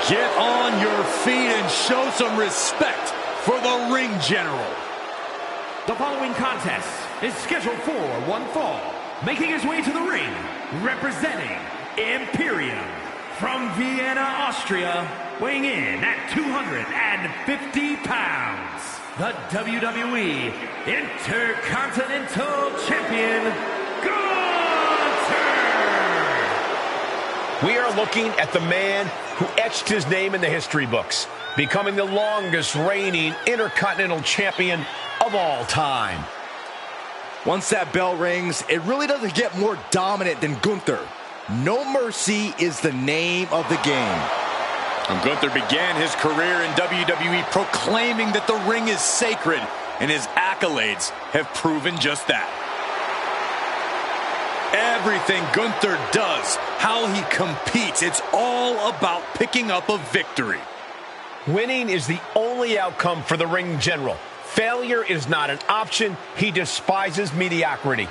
Get on your feet and show some respect for the ring general. The following contest is scheduled for one fall. Making his way to the ring, representing Imperium from Vienna, Austria, weighing in at 250 pounds, the WWE Intercontinental Champion, Gunther! We are looking at the man who etched his name in the history books, becoming the longest reigning Intercontinental Champion of all time. Once that bell rings, it really doesn't get more dominant than Gunther. No mercy is the name of the game. And Gunther began his career in WWE proclaiming that the ring is sacred, and his accolades have proven just that. Everything Gunther does, how he competes, it's all about picking up a victory. Winning is the only outcome for the ring general. Failure is not an option. He despises mediocrity.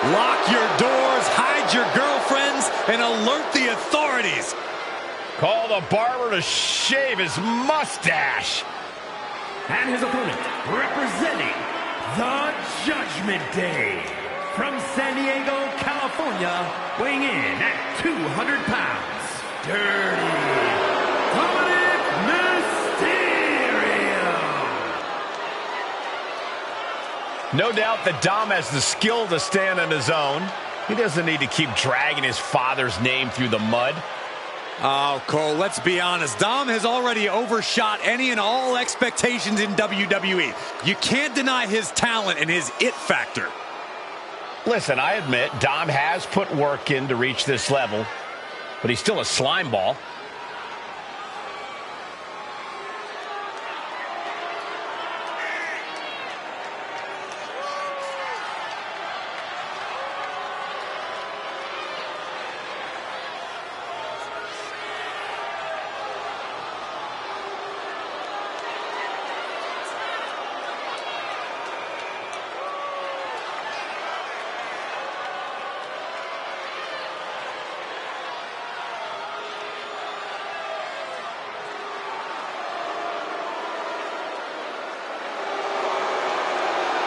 Lock your doors, hide your girlfriends, and alert the authorities. Call the barber to shave his mustache. And his opponent, representing the Judgment Day, from San Diego, California, weighing in at 200 pounds, Dirty Dominic Mysterio. No doubt that Dom has the skill to stand on his own. He doesn't need to keep dragging his father's name through the mud. Oh, Cole, let's be honest. Dom has already overshot any and all expectations in WWE. You can't deny his talent and his it factor. Listen, I admit Dom has put work in to reach this level, but he's still a slime ball.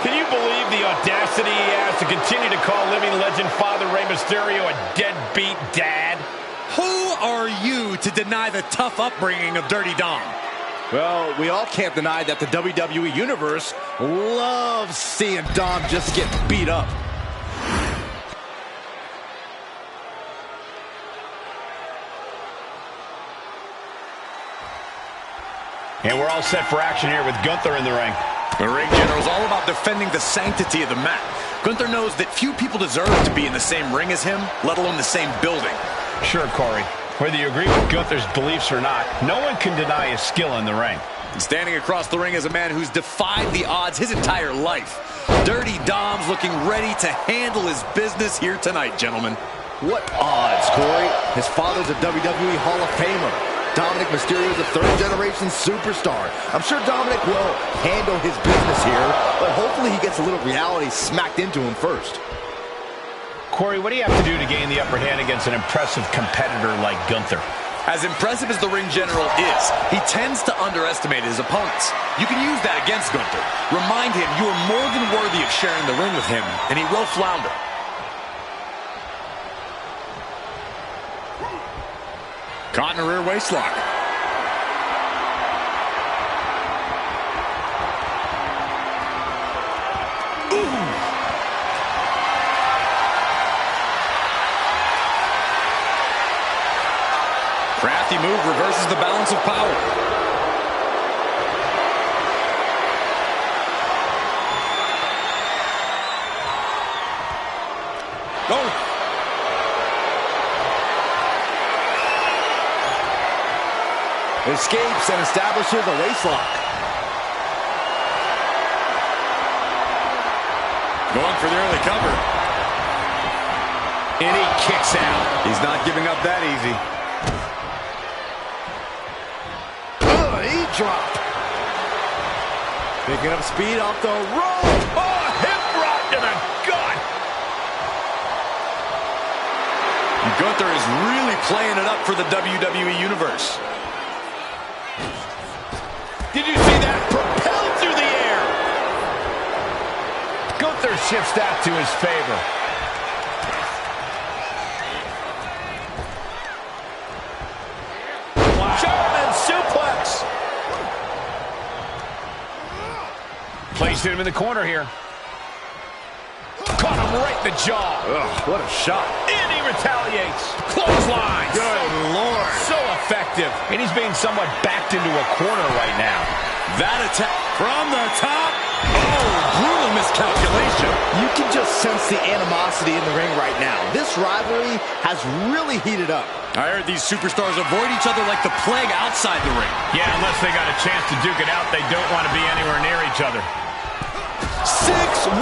Can you believe the audacity he has to continue to call living legend Father Rey Mysterio a deadbeat dad? Who are you to deny the tough upbringing of Dirty Dom? Well, we all can't deny that the WWE Universe loves seeing Dom just get beat up. And we're all set for action here with Gunther in the ring. The ring general is all about defending the sanctity of the mat. Gunther knows that few people deserve to be in the same ring as him, let alone the same building. Sure, Corey. Whether you agree with Gunther's beliefs or not, no one can deny his skill in the ring. And standing across the ring is a man who's defied the odds his entire life. Dirty Dom's looking ready to handle his business here tonight, gentlemen. What odds, Corey? His father's a WWE Hall of Famer. Dominic Mysterio is a third-generation superstar. I'm sure Dominic will handle his business here, but hopefully he gets a little reality smacked into him first. Corey, what do you have to do to gain the upper hand against an impressive competitor like Gunther? As impressive as the ring general is, he tends to underestimate his opponents. You can use that against Gunther. Remind him you are more than worthy of sharing the ring with him, and he will flounder. Caught in a rear waist lock. Ooh. Crafty move reverses the balance of power. Oh. Escapes and establishes a waistlock. Going for the early cover. And he kicks out. He's not giving up that easy. He dropped. Picking up speed off the rope. Oh, hip drop to the gut. Gunther is really playing it up for the WWE Universe. Did you see that? Propelled through the air. Gunther shifts that to his favor. Wow. German suplex. Placed him in the corner here. Caught him right in the jaw. Ugh, what a shot. And he retaliates. Clotheslines. Good Lord. So effective. And he's being somewhat backed into a corner right now. That attack from the top. Oh, brutal miscalculation. You can just sense the animosity in the ring right now. This rivalry has really heated up. I heard these superstars avoid each other like the plague outside the ring. Yeah, unless they got a chance to duke it out, they don't want to be anywhere near each other. 619,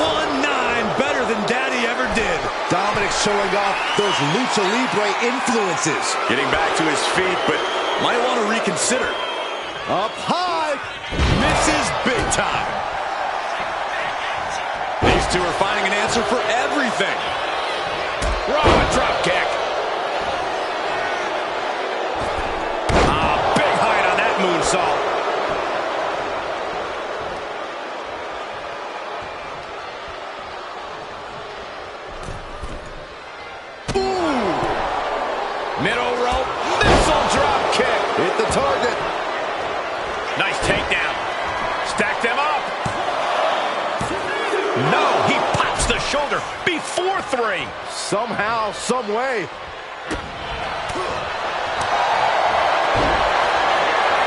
better than Daddy ever did. Dominic showing off those Lucha Libre influences. Getting back to his feet, but might want to reconsider. Up high. Misses big time. These two are finding an answer for everything. Raw drop kick. Big height on that moonsault. Middle rope, missile drop kick. Hit the target. Nice takedown. Stack them up. No, he pops the shoulder before 3. Somehow, some way.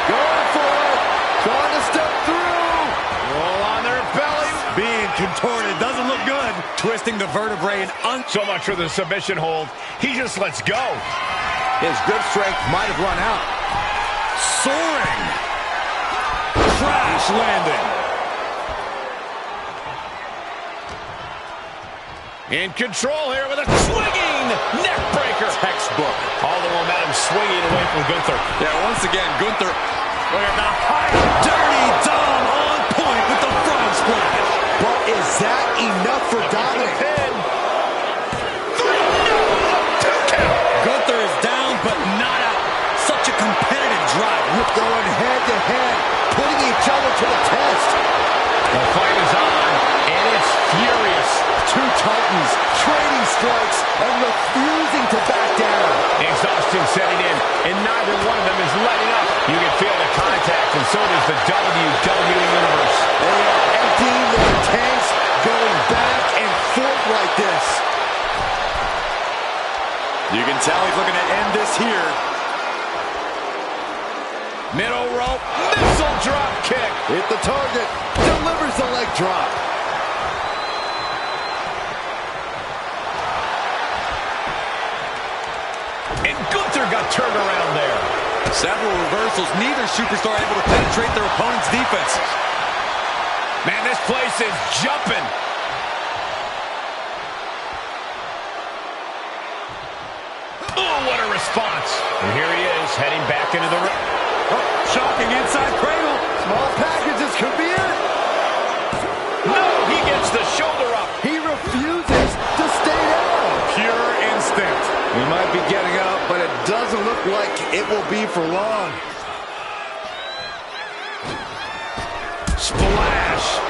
Going for it. Trying to step through. Roll on their bellies. Being contorted doesn't look good. Twisting the vertebrae and So much for the submission hold. He just lets go. His grip strength might have run out. soaring. Crash landing. In control here with a swinging neck breaker. Textbook. All the momentum swinging away from Gunther. Yeah, once again, Gunther. Look at the high. Dirty Dom on point with the frog splash. But is that enough for Dominic? Gunther is down, but not out. Such a competitive drive. We're going head-to-head, putting each other to the test. The fight is on, and it's furious. Two titans trading strikes and refusing to back down. Exhaustion setting in, and neither one of them is letting up. You can feel the contact, and so does the WWE Universe. They are emptying their tanks, going back and forth like this. You can tell he's looking to end this here. Middle rope, missile drop kick. Hit the target, delivers the leg drop. And Gunther got turned around there. Several reversals, neither superstar able to penetrate their opponent's defense. Man, this place is jumping. Oh, what a response. And here he is, heading back into the ring. Oh, shocking inside cradle. Small packages could be it. No, he gets the shoulder up. He refuses to stay down. Pure instinct. He might be getting up, but it doesn't look like it will be for long. Splash.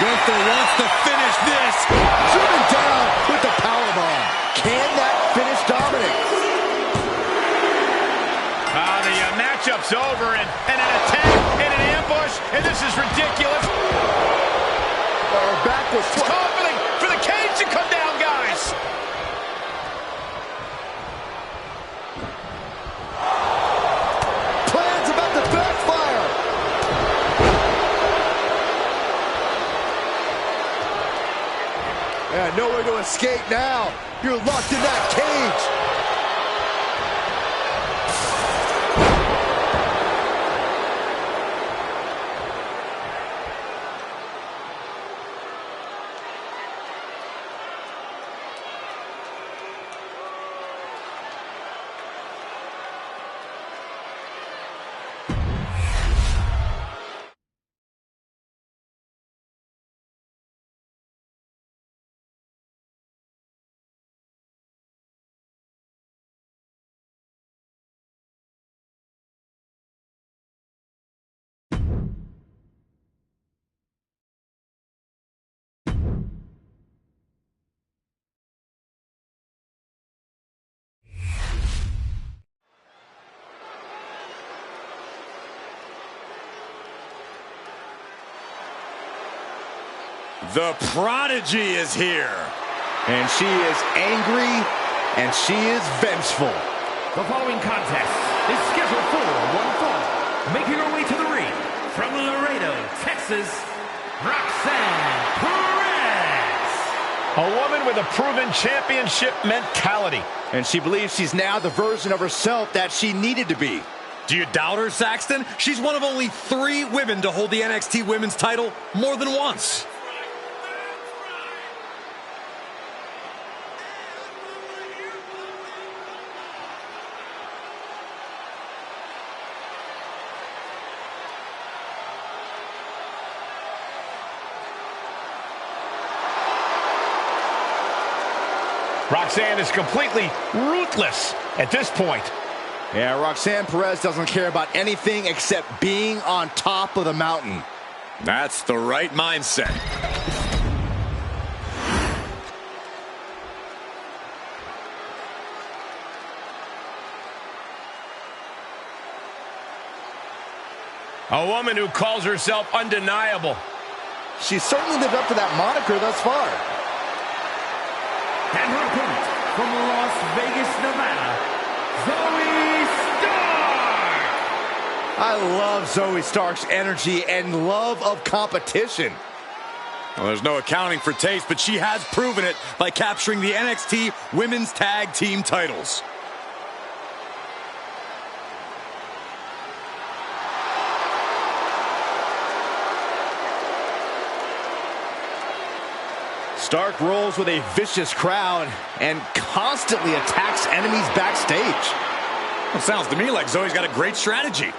Gunther wants to finish this. Driven down with the powerbomb. Can that finish Dominic? The matchup's over, and an attack, and an ambush, and this is ridiculous. Our back was Call for the cage to come down, guys. Plans about to backfire. Yeah, nowhere to escape now. You're locked in that cage. The Prodigy is here. And she is angry, and she is vengeful. The following contest is scheduled for one fall. Making her way to the ring from Laredo, Texas, Roxanne Perez. A woman with a proven championship mentality. And she believes she's now the version of herself that she needed to be. Do you doubt her, Saxton? She's one of only 3 women to hold the NXT Women's title more than once. Roxanne is completely ruthless at this point. Yeah, Roxanne Perez doesn't care about anything except being on top of the mountain. That's the right mindset. A woman who calls herself undeniable. She's certainly lived up to that moniker thus far. And her opponent from Las Vegas, Nevada, Zoe Stark. I love Zoe Stark's energy and love of competition. Well, there's no accounting for taste, but she has proven it by capturing the NXT Women's Tag Team titles. Stark rolls with a vicious crowd and constantly attacks enemies backstage. Well, sounds to me like Zoe's got a great strategy.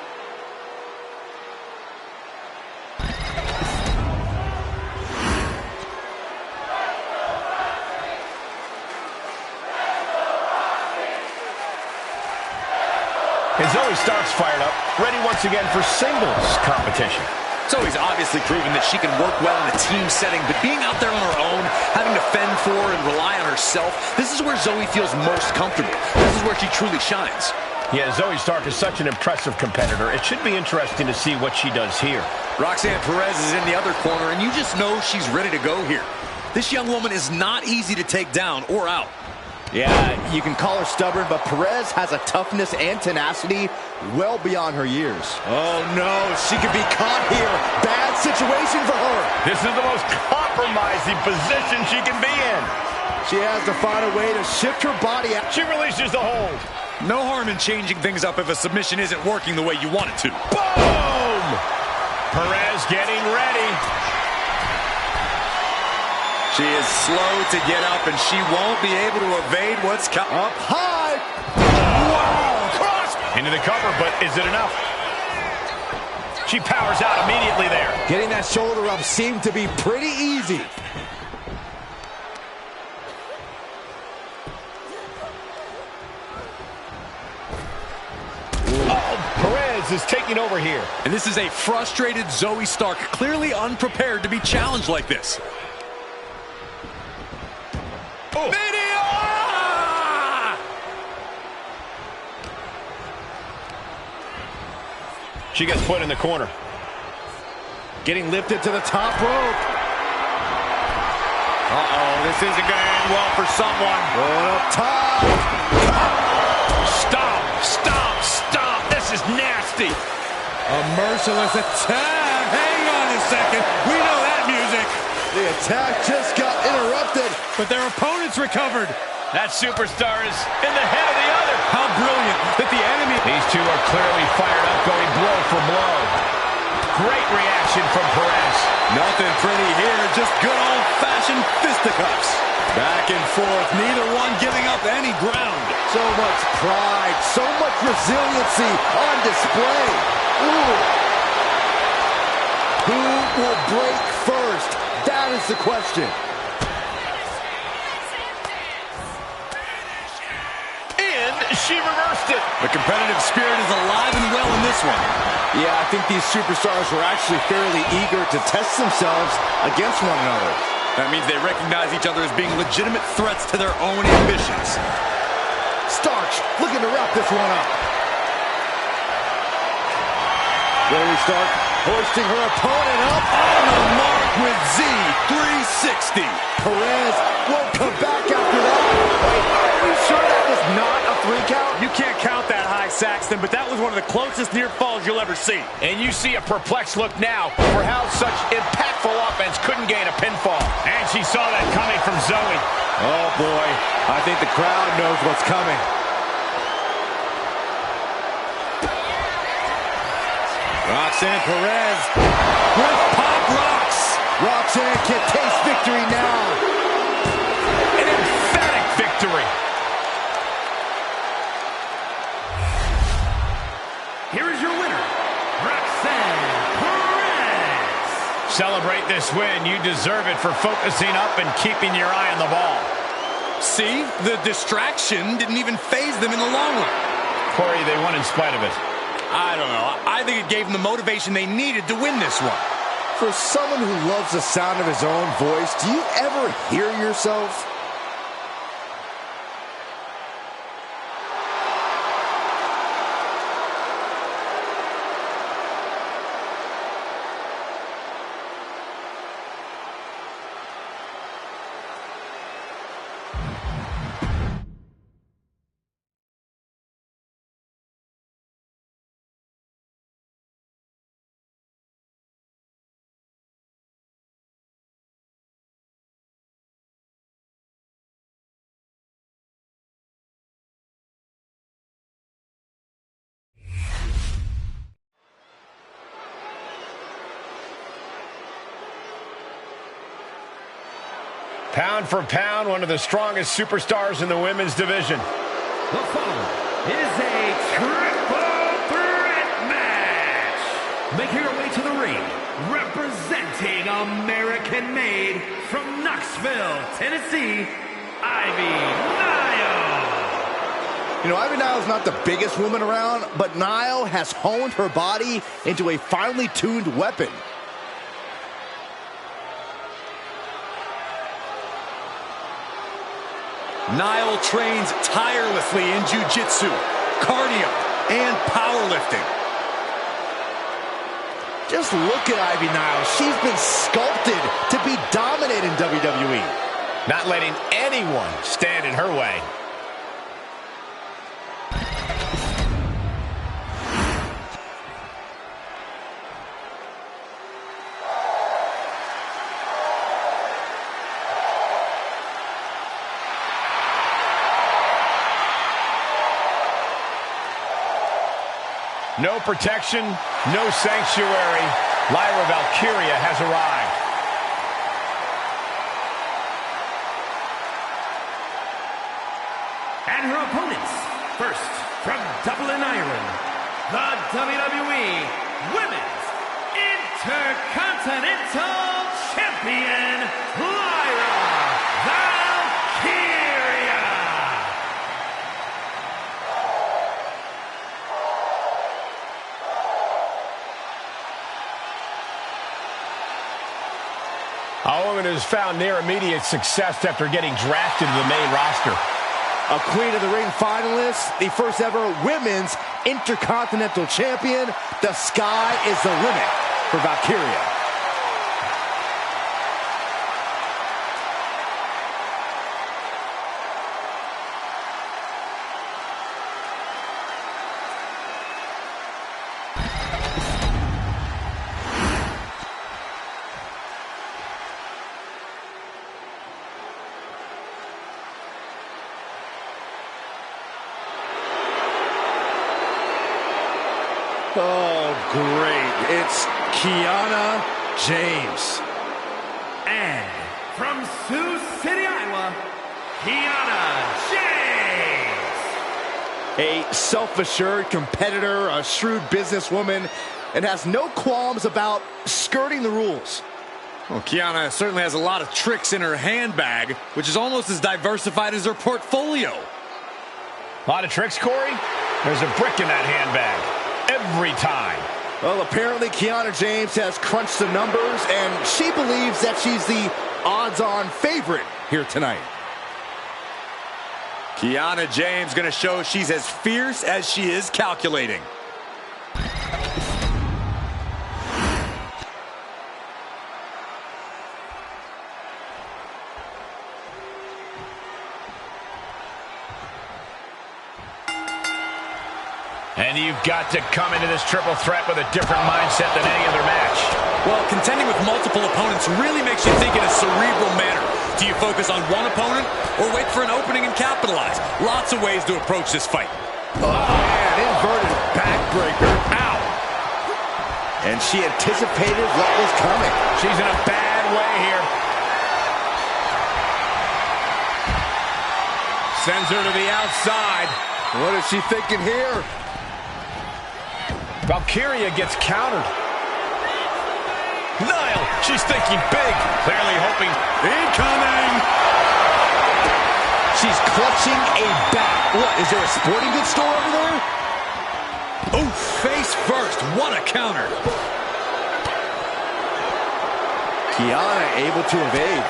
And Zoe Stark's fired up, ready once again for singles competition. Zoe's obviously proven that she can work well in a team setting, but being out there on her own, having to fend for and rely on herself, this is where Zoe feels most comfortable. This is where she truly shines. Yeah, Zoe Stark is such an impressive competitor. It should be interesting to see what she does here. Roxanne Perez is in the other corner, and you just know she's ready to go here. This young woman is not easy to take down or out. Yeah, you can call her stubborn, but Perez has a toughness and tenacity well beyond her years. Oh, no, She could be caught here. Bad situation for her. This is the most compromising position she can be in. She has to find a way to shift her body out. She releases the hold. no harm in changing things up if a submission isn't working the way you want it to. Boom! Perez getting ready. She is slow to get up, and she won't be able to evade what's coming. Up high. Wow! Cross! Into the cover, but is it enough? She powers out immediately there. Getting that shoulder up seemed to be pretty easy. Perez is taking over here. And this is a frustrated Zoe Stark, clearly unprepared to be challenged like this. Oh. She gets put in the corner. Getting lifted to the top rope. Uh-oh, this isn't going to end well for someone. Going up top. Stop, stop, stop. This is nasty. A merciless attack. Hang on a second. We know that music. The attack just got interrupted. But their opponents recovered. That superstar is in the head of the other. How brilliant that the enemy... These two are clearly fired up, going blow for blow. Great reaction from Perez. Nothing pretty here, just good old-fashioned fisticuffs. Back and forth, neither one giving up any ground. So much pride, so much resiliency on display. Ooh. Who will break first? That is the question. And she reversed it. The competitive spirit is alive and well in this one. Yeah, I think these superstars were actually fairly eager to test themselves against one another. That means they recognize each other as being legitimate threats to their own ambitions. Starks looking to wrap this one up. Zoe Stark Hoisting her opponent up on the mark with Z360. Perez won't come back after that. Wait, are we sure that was not a 3 count? You can't count that high, Saxton, but that was one of the closest near falls you'll ever see. And you see a perplexed look now for how such impactful offense couldn't gain a pinfall. And she saw that coming from Zoe. Oh boy, I think the crowd knows what's coming. Roxanne Perez with pop rocks. Roxanne can taste victory now. An emphatic victory. Here is your winner, Roxanne Perez. Celebrate this win. You deserve it for focusing up and keeping your eye on the ball. See, the distraction didn't even faze them in the long run. Corey, they won in spite of it. I don't know. I think it gave them the motivation they needed to win this one. For someone who loves the sound of his own voice, do you ever hear yourself? Pound for pound, one of the strongest superstars in the women's division. The following is a triple threat match. Making her way to the ring, representing American-made from Knoxville, Tennessee, Ivy Nile. You know, Ivy Nile's not the biggest woman around, but Nile has honed her body into a finely tuned weapon. Nile trains tirelessly in jiu-jitsu, cardio, and powerlifting. Just look at Ivy Nile. She's been sculpted to be dominant in WWE. Not letting anyone stand in her way. No protection, no sanctuary. Lyra Valkyria has arrived. And her opponents, first from Dublin, Ireland, the WWE Women's Intercontinental Champion, Lyra Valkyria. A woman who's found near immediate success after getting drafted to the main roster. A Queen of the Ring finalist, the first ever Women's Intercontinental Champion. The sky is the limit for Valkyria. Oh, great. It's Kiana James. And from Sioux City, Iowa, Kiana James. A self-assured competitor, a shrewd businesswoman, and has no qualms about skirting the rules. Well, Kiana certainly has a lot of tricks in her handbag, which is almost as diversified as her portfolio. A lot of tricks, Corey? There's a brick in that handbag. Every time. Well, apparently Kiana James has crunched the numbers, and she believes that she's the odds-on favorite here tonight. Kiana James going to show she's as fierce as she is calculating. And you've got to come into this triple threat with a different mindset than any other match. Well, contending with multiple opponents really makes you think in a cerebral manner. Do you focus on one opponent or wait for an opening and capitalize? Lots of ways to approach this fight. Oh, man, inverted backbreaker. Ow. And she anticipated what was coming. She's in a bad way here. Sends her to the outside. What is she thinking here? Valkyria gets countered. Niall, she's thinking big. Clearly hoping. Incoming! She's clutching a bat. What, is there a sporting goods store over there? Oh, face first. What a counter. Kiana able to evade.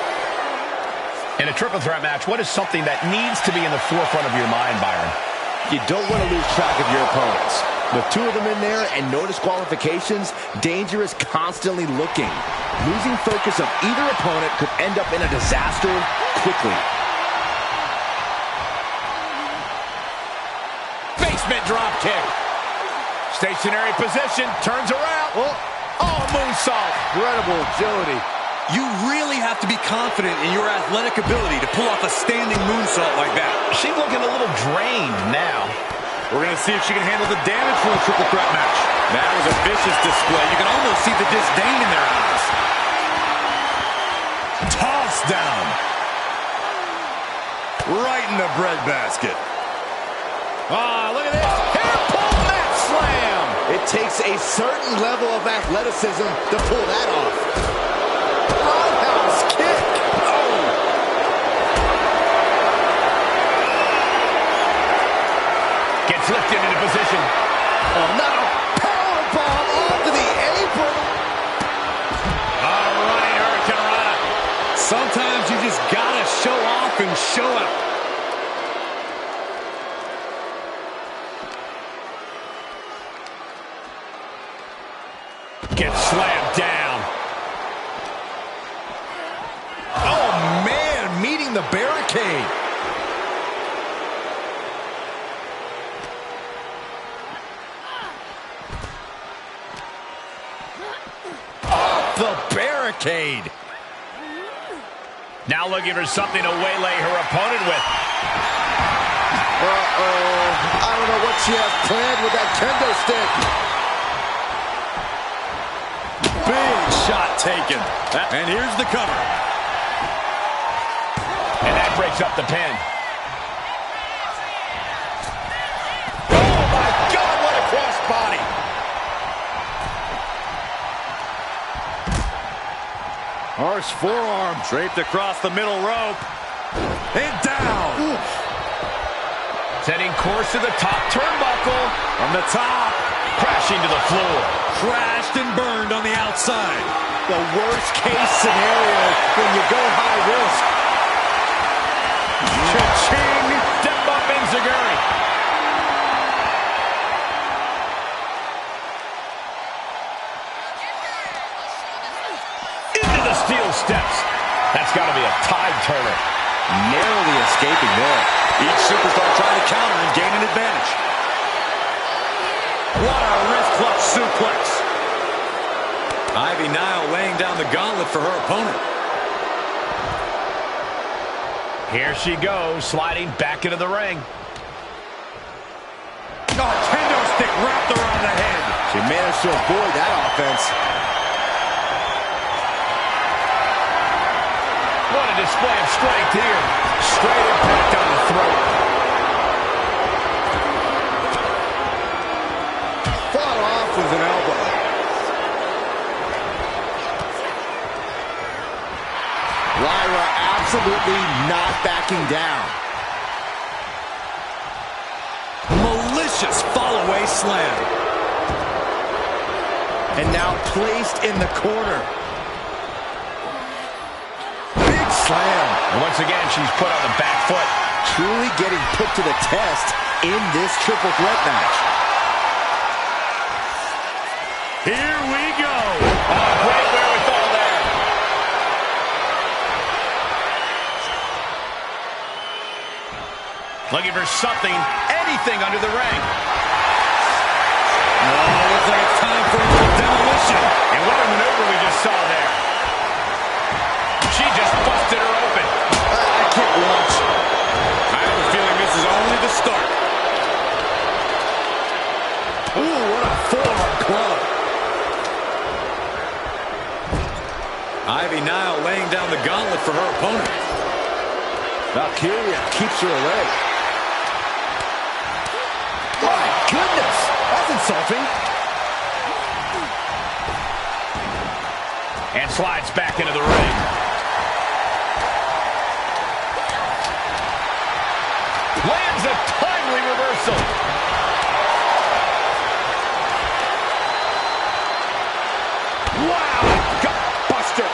In a triple threat match, what is something that needs to be in the forefront of your mind, Byron? You don't want to lose track of your opponents. With two of them in there and no disqualifications, danger is constantly looking. Losing focus of either opponent could end up in a disaster quickly. Basement drop kick. Stationary position, turns around. Oh, moonsault. Incredible agility. You really have to be confident in your athletic ability to pull off a standing moonsault like that. She's looking a little drained now. We're going to see if she can handle the damage from a triple threat match. That was a vicious display. You can almost see the disdain in their eyes. Toss down. Right in the breadbasket. Oh, look at this. Hair pull mat slam. It takes a certain level of athleticism to pull that off. Roundhouse kick. Oh. Gets lifted into position. Oh, not a powerbomb onto the apron. All right, Hurricanrana. Sometimes you just gotta show off and show out. Gets slammed down. Oh, man, meeting the barricade. Off the barricade. Now looking for something to waylay her opponent with. Uh-oh. I don't know what she has planned with that kendo stick. Big shot taken. And here's the cover. And that breaks up the pin. Oh, my God, what a crossbody. Harsh forearm draped across the middle rope. And down. Oof. Setting course to the top turnbuckle. From the top. Crashing to the floor. Crashed and burned on the outside. The worst case scenario when you go high risk. Cha-ching! Step up Enziguri. Into the steel steps. That's got to be a tide turner. Narrowly escaping there. Each superstar trying to counter and gain an advantage. What a wrist clutch suplex. Ivy Nile laying down the gauntlet for her opponent. Here she goes, sliding back into the ring. Oh, kendo stick wrapped around the head. She managed to avoid that offense. What a display of strength here. Straight impact on the throat. Fought off with an elbow. Lyra absolutely not backing down. Malicious fall-away slam. And now placed in the corner. Big slam. And once again, she's put on the back foot. Truly getting put to the test in this triple threat match. Here we go. Oh, great wherewithal there. Looking for something, anything under the ring. looks like it's time for a little demolition. And what a maneuver we just saw there. She just busted her open. I can't watch. I have a feeling this is only the start. Ooh, what a forearm club. Ivy Nile laying down the gauntlet for her opponent. Valkyria keeps her away. My goodness, that's insulting. And slides back into the ring. Lands a timely reversal. Wow, gut buster.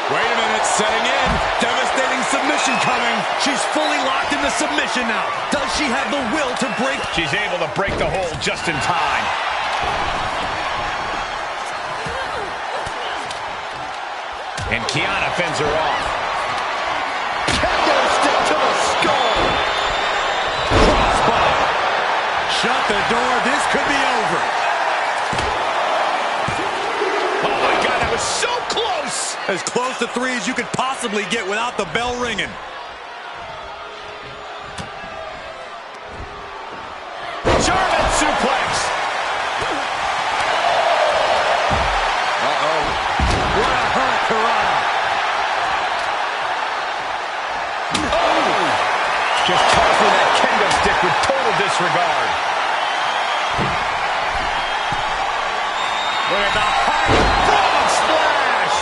Wait a minute, setting in. Devastating submission coming. She's fully locked into submission now. Does she have the will to break? She's able to break the hold just in time. And Kiana fends her off. Kendo stick to the skull. Crossbody. Shut the door. This could be over. Oh my God, that was so close. As close to 3 as you could possibly get without the bell ringing. German suplex. Uh-oh. What a hurricanrana. Oh! Just tossing that kendo stick with total disregard. Look at the high frog splash.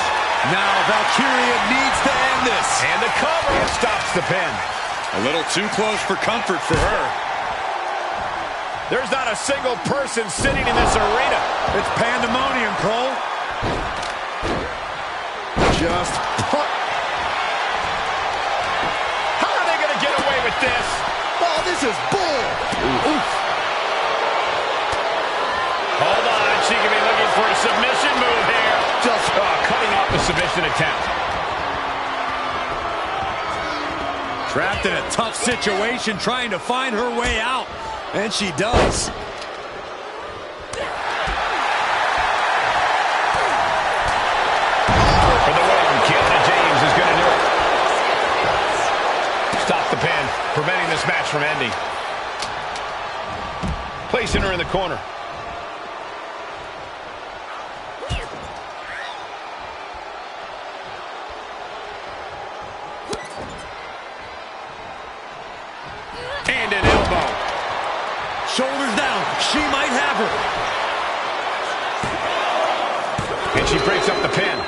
Now Valkyria needs to end this. And the cover stops the pin. A little too close for comfort for her. There's not a single person sitting in this arena. It's pandemonium, Cole. Just put. How are they going to get away with this? Oh, this is bull. Oof. Hold on, she could be looking for a submission move here. Just cutting off the submission attempt. Trapped in a tough situation, trying to find her way out. And she does. For the win, Kiana James is going to do it. Stop the pin, preventing this match from ending. Placing her in the corner. And an elbow. Shoulders down. She might have her. And she breaks up the pin.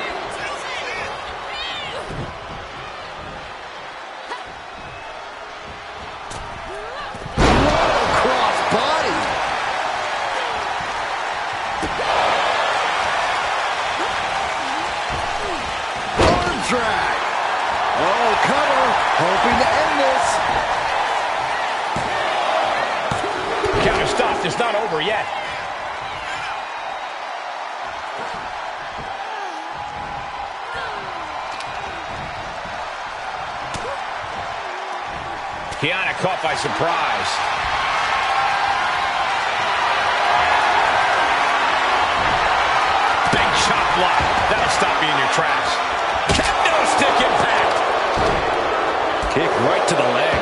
cross body. Arm drag. Oh, cover. Hoping to end this. Counter stopped. It's not over yet. Kiana caught by surprise. Big chop block. That'll stop you in your tracks. Kendo stick impact. Kick right to the leg.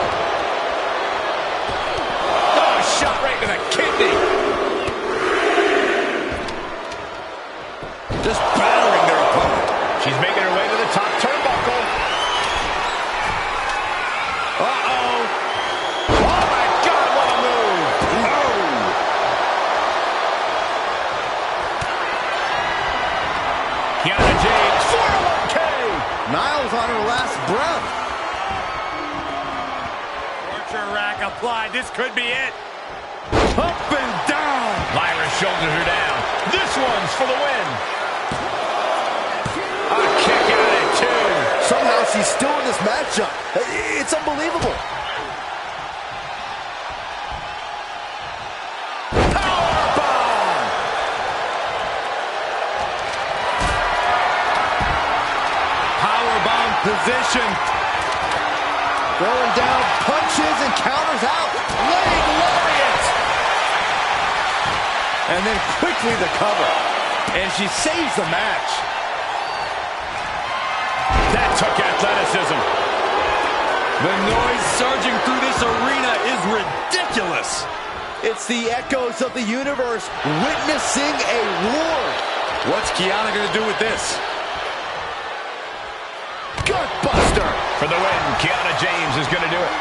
Oh, shot right to the kidney. Just battering their opponent. She's making her way to the top turnbuckle. Uh-oh. Oh, my God, what a move. Oh. Kiana James, 401K. Niles on her last breath. Torture rack applied. This could be it. Up and down. Lyra shoulders her down. This one's for the win. A kick out at 2. Somehow she's still in this matchup. It's unbelievable. Powerbomb. Powerbomb position. Throwing down punches and counters out. Leg lariat. And then quickly the cover. And she saves the match. That took athleticism. The noise surging through this arena is ridiculous. It's the echoes of the universe witnessing a war. What's Kiana going to do with this? Gutbuster. For the win, Kiana James is going to do it.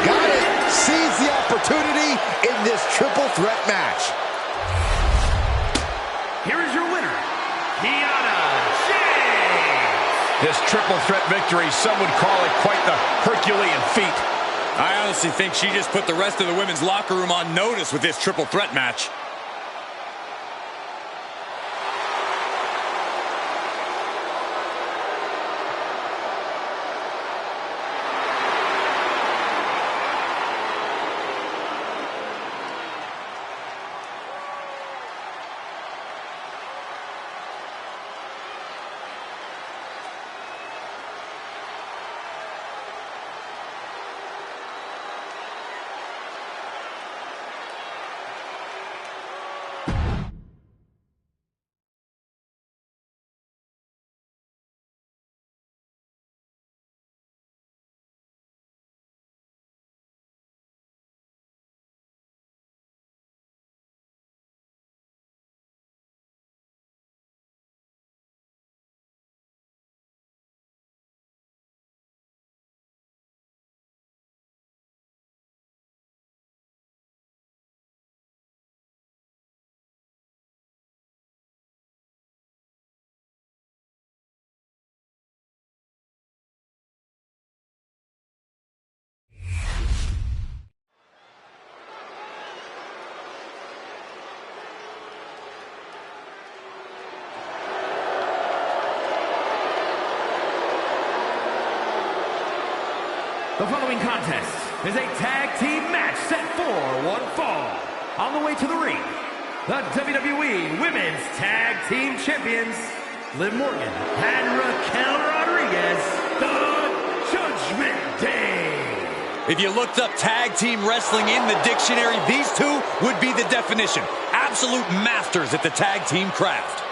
Got it. Seize the opportunity in this triple threat match. Here is your winner, Aaa Universe. This triple threat victory, some would call it quite the Herculean feat. I honestly think she just put the rest of the women's locker room on notice with this triple threat match. The following contest is a tag team match set for one fall. On the way to the ring, the WWE Women's Tag Team Champions, Liv Morgan and Raquel Rodriguez, the Judgment Day. If you looked up tag team wrestling in the dictionary, these two would be the definition. Absolute masters at the tag team craft.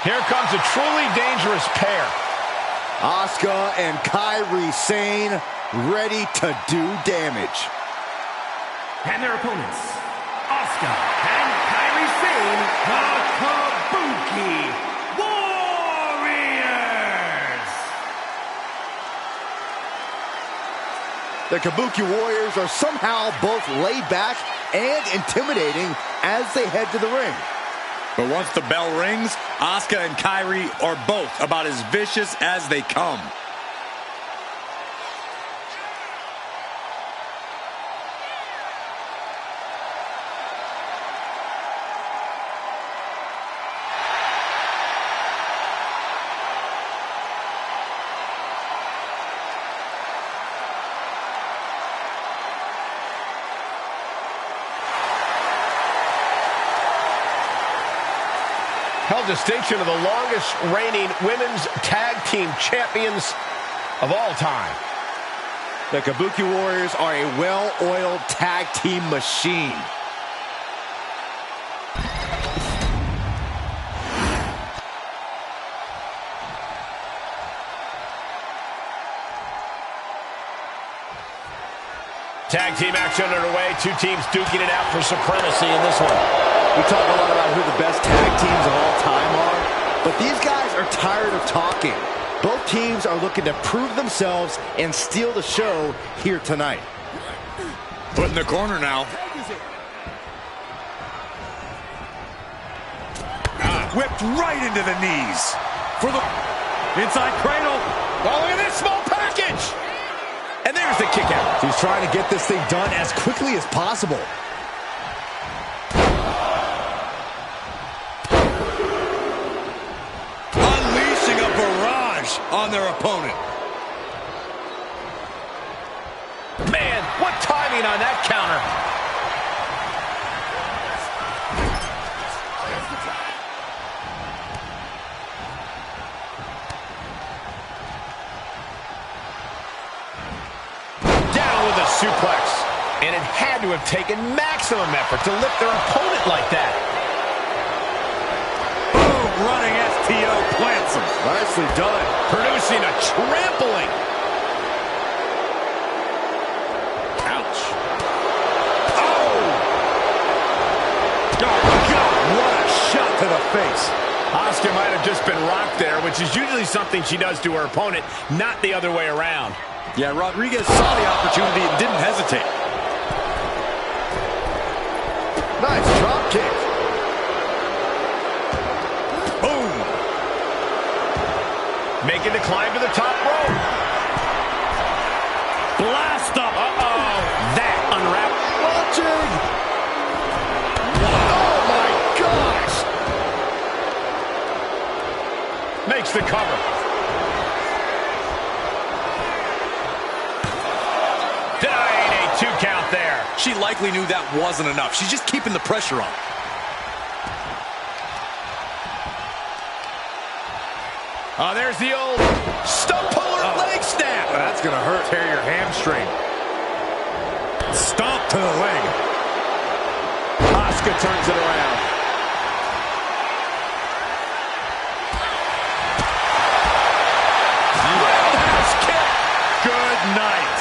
Here comes a truly dangerous pair. Asuka and Kairi Sane ready to do damage. And their opponents, Asuka and Kairi Sane, the Kabuki Warriors. The Kabuki Warriors are somehow both laid back and intimidating as they head to the ring. But once the bell rings, Asuka and Kairi are both about as vicious as they come. Held distinction of the longest reigning women's tag team champions of all time. The Kabuki Warriors are a well-oiled tag team machine. Tag team action underway. Two teams duking it out for supremacy in this one. We talk a lot about who the best tag teams of all time are, but these guys are tired of talking. Both teams are looking to prove themselves and steal the show here tonight. Put in the corner now. Whipped right into the knees. For the inside cradle. Oh, look at this small package! And there's the kick out. He's trying to get this thing done as quickly as possible. Unleashing a barrage. on their opponent. Man, what timing on that counter. Down with a suplex. And it had to have taken maximum effort to lift their opponent like that. Boom, running STO plants him. Nicely done. Producing a trampling. Ouch. Oh! Oh, God, what a shot to the face. Asuka might have just been rocked there, which is usually something she does to her opponent, not the other way around. Yeah, Rodriguez saw the opportunity and didn't hesitate. Nice drop kick. Boom. Making the climb to the top rope. Blast up. Uh-oh. That unwrapped. Launching. Oh, my gosh. Makes the cover. Denying a 2 count there. She likely knew that wasn't enough. She's just keeping the pressure on. Oh, there's the old stump puller leg snap. That's going to hurt. Tear your hamstring. Stomp to the leg. Asuka turns it around. Roundhouse kick. Good night.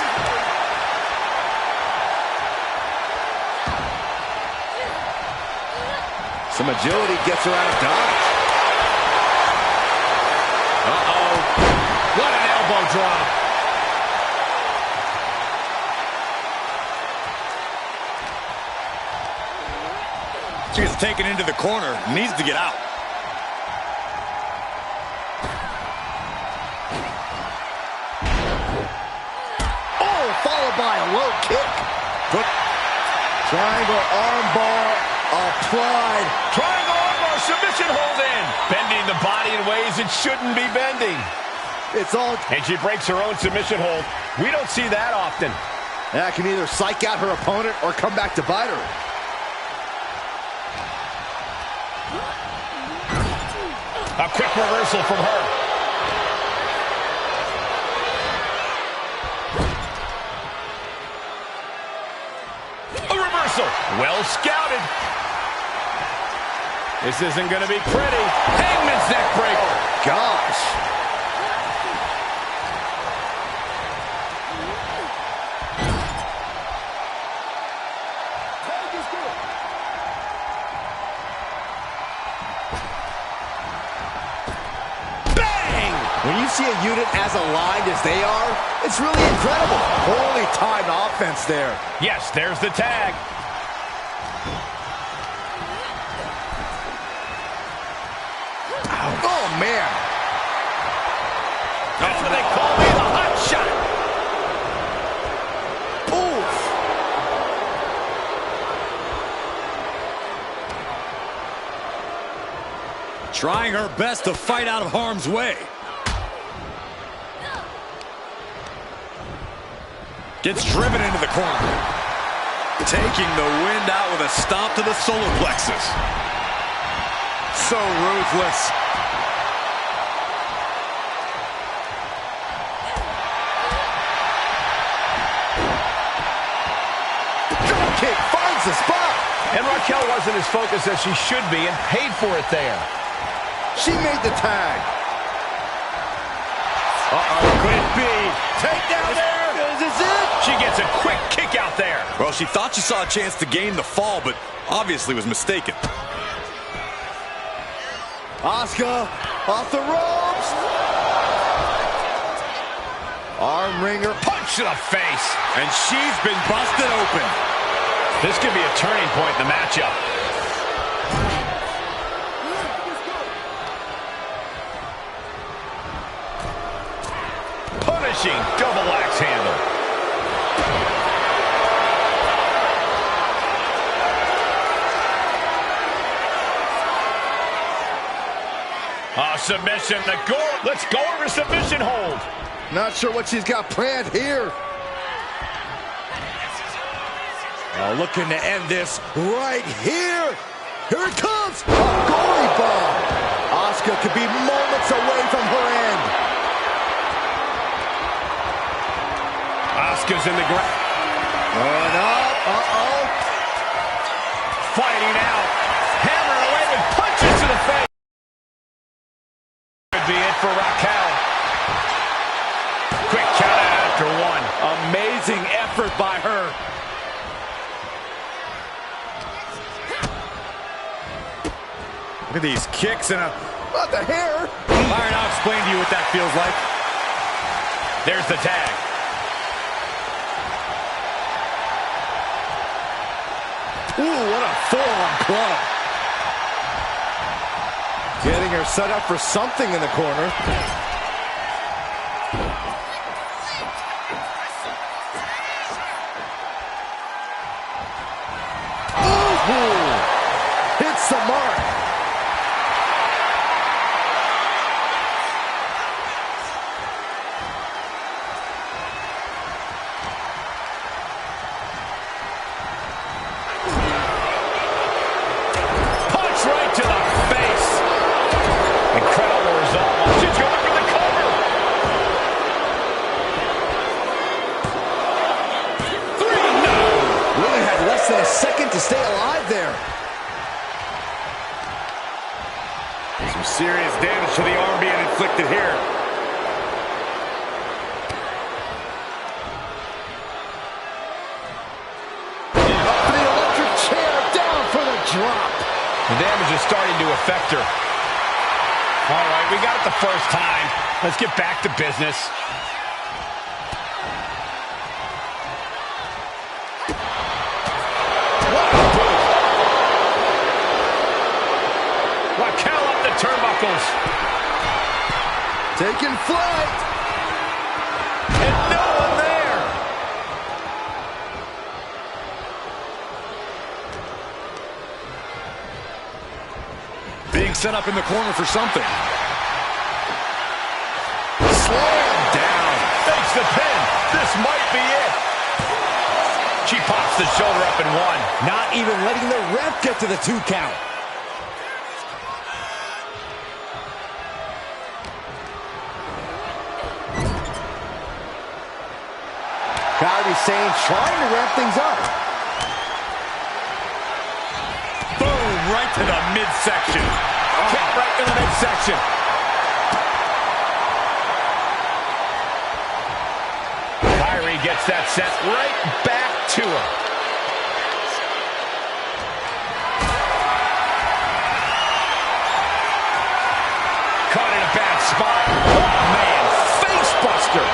Some agility gets her out of dodge. Uh-oh. What an elbow drop. She gets taken into the corner. Needs to get out. Oh, followed by a low kick. Foot. Triangle armbar applied. Triangle armbar submission hold in. Bending the body in ways it shouldn't be bending. It's all... And she breaks her own submission hold. We don't see that often. That can either psych out her opponent or come back to bite her. A quick reversal from her. A reversal. Well scouted. This isn't going to be pretty. Hangman's neck breaker. Gosh. Bang! When you see a unit as aligned as they are, it's really incredible. Poorly timed offense there. Yes, there's the tag. Oh, man. That's what they call me, the hot shot. Oof. Trying her best to fight out of harm's way. Gets driven into the corner. Taking the wind out with a stomp to the solar plexus. So ruthless. Drop kick finds the spot. And Raquel wasn't as focused as she should be and paid for it there. She made the tag. Uh-oh, could it be? Takedown there. Is this it? She gets a quick kick out there. Well, she thought she saw a chance to gain the fall, but obviously was mistaken. Asuka off the ropes. Arm wringer. Punch to the face. And she's been busted open. This could be a turning point in the matchup. Punishing double axe handle. Submission. The goal Let's go over submission hold. Not sure what she's got planned here. Oh, looking to end this right here. Here it comes! A goalie bomb! Asuka could be moments away from her end. Asuka's in the ground. Going up. Uh-oh. Fighting out. Hammering away with punches to the face. Could be it for Raquel. Quick count out after one. Amazing effort by her. Look at these kicks and Not the hair. Byron, I'll explain to you what that feels like. There's the tag. Ooh, what a forearm club. Getting her set up for something in the corner. Ooh. Hits the mark. A second to stay alive there. Some serious damage to the arm being inflicted here. Up to the electric chair, down for the drop. The damage is starting to affect her. All right, we got it the first time. Let's get back to business. Raquel up the turnbuckles. Taking flight. And no one there. Being set up in the corner for something. Slam down. Takes the pin. This might be it. She pops the shoulder up and one. Not even letting the ref get to the 2 count. Gotta be saying, trying to wrap things up. Boom, right to the midsection. Kick right to the midsection. Kyrie gets that set right back to her. Caught in a bad spot. Oh, man, face buster.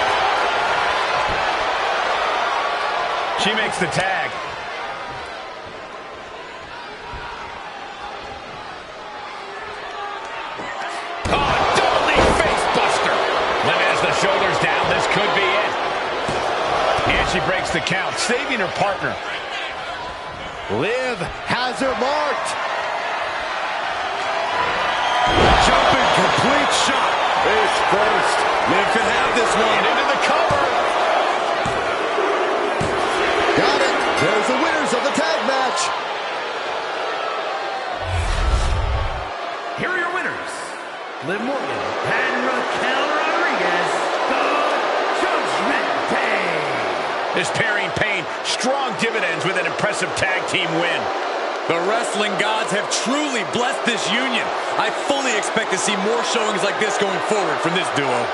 She makes the tag. Oh, double knee face buster. Liv has the shoulders down. This could be it. And she breaks the count, saving her partner. Liv has her marked. Jumping complete shot. Face first. Liv can have this one. Into the cover. Got it. There's the winners of the tag match. Here are your winners, Liv Morgan and Raquel Rodriguez, the Judgment Day. This pairing paying strong dividends with an impressive tag team win. The wrestling gods have truly blessed this union. I fully expect to see more showings like this going forward from this duo.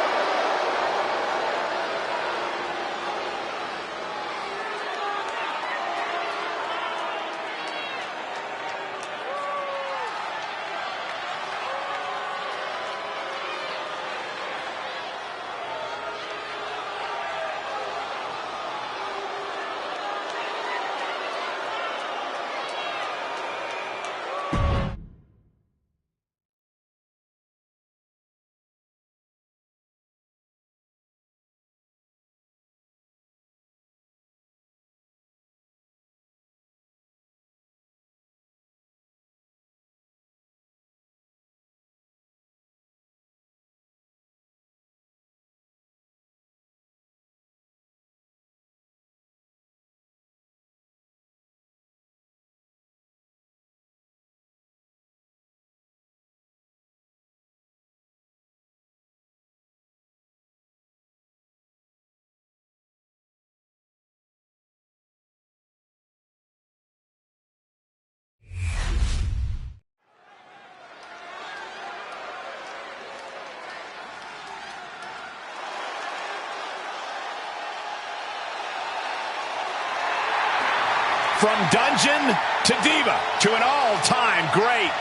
From dungeon to diva to an all-time great.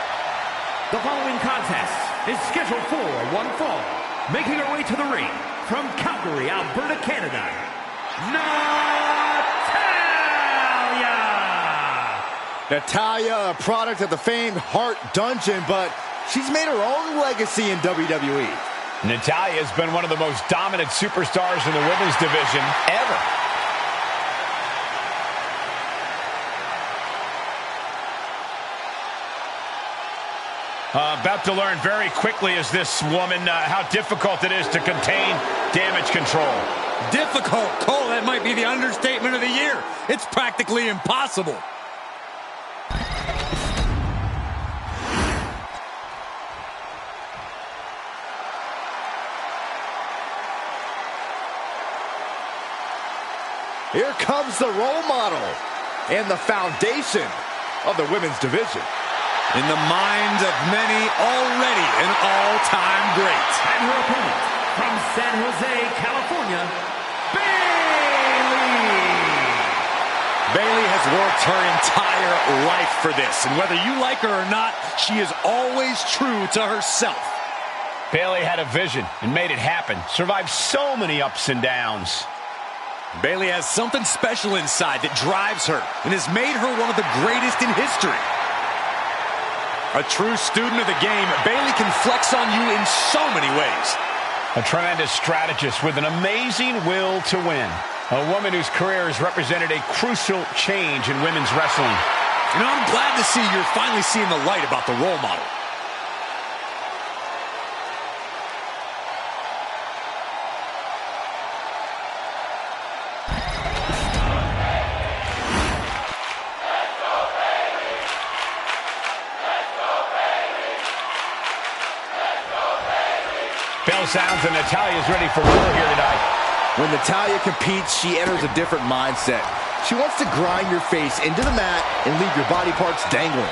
The following contest is scheduled for one fall. Making her way to the ring from Calgary, Alberta, Canada, Natalya, a product of the famed Heart Dungeon, but she's made her own legacy in WWE. Natalya has been one of the most dominant superstars in the women's division ever. About to learn very quickly is this woman how difficult it is to contain damage control. Difficult? Cole, that might be the understatement of the year. It's practically impossible. Here comes the role model and the foundation of the women's division. In the minds of many, already an all-time great. And her opponent from San Jose, California, Bayley. Bayley has worked her entire life for this, and whether you like her or not, she is always true to herself. Bayley had a vision and made it happen. Survived so many ups and downs. Bayley has something special inside that drives her and has made her one of the greatest in history. A true student of the game, Bayley can flex on you in so many ways. A tremendous strategist with an amazing will to win. A woman whose career has represented a crucial change in women's wrestling. You know, I'm glad to see you're finally seeing the light about the role model. Bell sounds and Natalya's ready for war here tonight. When Natalya competes, she enters a different mindset. She wants to grind your face into the mat and leave your body parts dangling.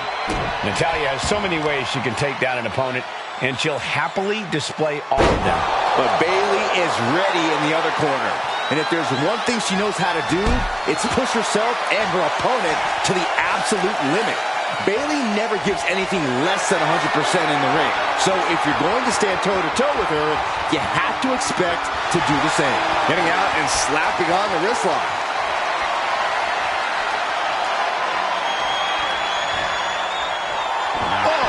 Natalya has so many ways she can take down an opponent, and she'll happily display all of them. But Bayley is ready in the other corner. And if there's one thing she knows how to do, it's push herself and her opponent to the absolute limit. Bayley never gives anything less than 100% in the ring. So if you're going to stand toe-to-toe with her, you have to expect to do the same. Getting out and slapping on the wrist lock. Oh!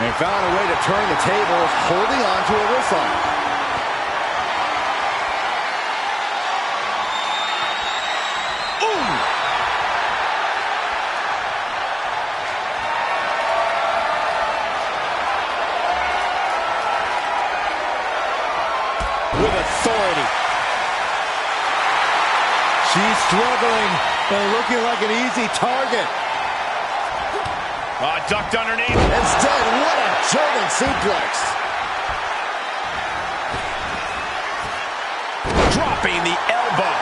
They found a way to turn the tables, holding on to a wrist lock. With authority. She's struggling and looking like an easy target. Ducked underneath. Instead, what a German suplex. Dropping the elbow.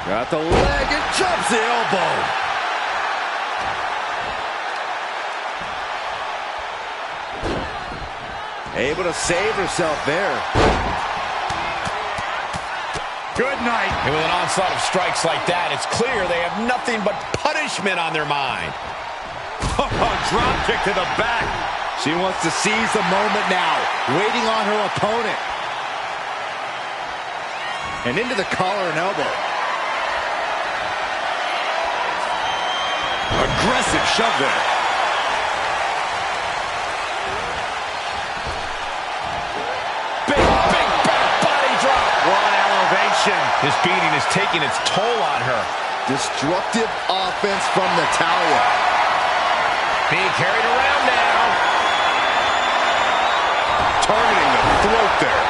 Got the leg and jumps the elbow. Able to save herself there. Good night. And with an onslaught of strikes like that, it's clear they have nothing but punishment on their mind. Drop kick to the back. She wants to seize the moment now, waiting on her opponent. And into the collar and elbow. Aggressive shove there. This beating is taking its toll on her. Destructive offense from Natalya. Being carried around now. Targeting the throat there.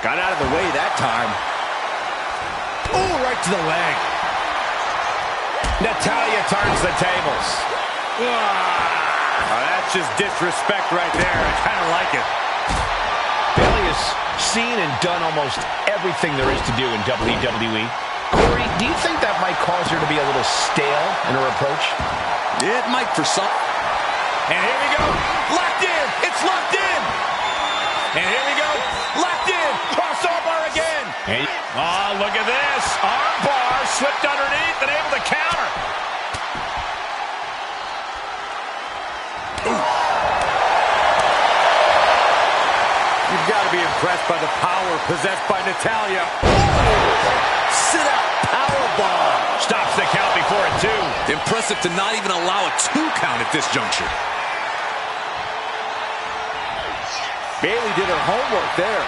Got out of the way that time. Oh, right to the leg. Natalya turns the tables. Oh, that's just disrespect right there. I kind of like it. Bayley has seen and done almost everything there is to do in WWE. Corey, do you think that might cause her to be a little stale in her approach? It might for some. And here we go. Locked in. It's locked in. And here we go. Locked in. Crossover again. Hey. Oh, look at this. Arm bar slipped underneath and able to counter. You've got to be impressed by the power possessed by Natalya. Sit out powerbomb. Stops the count before a 2. Impressive to not even allow a 2 count at this juncture. Bayley did her homework there.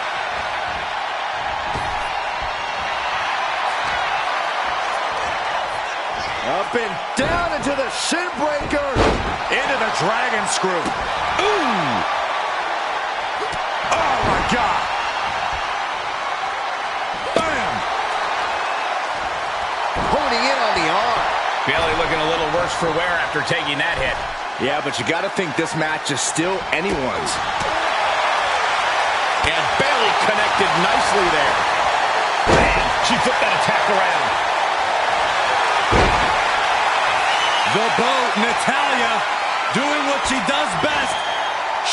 Up and down into the shin breaker. Into the dragon screw. Ooh! Oh, my God. Bam! Honing in on the arm. Bayley looking a little worse for wear after taking that hit. Yeah, but you got to think this match is still anyone's. And Bayley connected nicely there. Man, she flipped that attack around. The boat, Natalya, doing what she does best.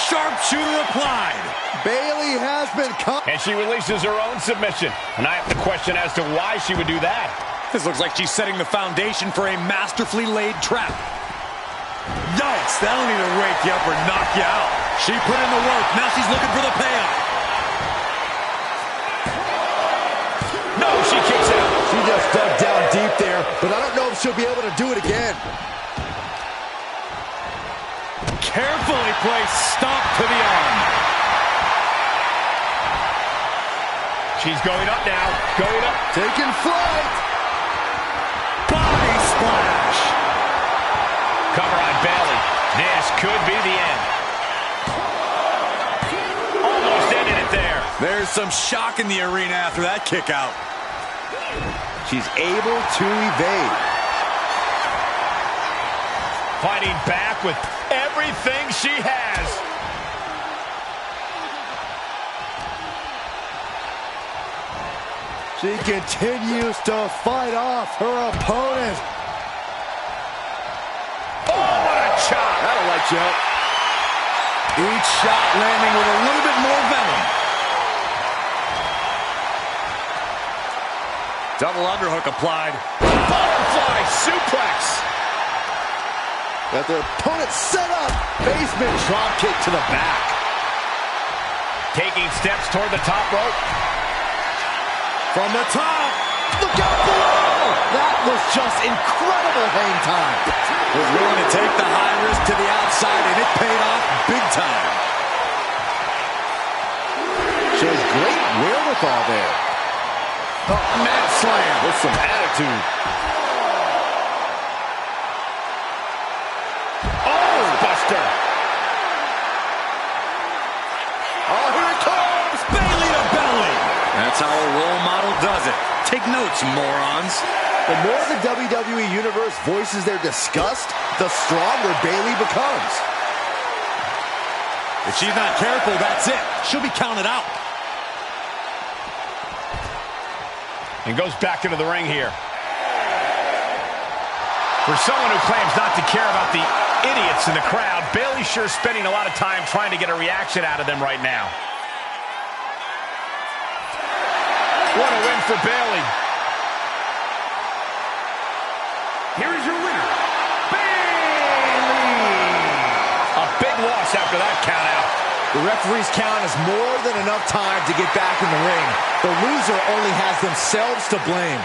Sharpshooter applied. Bayley has been caught. And she releases her own submission. And I have to question as to why she would do that. This looks like she's setting the foundation for a masterfully laid trap. Yikes, that'll either wake you up or knock you out. She put in the work, now she's looking for the payoff. No, she kicks out. She just dug down deep there, but I don't know if she'll be able to do it again. Carefully placed stomp to the arm. She's going up now. Going up. Taking flight. Body splash. Cover on Bayley. This could be the end. Almost ended it there. There's some shock in the arena after that kick out. She's able to evade. Fighting back with everything she has. She continues to fight off her opponent. Oh, what a chop. That'll light you up. Each shot landing with a little bit more venom. Double underhook applied. Butterfly suplex. Got their opponent set up. Basement drop kick to the back. Taking steps toward the top rope. From the top. Look out below. That was just incredible hang time. Was willing to take the high risk to the outside, and it paid off big time. Shows great wherewithal there. Mat slam with some attitude. Oh, Buster. Oh, here it comes. Bayley to belly. That's how a role model does it. Take notes, morons. The more the WWE Universe voices their disgust, the stronger Bayley becomes. If she's not careful, that's it. She'll be counted out. And goes back into the ring here. For someone who claims not to care about the idiots in the crowd, Bayley's sure spending a lot of time trying to get a reaction out of them right now. What a win for Bayley. Here is your winner, Bayley. A big loss after that count out. The referee's count is more than enough time to get back in the ring. The loser only has themselves to blame.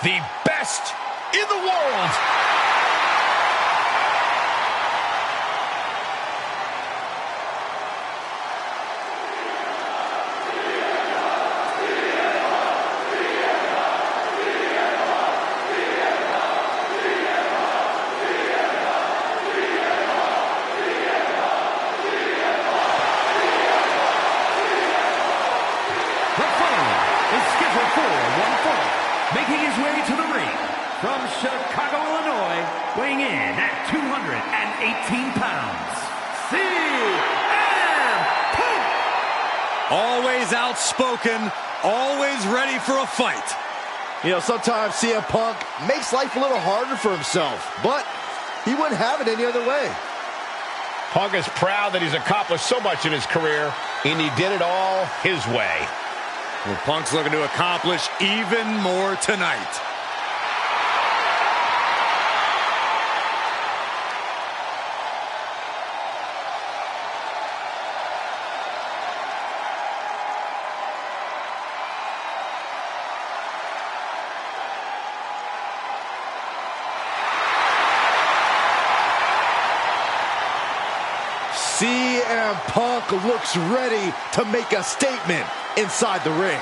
the best in the world. Making his way to the ring from Chicago, Illinois, weighing in at 218 pounds, CM Punk! Always outspoken, always ready for a fight. You know, sometimes CM Punk makes life a little harder for himself, but he wouldn't have it any other way. Punk is proud that he's accomplished so much in his career, and he did it all his way. Well, Punk's looking to accomplish even more tonight. CM Punk looks ready to make a statement inside the ring.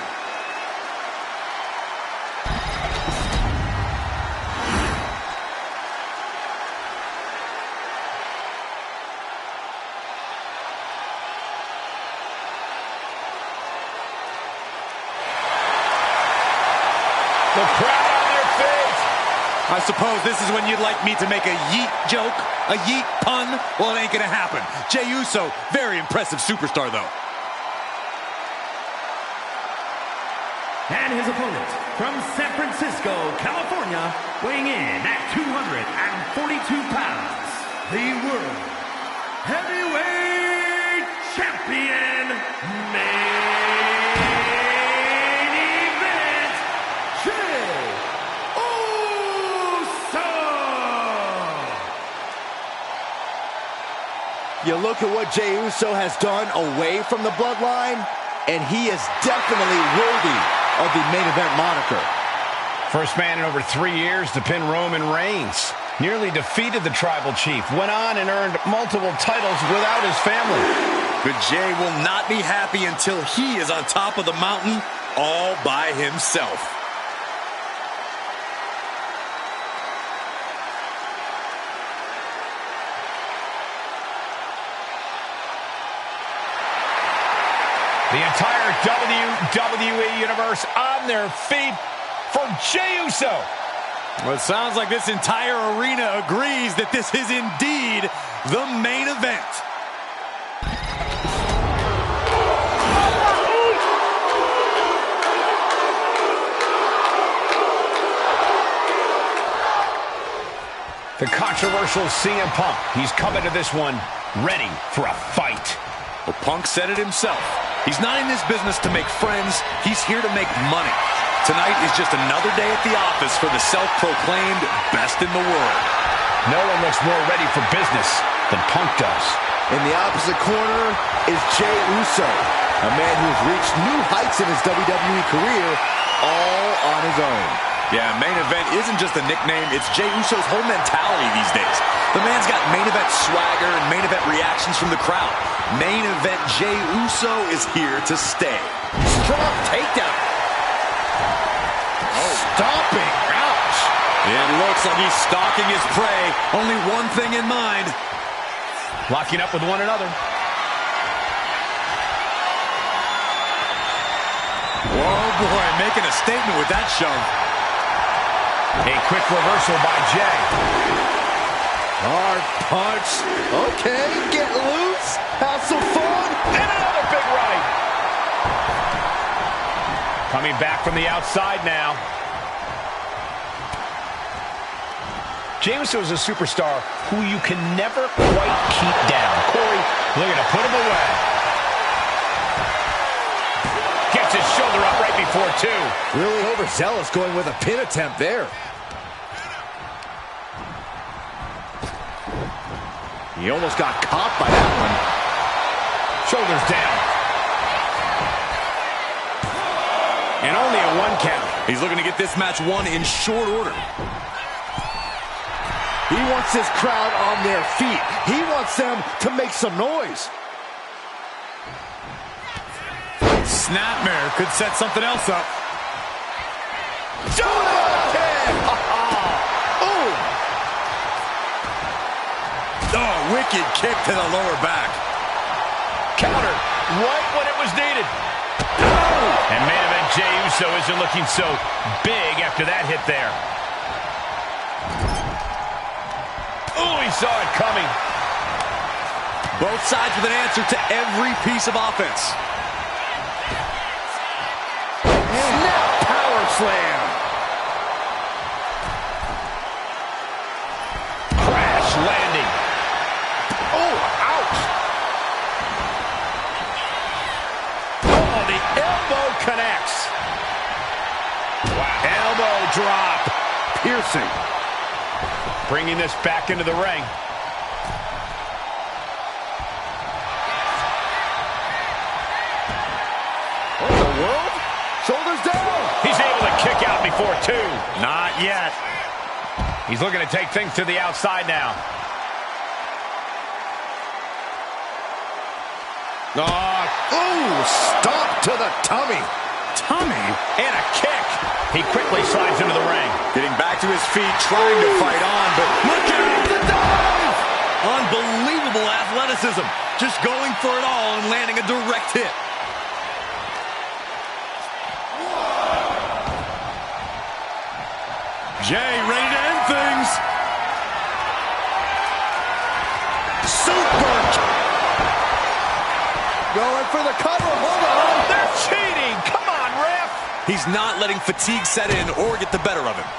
The crowd on their feet. I suppose this is when you'd like me to make a yeet joke, a yeet pun? Well, it ain't gonna happen. Jey Uso, very impressive superstar, though. And his opponent from San Francisco, California, weighing in at 242 pounds, the World Heavyweight Champion, Main Event, Jey Uso! You look at what Jey Uso has done away from the bloodline, and he is definitely worthy of the main event moniker. First man in over 3 years to pin Roman Reigns. Nearly defeated the Tribal Chief. Went on and earned multiple titles without his family. But Jey will not be happy until he is on top of the mountain all by himself. The entire WWE Universe on their feet for Jey Uso. Well, it sounds like this entire arena agrees that this is indeed the main event. The controversial CM Punk. He's coming to this one ready for a fight. Well, Punk said it himself. He's not in this business to make friends. He's here to make money. Tonight is just another day at the office for the self-proclaimed best in the world. No one looks more ready for business than Punk does. In the opposite corner is Jey Uso, a man who has reached new heights in his WWE career all on his own. Yeah, main event isn't just a nickname. It's Jey Uso's whole mentality these days. The man's got main event swagger and main event reactions from the crowd. Main event Jey Uso is here to stay. Strong takedown. Oh, stomping. Ouch. It looks like he's stalking his prey. Only one thing in mind. Locking up with one another. Oh boy, making a statement with that shove. A quick reversal by Jey. Hard punch. Okay, get loose. Have some fun. And another big right. Coming back from the outside now. Jey Uso is a superstar who you can never quite keep down. Corey, looking to put him away. Gets his shoulder up right before two. Really overzealous going with a pin attempt there. He almost got caught by that one. Shoulders down. And only a 1 count. He's looking to get this match won in short order. He wants his crowd on their feet. He wants them to make some noise. Snapmare could set something else up. Oh, wicked kick to the lower back. Counter right when it was needed. And main event Jey Uso isn't looking so big after that hit there. Oh, he saw it coming. Both sides with an answer to every piece of offense. Snap power slam. Crash landing. Oh, ouch. Oh, the elbow connects. Wow. Elbow drop. Piercing. Bringing this back into the ring. What in the world? Shoulders down. He's able to kick out before two. Not yet. He's looking to take things to the outside now. Stop to the tummy. Tummy? And a kick. He quickly slides into the ring. Getting back to his feet, trying to fight on, but look at the dive! Unbelievable athleticism. Just going for it all and landing a direct hit. Jey ready to end things. Super. Going for the cover. Hold on. They're cheating. Come on, ref. He's not letting fatigue set in or get the better of him.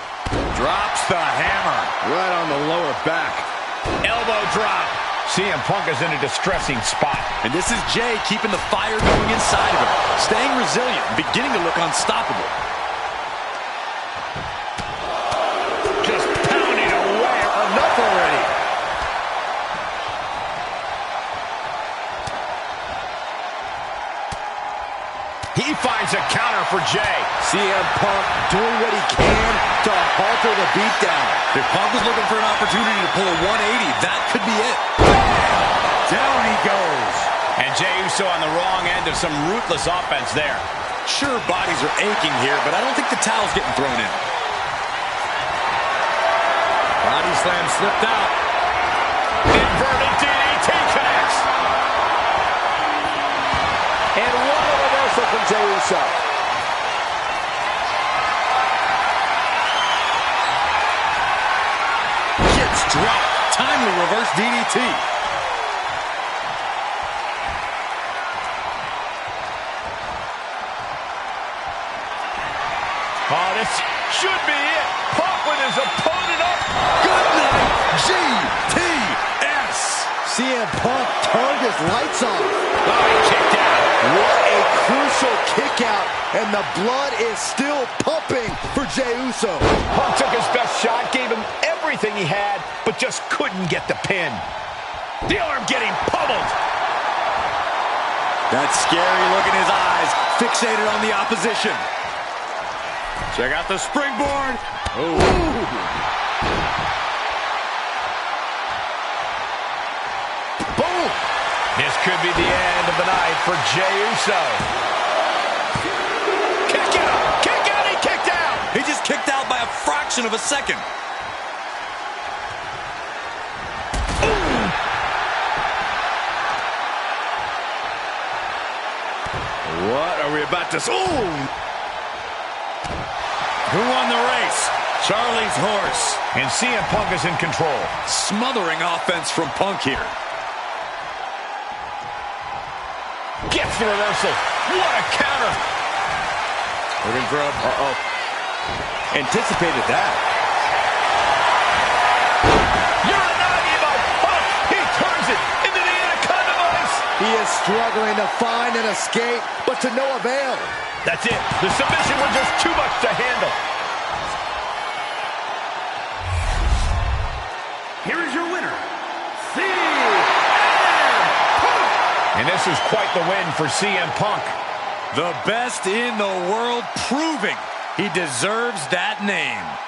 Drops the hammer. Right on the lower back. Elbow drop. CM Punk is in a distressing spot. And this is Jey keeping the fire going inside of him. Staying resilient, beginning to look unstoppable. Just pounding away. Enough already. He finds a counter for Jey. CM Punk doing what he can to halter the beatdown. If Punk was looking for an opportunity to pull a 180, that could be it. Down he goes. And Jey Uso on the wrong end of some ruthless offense there. Sure, bodies are aching here, but I don't think the towel's getting thrown in. Body slam slipped out. Inverted DDT connects. And what a reversal from Jey Uso. Gets dropped. Timely reverse DDT. Oh, this should be it. Punk with his opponent up. Good night, GTS. CM Punk turned his lights off. Oh, he kicked out. What a crucial kick out, and the blood is still pumping for Jey Uso. Punk took his best shot, gave him everything he had, but just couldn't get the pin. The arm getting pummeled. That scary look in his eyes, fixated on the opposition. Check out the springboard. Ooh. Boom. This could be the end of the night for Jey Uso. Kick out! Kick out! He kicked out! He just kicked out by a fraction of a second. What are we about to... Ooh. Who won the race? Charlie's horse. And CM Punk is in control. Smothering offense from Punk here. Gets the reversal. What a counter. Looking for a... Uh-oh. Anticipated that. Uranagi by Punk. He turns it into the Anaconda Vice. He is struggling to find an escape, but to no avail. That's it. The submission was just too much to handle. Here is your winner, And this is quite the win for CM Punk. The best in the world, proving He deserves that name.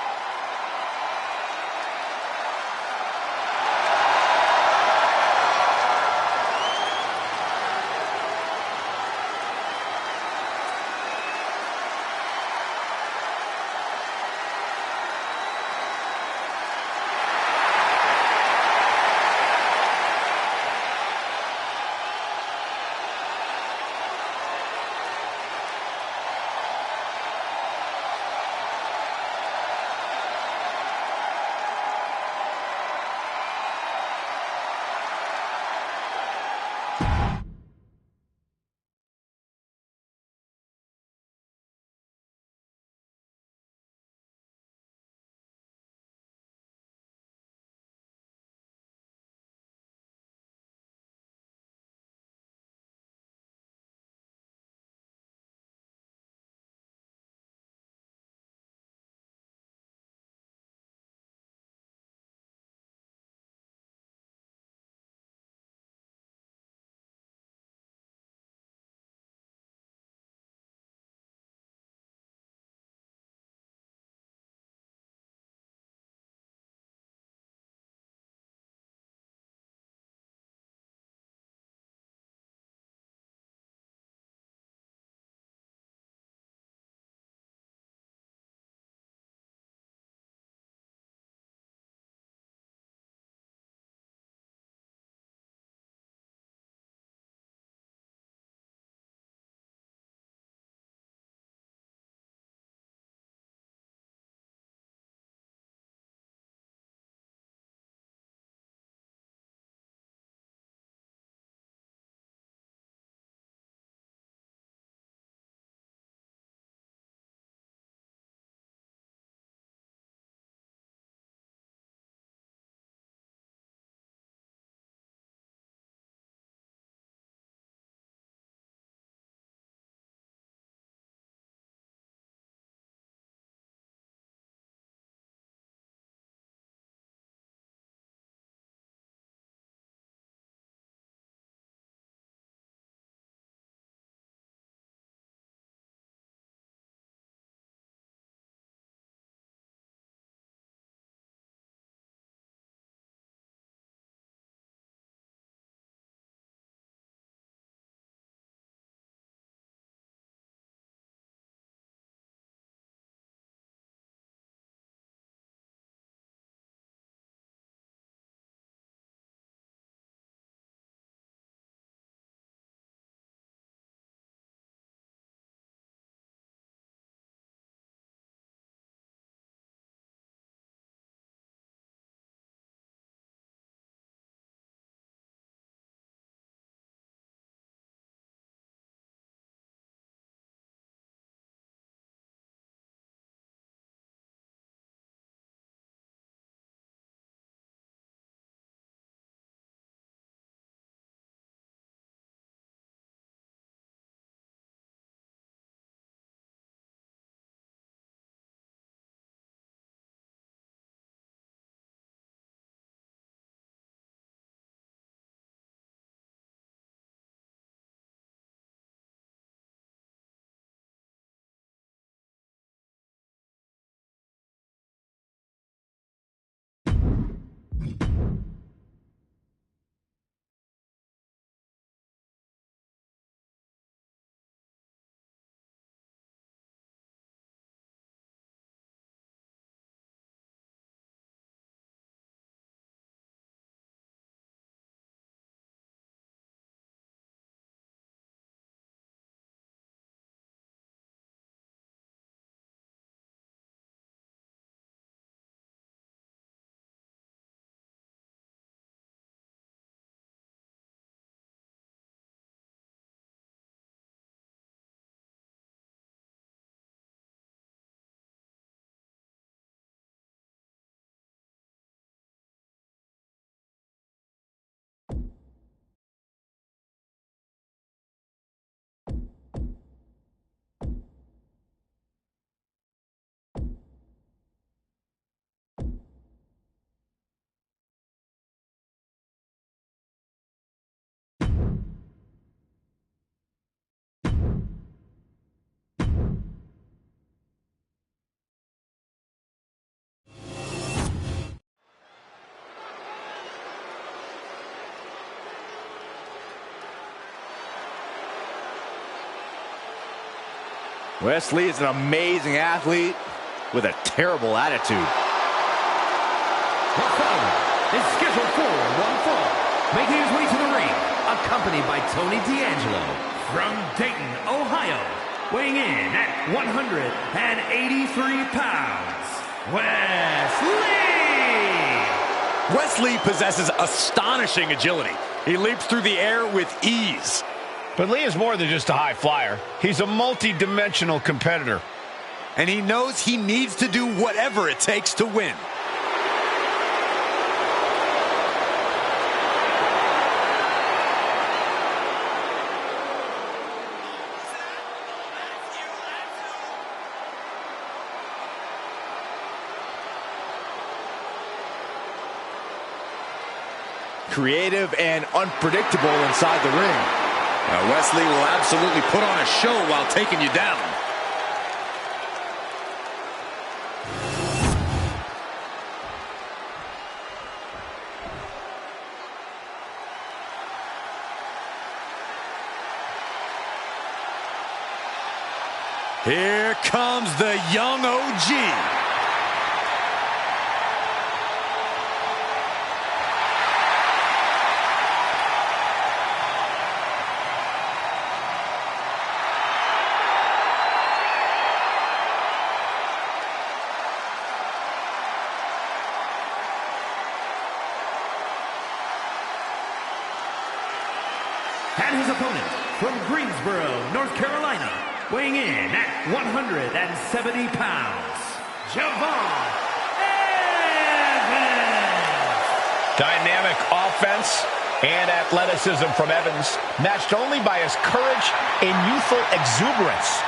Wesley is an amazing athlete with a terrible attitude. The following is scheduled for one fall, making his way to the ring, accompanied by Tony D'Angelo from Dayton, Ohio, weighing in at 183 pounds, Wesley! Wesley possesses astonishing agility. He leaps through the air with ease. But Lee is more than just a high flyer. He's a multi-dimensional competitor. And he knows he needs to do whatever it takes to win. Creative and unpredictable inside the ring. Wesley will absolutely put on a show while taking you down. Here comes the young OG. And his opponent from Greensboro, North Carolina, weighing in at 170 pounds, Javon Evans! Dynamic offense and athleticism from Evans, matched only by his courage and youthful exuberance.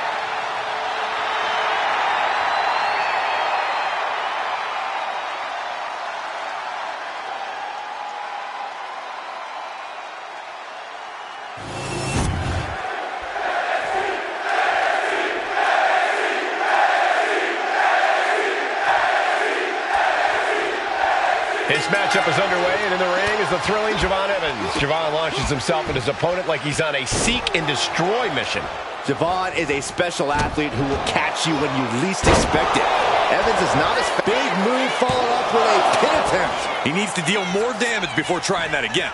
This matchup is underway, and in the ring is the thrilling Javon Evans. Javon launches himself at his opponent like he's on a seek-and-destroy mission. Javon is a special athlete who will catch you when you least expect it. Evans is not as big move followed up with a pin attempt. He needs to deal more damage before trying that again.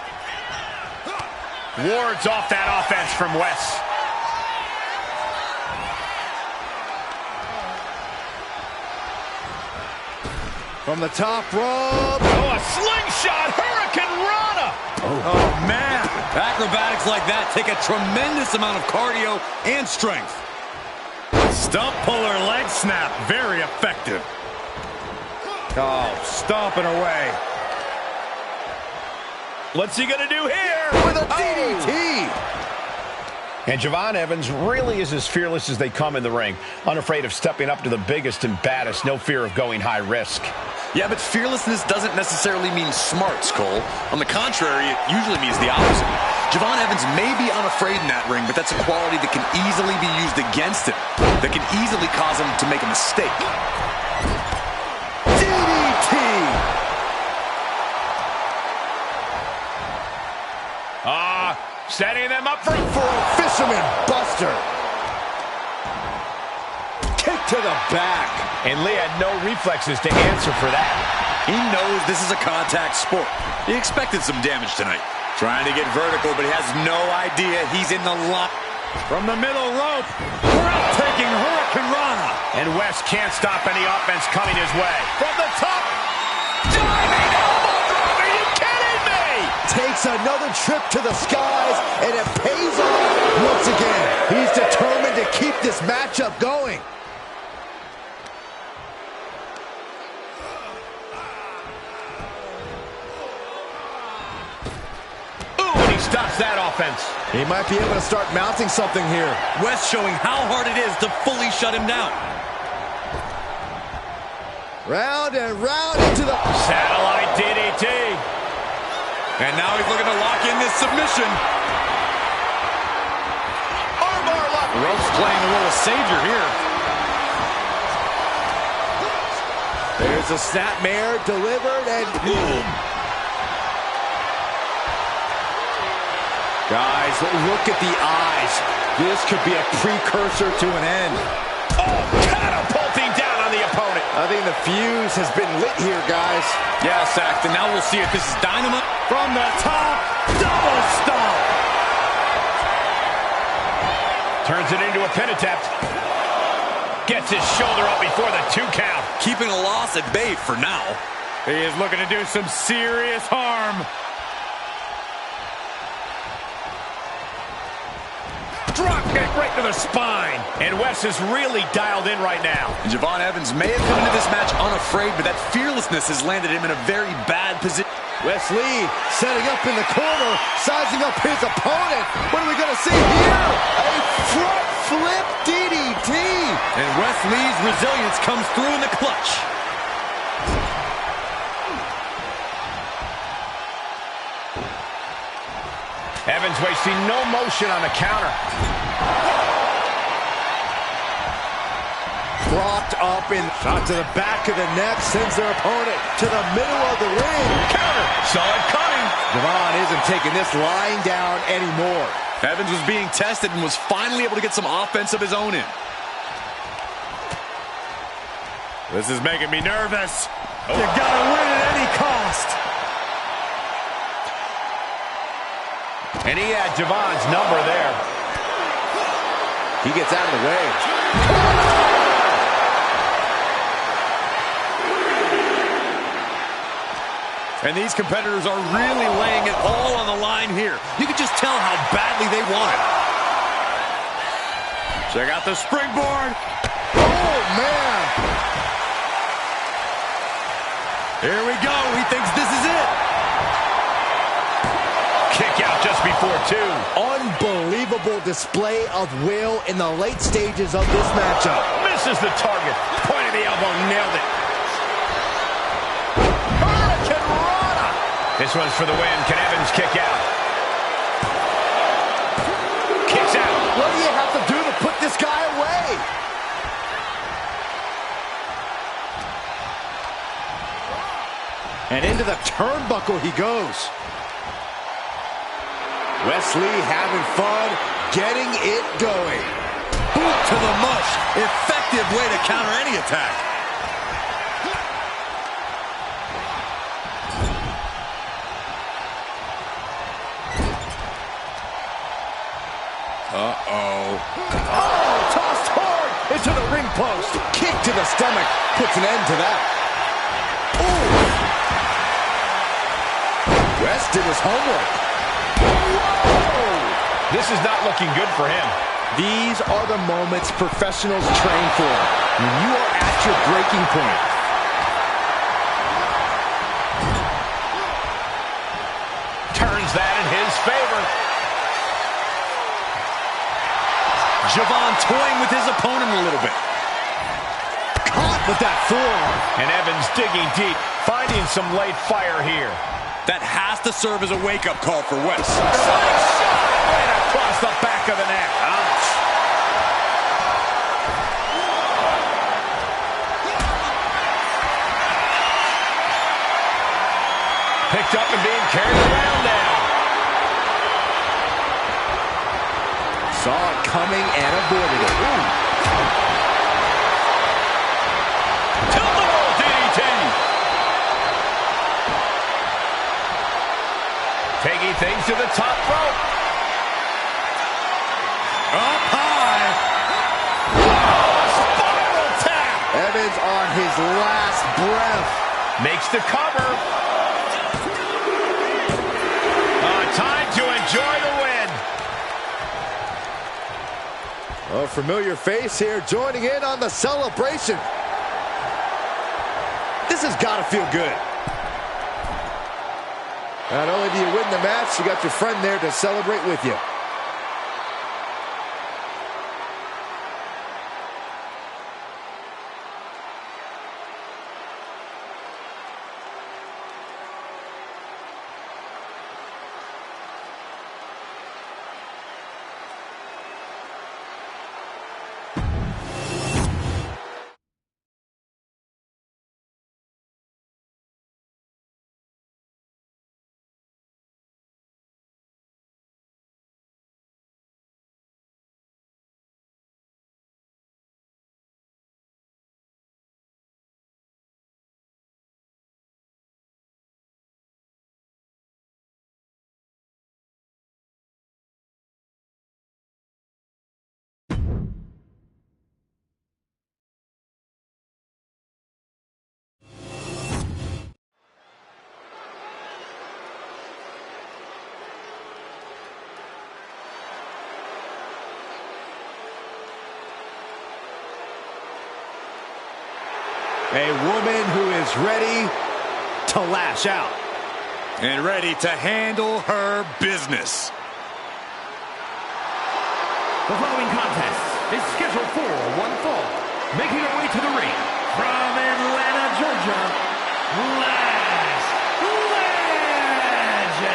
Wards off that offense from Wes. From the top rope. Oh, a slingshot Hurricane Rana. Oh, man. Acrobatics like that take a tremendous amount of cardio and strength. Stump puller leg snap. Very effective. Oh, stomping away. What's he gonna do here? With a DDT. And Javon Evans really is as fearless as they come in the ring. Unafraid of stepping up to the biggest and baddest. No fear of going high risk. Yeah, but fearlessness doesn't necessarily mean smarts, Cole. On the contrary, it usually means the opposite. Javon Evans may be unafraid in that ring, but that's a quality that can easily be used against him, that can easily cause him to make a mistake. DDT. Setting them up for a fisherman buster. Kick to the back. And Lee had no reflexes to answer for that. He knows this is a contact sport. He expected some damage tonight. Trying to get vertical, but he has no idea he's in the lock. From the middle rope, we're out taking Hurricane Rana. And West can't stop any offense coming his way. From the top, diving elbow drop. Are you kidding me? Takes another trip to the skies, and it pays off once again. He's determined to keep this matchup going. Stops that offense. He might be able to start mounting something here. West showing how hard it is to fully shut him down. Round and round into the satellite DDT. And now he's looking to lock in this submission. Armbar lock. The rope's playing the role of savior here. There's a snapmare delivered and boom. Guys, look at the eyes. This could be a precursor to an end. catapulting down on the opponent. I think the fuse has been lit here, guys. Yeah, Saxton, now we'll see if this is dynamite. From the top, double stomp. Turns it into a pin attempt. Gets his shoulder up before the 2 count. Keeping a loss at bay for now. He is looking to do some serious harm. Drop kick right to the spine. And Wes is really dialed in right now. And Javon Evans may have come into this match unafraid, but that fearlessness has landed him in a very bad position. Wes Lee setting up in the corner, sizing up his opponent. What are we going to see here? A front flip DDT. And Wes Lee's resilience comes through in the clutch. Evans wasting no motion on the counter. Propped up in shot to the back of the neck, sends their opponent to the middle of the ring. Counter. Saw it coming. Devon isn't taking this lying down anymore. Evans was being tested and was finally able to get some offense of his own in. This is making me nervous. Oh. You gotta win at any cost. And he had Javon's number there. He gets out of the way. And these competitors are really laying it all on the line here. You can just tell how badly they want it. Check out the springboard. Oh, man. Here we go. He thinks this is it. Kick out just before 2. Unbelievable display of will in the late stages of this matchup. Misses the target. Point of the elbow, nailed it. This one's for the win. Can Evans kick out? Kicks out. What do you have to do to put this guy away? And into the turnbuckle he goes. Wes Lee having fun, getting it going. Boot to the mush. Effective way to counter any attack. Uh-oh. Oh, tossed hard into the ring post. Kick to the stomach puts an end to that. Ooh. Wes did his homework. This is not looking good for him. These are the moments professionals train for. When you are at your breaking point. Turns that in his favor. Javon toying with his opponent a little bit. Caught with that forearm. And Evans digging deep, finding some late fire here. That has to serve as a wake-up call for Wes. Right across the back of the neck. Ouch. Picked up and being carried around now. Saw it coming and avoided it. Tilt-a-roll DDT. Taking things to the top rope. Up high. Spiral tap. Evans on his last breath. Makes the cover. Time to enjoy the win. A familiar face here joining in on the celebration. This has got to feel good. Not only do you win the match, you got your friend there to celebrate with you. A woman who is ready to lash out. And ready to handle her business. The following contest is scheduled for one fall. Making her way to the ring from Atlanta, Georgia, Lash Legend.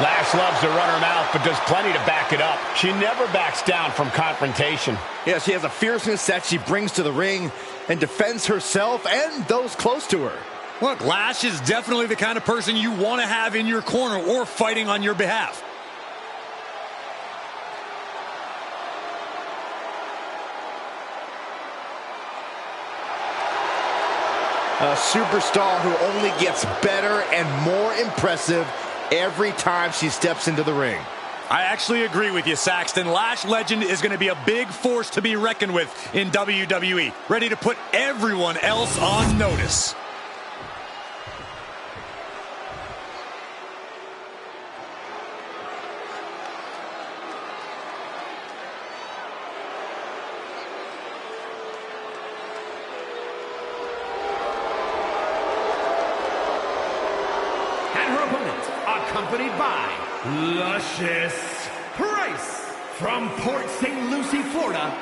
Lash loves to run her mouth, but does plenty to back it up. She never backs down from confrontation. Yeah, she has a fierceness that she brings to the ring and defends herself and those close to her. Look, Lash is definitely the kind of person you want to have in your corner or fighting on your behalf. A superstar who only gets better and more impressive every time she steps into the ring. I actually agree with you, Saxton. Lash Legend is going to be a big force to be reckoned with in WWE, ready to put everyone else on notice. Accompanied by Luscious Price from Port St. Lucie, Florida,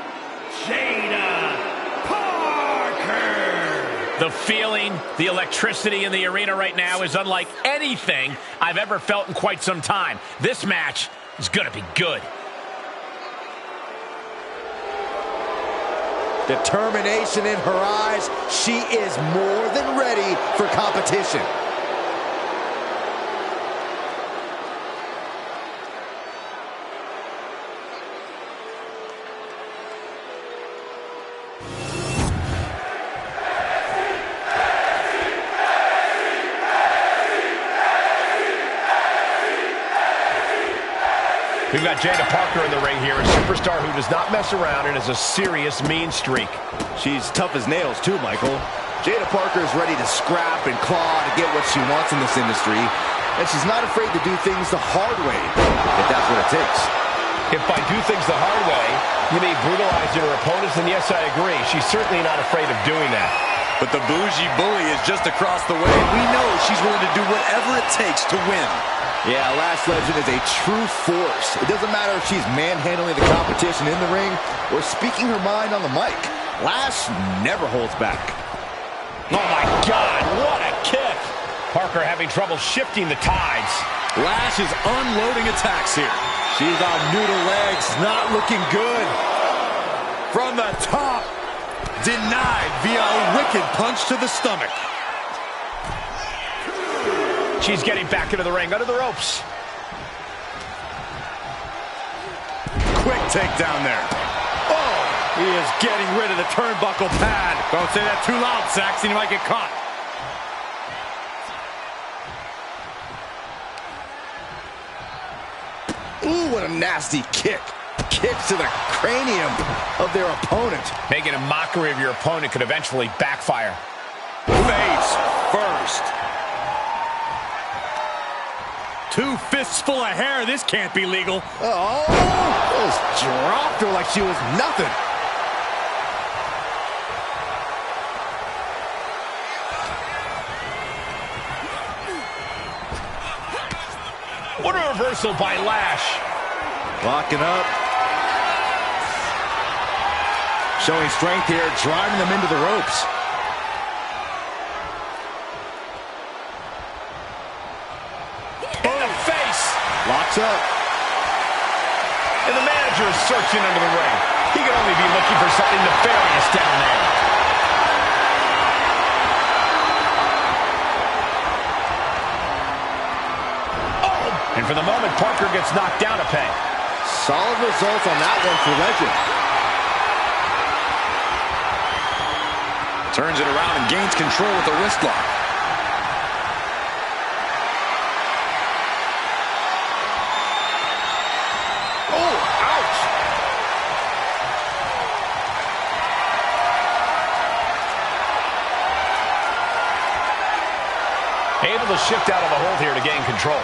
Jada Parker. The feeling, the electricity in the arena right now is unlike anything I've ever felt in quite some time. This match is going to be good. Determination in her eyes. She is more than ready for competition. We've got Jada Parker in the ring here, a superstar who does not mess around and has a serious mean streak. She's tough as nails too, Michael. Jada Parker is ready to scrap and claw to get what she wants in this industry, and she's not afraid to do things the hard way, if that's what it takes. If by do things the hard way, you mean brutalizing her opponents, then yes, I agree. She's certainly not afraid of doing that. But the bougie bully is just across the way. We know she's willing to do whatever it takes to win. Yeah, Lash Legend is a true force. It doesn't matter if she's manhandling the competition in the ring or speaking her mind on the mic. Lash never holds back. Oh my God, what a kick! Parker having trouble shifting the tides. Lash is unloading attacks here. She's on noodle legs, not looking good. From the top, denied via a wicked punch to the stomach. She's getting back into the ring, under the ropes. Quick takedown there. Oh, he is getting rid of the turnbuckle pad. Don't say that too loud, Saxon. You might get caught. Ooh, what a nasty kick. Kicks to the cranium of their opponent. Making a mockery of your opponent could eventually backfire. Face first. 2 fists full of hair. This can't be legal. Oh, just dropped her like she was nothing. What a reversal by Lash. Locking up. Showing strength here, driving them into the ropes. Locks up. And the manager is searching under the ring. He could only be looking for something nefarious down there. Oh! And for the moment, Parker gets knocked down a peg. Solid results on that one for Legend. Turns it around and gains control with the wrist lock. Able to shift out of the hold here to gain control.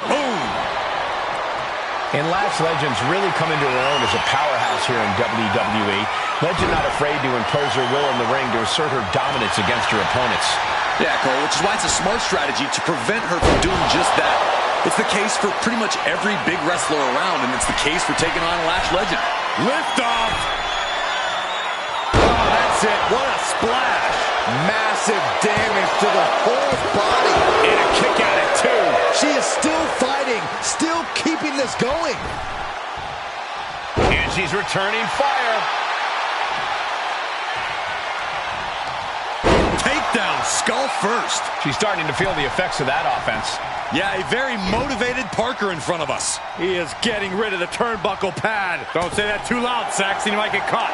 Boom! And Lash Legend's really come into her own as a powerhouse here in WWE. Legend not afraid to impose her will in the ring to assert her dominance against her opponents. Yeah, Cole, which is why it's a smart strategy to prevent her from doing just that. It's the case for pretty much every big wrestler around, and it's the case for taking on Lash Legend. Lift off! Oh, that's it. What a splash! Massive damage to the whole body. And a kick out at 2. She is still fighting, still keeping this going. And she's returning fire. Takedown, skull first. She's starting to feel the effects of that offense. Yeah, a very motivated Parker in front of us. He is getting rid of the turnbuckle pad. Don't say that too loud, Saxon. You might get caught.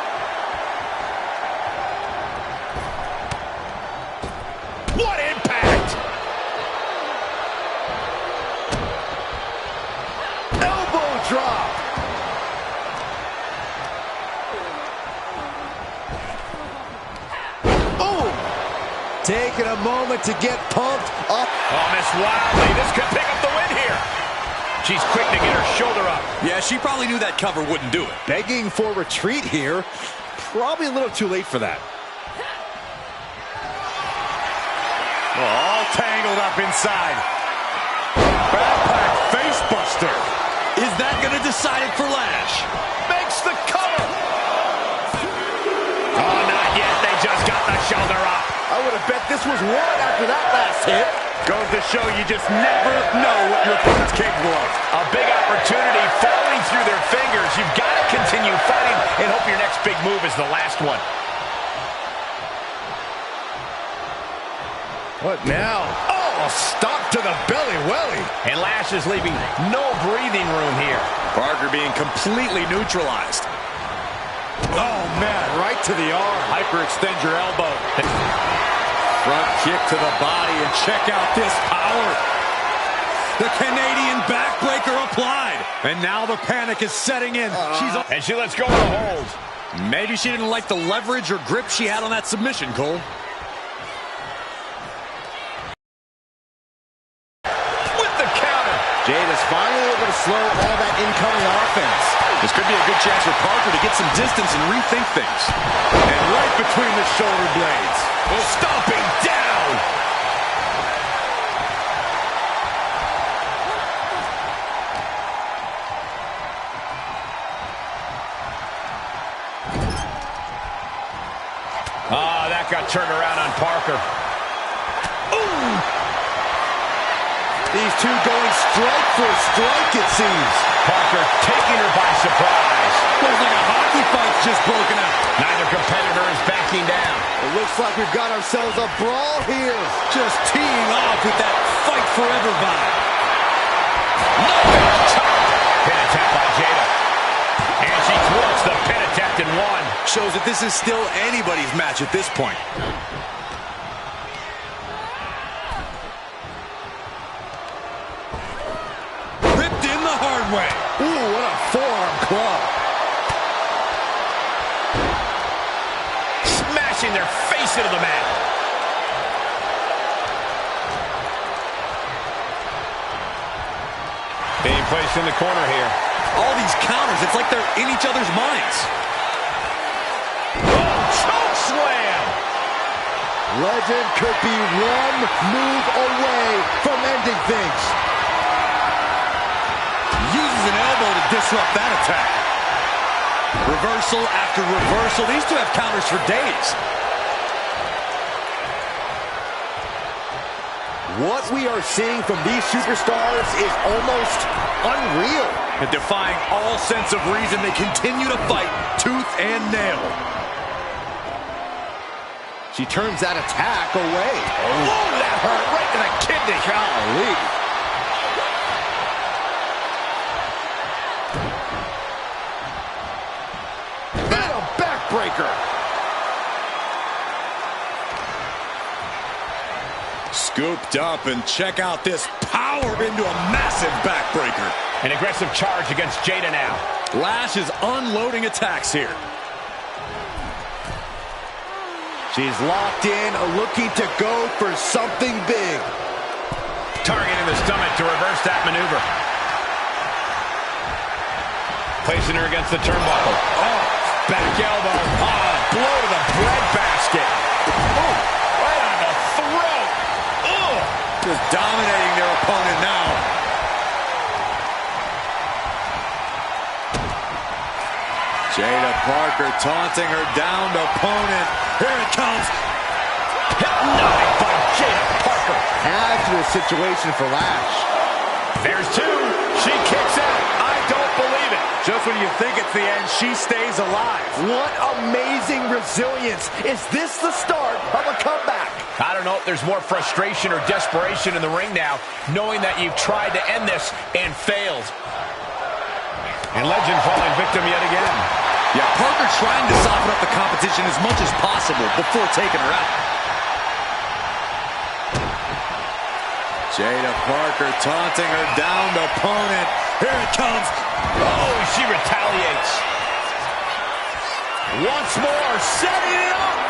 What impact! Elbow drop. Taking a moment to get pumped up. Oh, Miss Wildly, this could pick up the win here. She's quick to get her shoulder up. Yeah, she probably knew that cover wouldn't do it. Begging for retreat here. Probably a little too late for that. All tangled up inside. Backpack face buster. Is that going to decide it for Lash? Makes the cover. Oh, not yet. They just got the shoulder up. I would have bet this was one after that last hit. Goes to show you just never know what your opponent's capable of. A big opportunity falling through their fingers. You've got to continue fighting and hope your next big move is the last one. What now? Oh, stop to the belly welly. And Lash is leaving no breathing room here. Parker being completely neutralized. Oh, man, right to the arm. Hyperextend your elbow. Front kick to the body, and check out this power. The Canadian backbreaker applied. And now the panic is setting in. And she lets go of the hold. Maybe she didn't like the leverage or grip she had on that submission, Cole. With the counter. Jade is finally able to slow all that incoming offense. This could be a good chance for Parker to get some distance and rethink things. And right between the shoulder blades. Stomping down. Ah, that got turned around on Parker. Ooh! These two going strike for strike, it seems. Parker taking her by surprise. Looks like a hockey fight's just broken out. Neither competitor is backing down. It looks like we've got ourselves a brawl here. Just teeing off with that fight forever vibe. Pin attempt by Jada. And she thwarts the pin attempt in one. Shows that this is still anybody's match at this point. Ripped in the hard way. Ooh, what a forearm club. Smashing their face into the mat. Being placed in the corner here. All these counters, it's like they're in each other's minds. Oh, choke slam! Legend could be one move away from ending things. Uses an elbow to disrupt that attack. Reversal after reversal. These two have counters for days. What we are seeing from these superstars is almost unreal. And defying all sense of reason, they continue to fight tooth and nail. She turns that attack away. Oh, that hurt right to the kidney. Golly. And a backbreaker. Scooped up, and check out this power into a massive backbreaker. An aggressive charge against Jada now. Lash is unloading attacks here. She's locked in, looking to go for something big. Targeting the stomach to reverse that maneuver. Placing her against the turnbuckle. Oh, back elbow. Oh, blow to the breadbasket. Oh, right on the throat. Oh. Just dominating their opponent now. Jada Parker taunting her downed opponent. Here it comes. Hypnotic by Jada Parker. Hazardous situation for Lash. There's two. She kicks out. I don't believe it. Just when you think it's the end, she stays alive. What amazing resilience. Is this the start of a comeback? I don't know if there's more frustration or desperation in the ring now, knowing that you've tried to end this and failed. And Legend falling victim yet again. Yeah, Parker trying to soften up the competition as much as possible before taking her out. Jada Parker taunting her downed opponent. Here it comes. Oh, she retaliates. Once more, setting it up.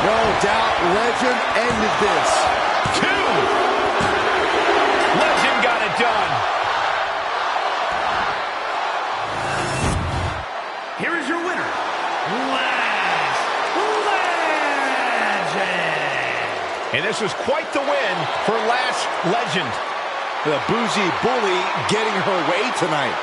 No doubt Legend ended this. Two. Legend got it done. Here is your winner, Lash Legend. And this was quite the win for Lash Legend. The bougie bully getting her way tonight.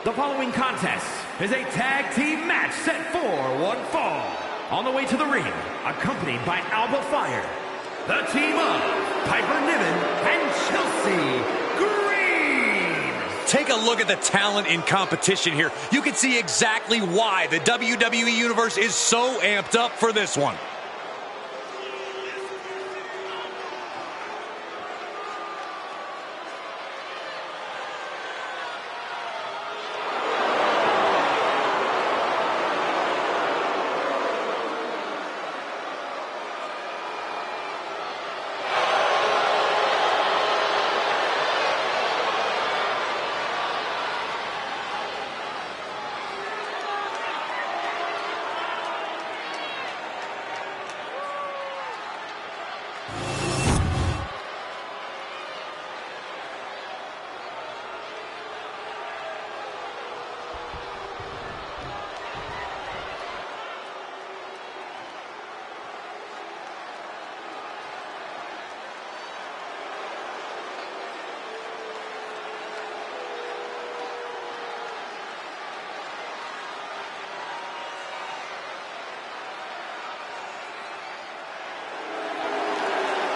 The following contest is a tag team match set for one fall. On the way to the ring, accompanied by Alba Fire, the team of Piper Niven and Chelsea Green. Take a look at the talent in competition here. You can see exactly why the WWE Universe is so amped up for this one.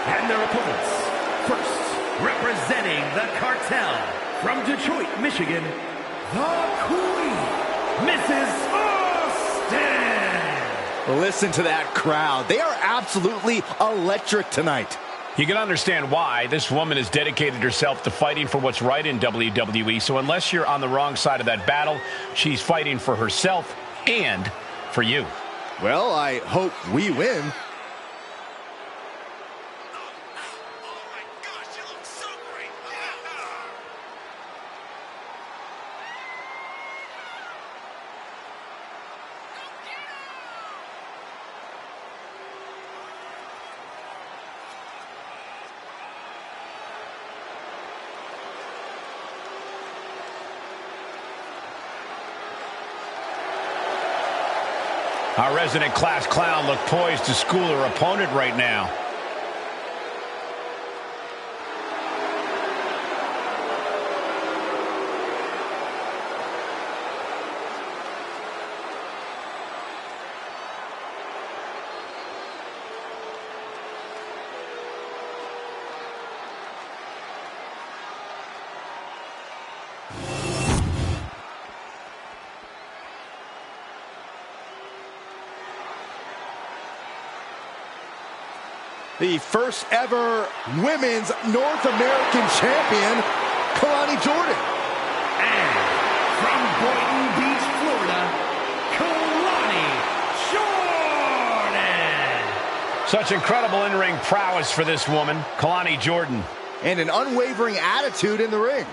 And their opponents, first, representing the cartel, from Detroit, Michigan, the Queen, Mrs. Austin. Listen to that crowd. They are absolutely electric tonight. You can understand why. This woman has dedicated herself to fighting for what's right in WWE, so unless you're on the wrong side of that battle, she's fighting for herself and for you. Well, I hope we win. Oh my gosh, you look so Our resident class clown looked poised to school her opponent right now. The first ever women's North American champion, Kalani Jordan. And from Boynton Beach, Florida, Kalani Jordan. Such incredible in-ring prowess for this woman, Kalani Jordan. And an unwavering attitude in the ring.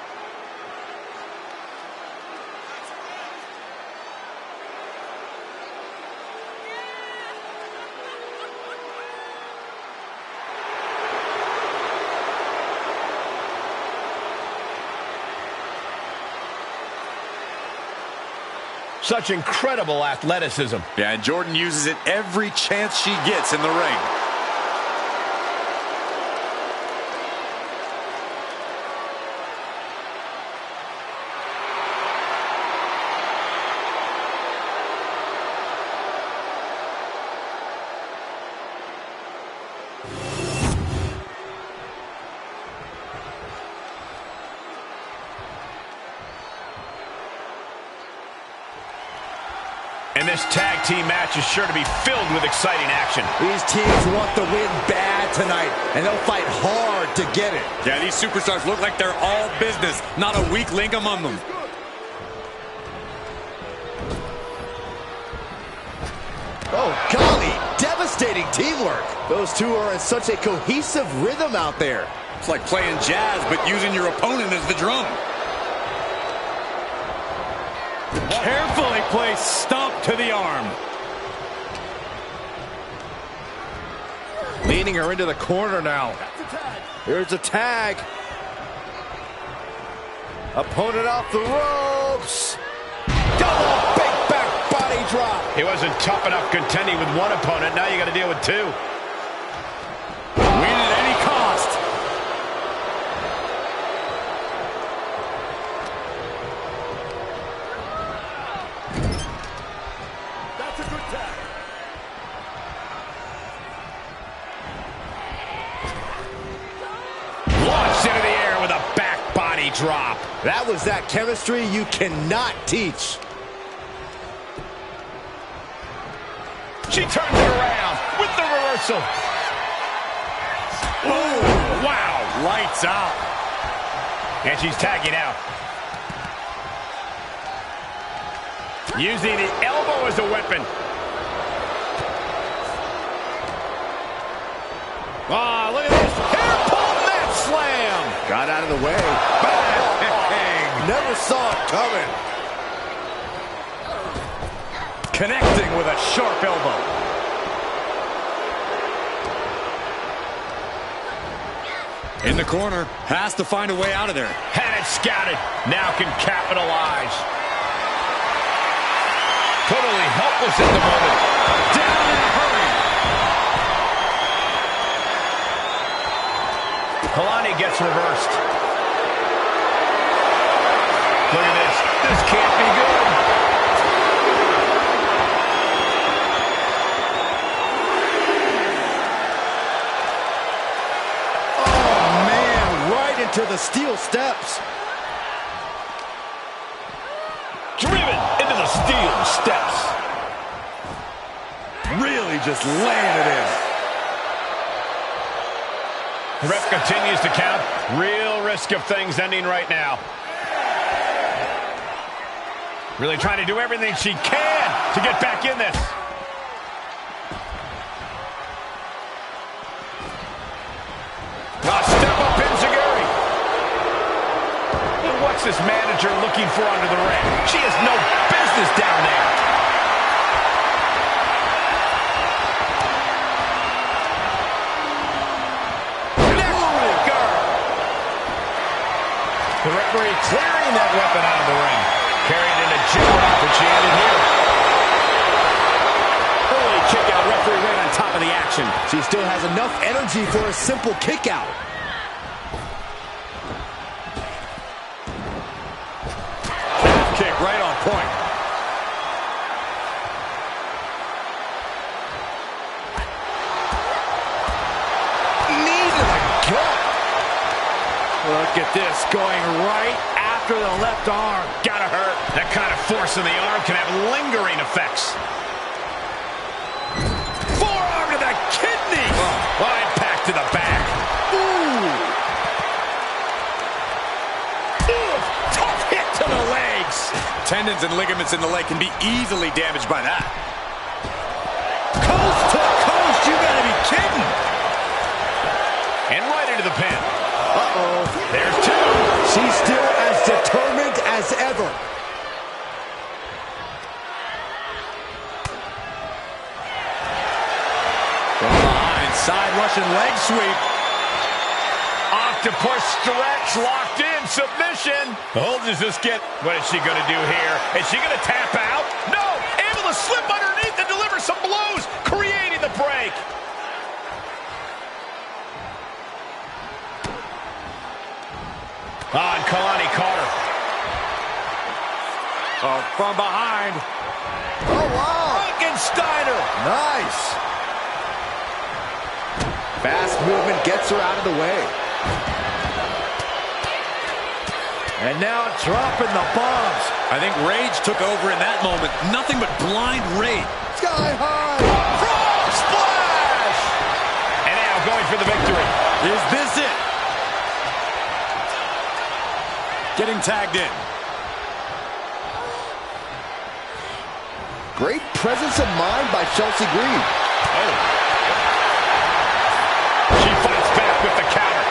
Such incredible athleticism. Yeah, and Jordan uses it every chance she gets in the ring. And this tag team match is sure to be filled with exciting action. These teams want the win bad tonight, and they'll fight hard to get it. Yeah, these superstars look like they're all business, not a weak link among them. Oh, golly, devastating teamwork. Those two are in such a cohesive rhythm out there. It's like playing jazz, but using your opponent as the drum. Carefully placed stomp to the arm. Leading her into the corner now. Here's a tag. Opponent off the ropes. Double big back body drop. He wasn't tough enough contending with one opponent. Now you got to deal with two. Win at any cost. That's a good tag. Launched into the air with a back body drop. That was that chemistry you cannot teach. She turns it around with the reversal. Oh, wow. Lights out. And she's tagging out. Using the elbow as a weapon. Ah, look at this. Hair pull mat slam. Got out of the way. Bang. Never saw it coming. Connecting with a sharp elbow. In the corner. Has to find a way out of there. Had it scouted. Now can capitalize. Totally helpless at the moment. Down in a hurry. Kalani gets reversed. Look at this. This can't be good. Oh, man, right into the steel steps. Driven into the steel steps. Really just laying it in. The ref continues to count. Real risk of things ending right now. Really trying to do everything she can to get back in this. Step up enziguri. And what's this manager looking for under the ring? She has no business down there. Neckbreaker. The referee clearing that weapon out of the ring. Carried into jail when she ended here. top of the action. She still has enough energy for a simple kick out. Calf kick right on point. Knee to the gut. Look at this, going right after the left arm. Gotta hurt. That kind of force in the arm can have lingering effects. Forearm to the kidney. Oh, impact to the back. Ooh. Ooh, tough hit to the legs. Tendons and ligaments in the leg can be easily damaged by that. Coast to coast, you gotta be kidding. And right into the pin. Uh-oh. There's two. She's still as determined as ever. From behind, side Russian leg sweep. Octopus stretch, locked in, submission. Oh, does this get... What is she going to do here? Is she going to tap out? No! Able to slip underneath and deliver some blows, creating the break. On Kalani Carter. Oh, from behind. Oh, wow. Frankensteiner. Nice. Fast movement gets her out of the way. And now dropping the bombs. I think rage took over in that moment. Nothing but blind rage. Sky high. Frog splash. And now going for the victory. Is this it? Getting tagged in. Great presence of mind by Chelsea Green. Oh. She fights back with the counter.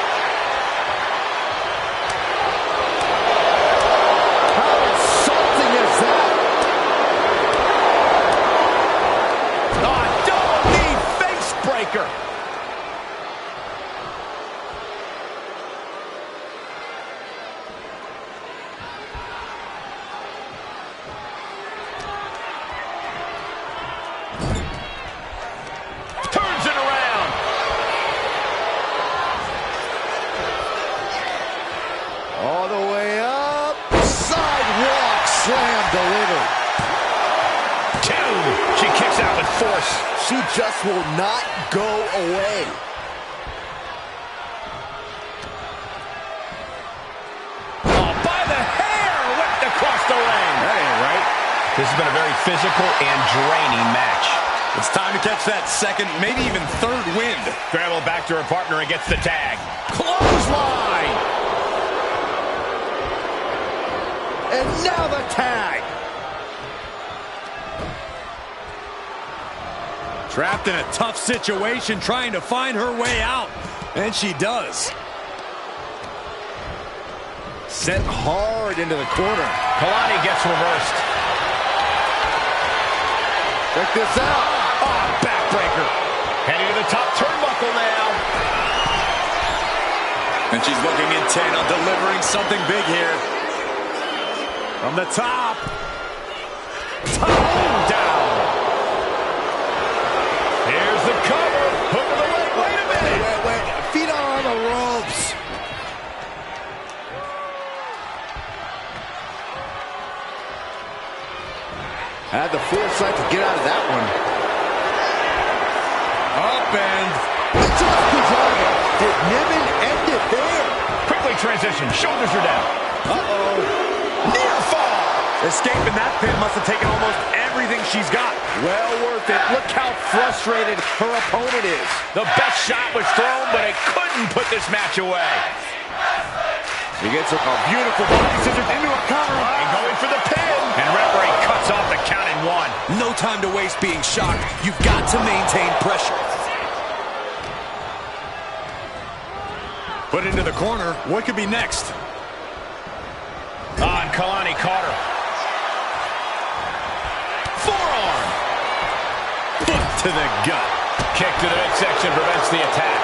How insulting is that? Oh, double knee face breaker. Turns it around. All the way up. Sidewalk slam delivered. Two. She kicks out with force. She just will not go away. Oh, by the hair, whipped across the ring. That ain't right. This has been a very physical and draining match. It's time to catch that second, maybe even third wind. Scramble back to her partner and gets the tag. Clothesline. And now the tag. Trapped in a tough situation, trying to find her way out. And she does. Sent hard into the corner. Kalani gets reversed. Check this out. Oh, backbreaker. Heading to the top turnbuckle now. And she's looking intent on delivering something big here. From the top. Down. Here's the cover. Hook of the leg. Wait a minute. Wait. Feet are on the ropes. Had the foresight to get out of that one. Up and... Did Niven end it there? Quickly transition. Shoulders are down. Uh-oh. Near fall. Escaping that pin must have taken almost everything she's got. Well worth it. Look how frustrated her opponent is. The best shot was thrown, but it couldn't put this match away. He gets a beautiful body scissors into a cover. And going for the pin. And referee cuts off the count in one. No time to waste being shocked. You've got to maintain pressure. Put into the corner. What could be next? On Kalani Carter. Forearm. Foot to the gut. Kick to the midsection prevents the attack.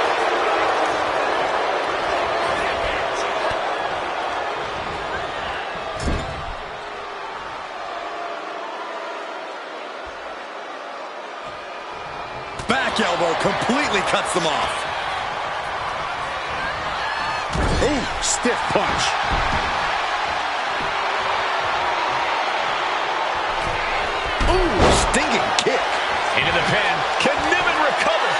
Back elbow completely cuts them off. Ooh, stiff punch. Ooh, stinging kick. Into the pin. Can Niven recover?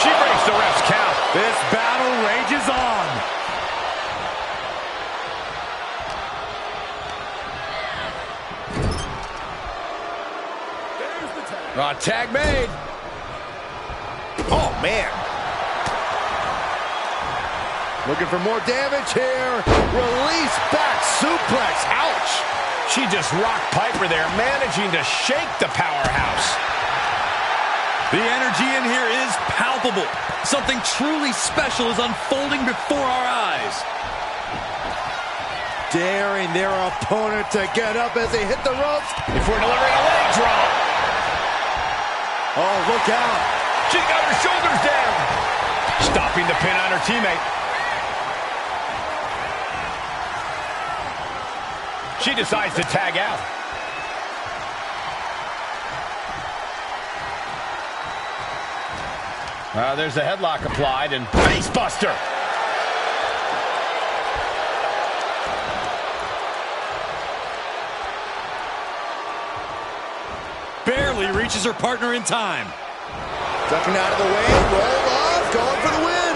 She breaks the ref's count. This battle rages on. Tag made. Oh, man. Looking for more damage here. Release back suplex. Ouch. She just rocked Piper there, managing to shake the powerhouse. The energy in here is palpable. Something truly special is unfolding before our eyes. Daring their opponent to get up as they hit the ropes. Before delivering a leg drop. Oh, look out. She got her shoulders down. Stopping the pin on her teammate. She decides to tag out. There's the headlock applied and face buster. Barely reaches her partner in time. Ducking out of the way, roll off, going for the win.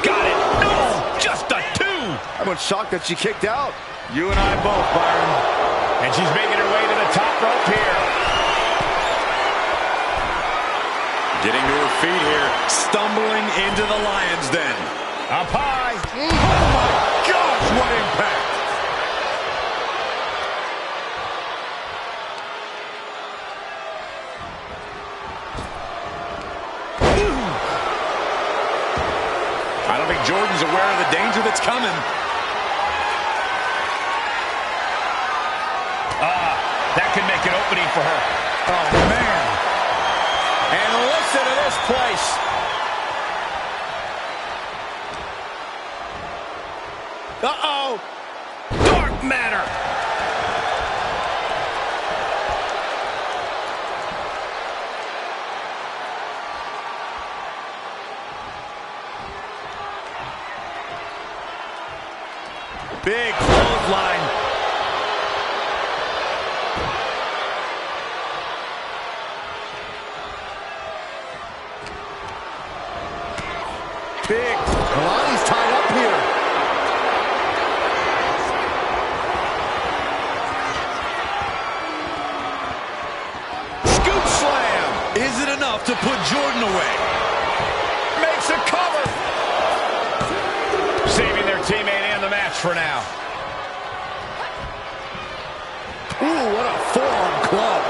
Got it. No, just a 2. I'm shocked that she kicked out. You and I both, Byron. And she's making her way to the top rope here. Getting to her feet here, stumbling into the lion's den. Up high. Oh my gosh, what impact! I don't think Jordan's aware of the danger that's coming. That could make an opening for her. Oh, man. And listen to this place. Uh-oh. Dark matter. Big clothesline. Big. Kalani's tied up here. Scoop slam. Is it enough to put Jordan away? Makes a cover. Saving their teammate and the match for now. Ooh, what a forearm club.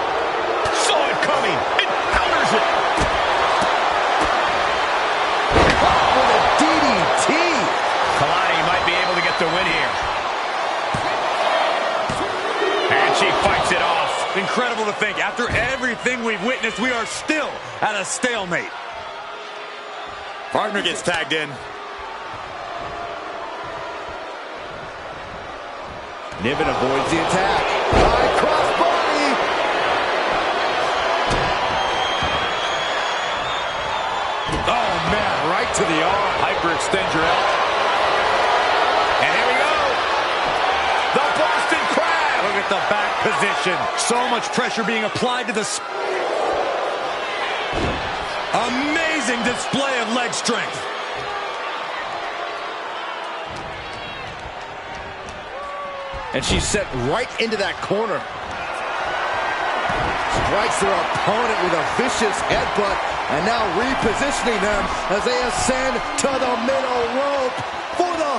Saw it coming. It counters it. With a DDT. Kalani might be able to get the win here. And she fights it off. Incredible to think, after everything we've witnessed, we are still at a stalemate. Partner gets tagged in. Niven avoids the attack. High crossbody. Oh, man, right to the arm. Hyperextend your elbow. And here we go. The Boston Crab. Look at the back position. So much pressure being applied to the... Amazing display of leg strength. And she's set right into that corner. Strikes their opponent with a vicious headbutt. And now repositioning them as they ascend to the middle rope for the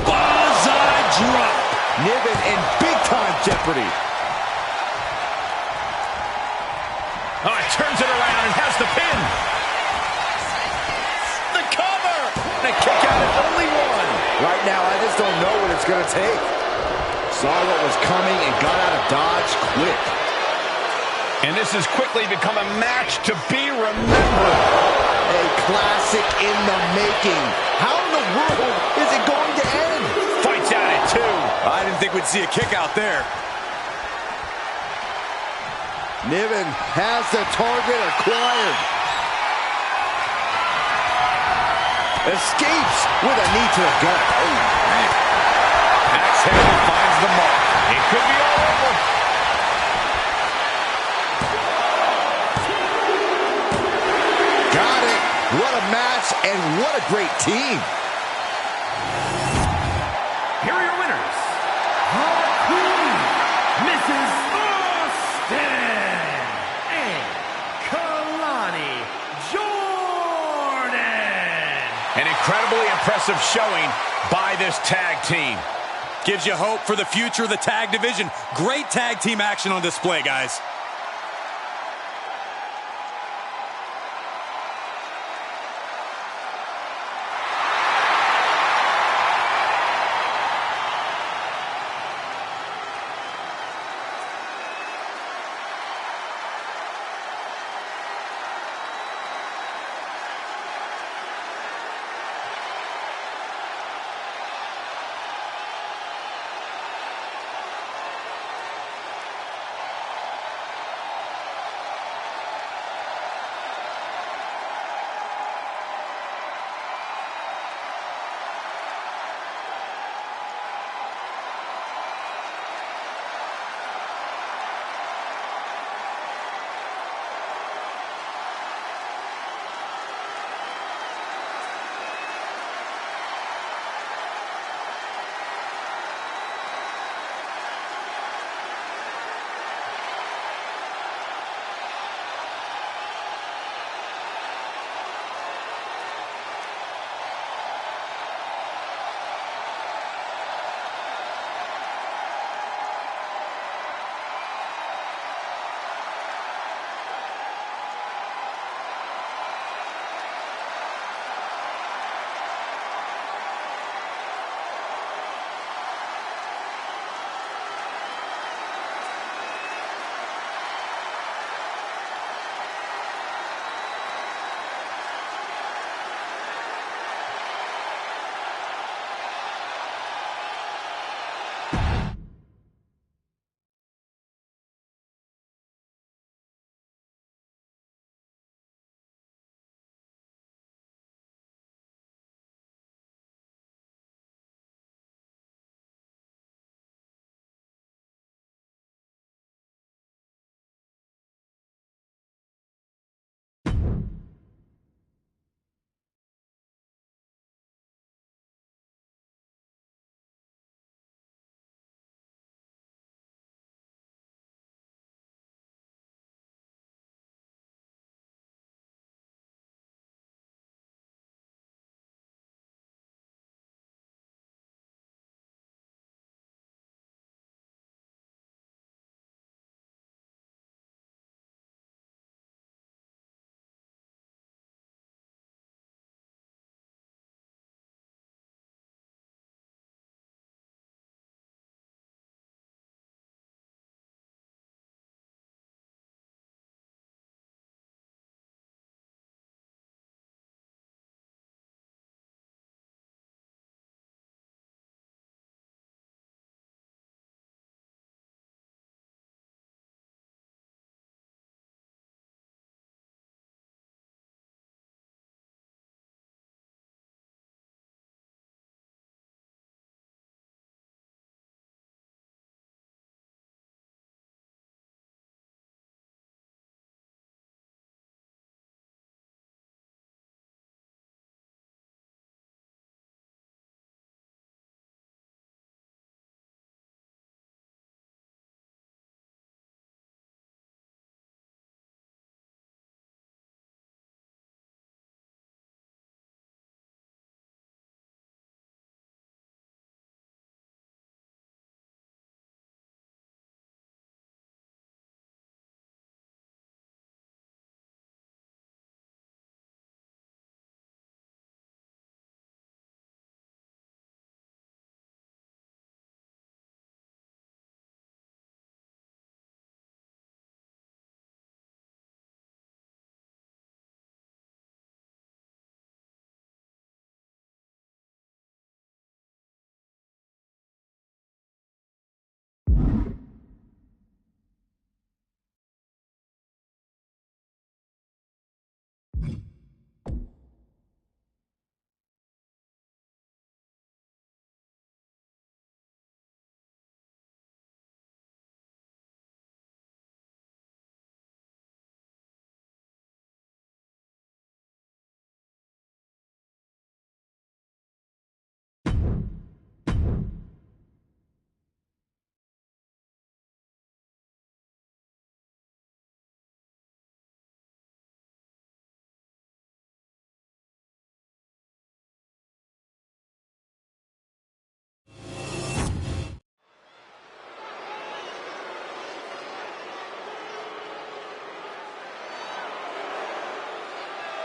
Bullseye drop. Niven in big-time jeopardy. Oh, it turns it around and has the pin. The cover. The kick out at only 1. Right now, I just don't know what it's going to take. Saw what was coming and got out of dodge quick. And this has quickly become a match to be remembered. A classic in the making. How in the world is it going to end? Fights out at 2. I didn't think we'd see a kick out there. Niven has the target acquired. Escapes with a knee to the gut. Oh, man. Axe handle finds the mark. It could be all over. Got it. What a match and what a great team. Here are your winners. The Queen, Mrs. Austin, and Kalani Jordan. An incredibly impressive showing by this tag team. Gives you hope for the future of the tag division. Great tag team action on display, guys.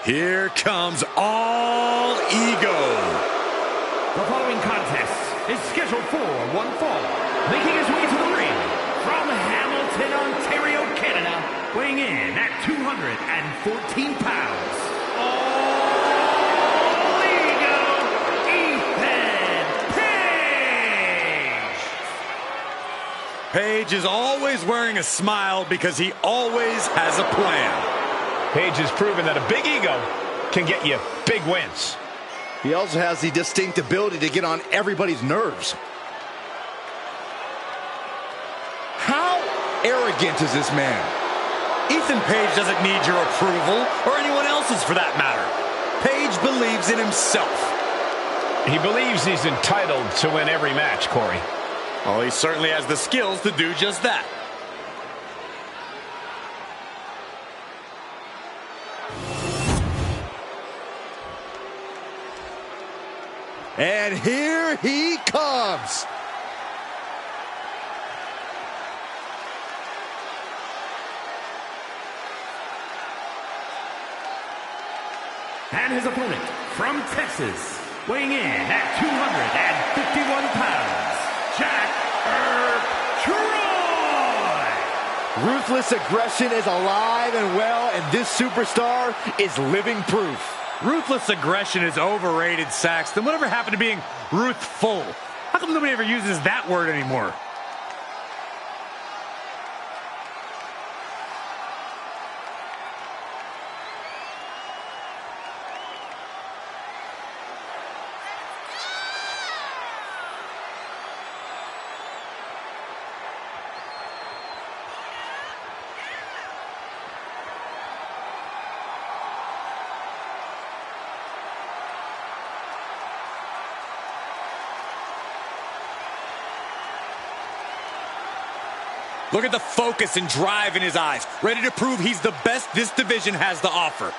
Here comes All Ego. The following contest is scheduled for one fall. Making his way to the ring from Hamilton, Ontario, Canada, weighing in at 214 pounds. All Ego, Ethan Page! Page is always wearing a smile because he always has a plan. Page has proven that a big ego can get you big wins. He also has the distinct ability to get on everybody's nerves. How arrogant is this man? Ethan Page doesn't need your approval, or anyone else's for that matter. Page believes in himself. He believes he's entitled to win every match, Corey. Well, he certainly has the skills to do just that. And here he comes. And his opponent from Texas, weighing in at 251 pounds, Jack Troy! Ruthless aggression is alive and well, and this superstar is living proof. Ruthless aggression is overrated, Saxton. Whatever happened to being ruthful? How come nobody ever uses that word anymore? Look at the focus and drive in his eyes, ready to prove he's the best this division has to offer.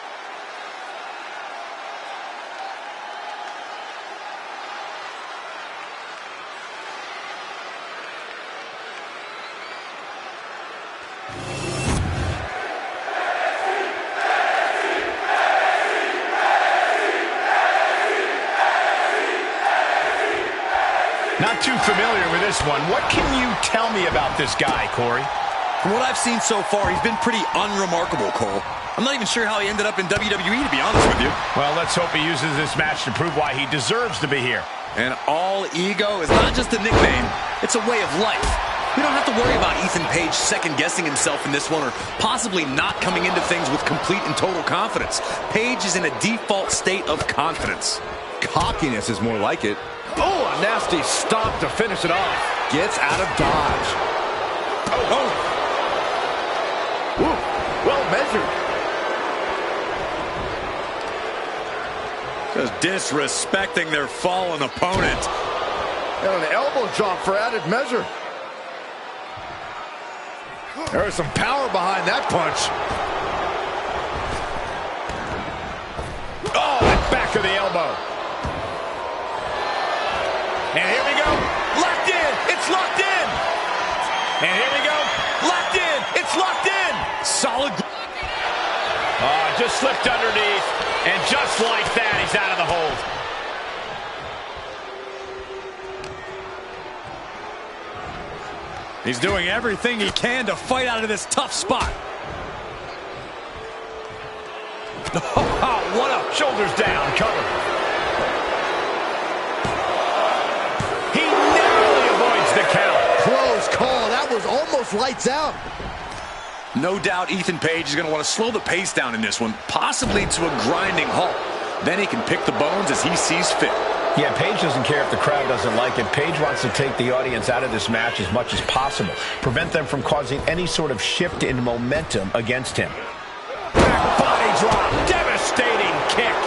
Not too familiar with this one. What can you tell me about this guy, Corey? From what I've seen so far, he's been pretty unremarkable, Cole. I'm not even sure how he ended up in WWE, to be honest with you. Well, let's hope he uses this match to prove why he deserves to be here. And All Ego is not just a nickname, it's a way of life. We don't have to worry about Ethan Page second-guessing himself in this one or possibly not coming into things with complete and total confidence. Page is in a default state of confidence. Cockiness is more like it. Oh, a nasty stop to finish it off. Gets out of dodge. Oh. Ooh, well measured. Just disrespecting their fallen opponent. And an elbow drop for added measure. There is some power behind that punch. Oh, that back of the elbow. And here we go. Locked in. It's locked in. And here we go. Locked in. It's locked in. Solid. Just slipped underneath. And just like that, he's out of the hold. He's doing everything he can to fight out of this tough spot. What a shoulders down cover. He narrowly avoids the count. Close call. That was almost lights out. No doubt Ethan Page is going to want to slow the pace down in this one, possibly to a grinding halt. Then he can pick the bones as he sees fit. Yeah, Page doesn't care if the crowd doesn't like it. Page wants to take the audience out of this match as much as possible. Prevent them from causing any sort of shift in momentum against him. Back body drop. Devastating kick.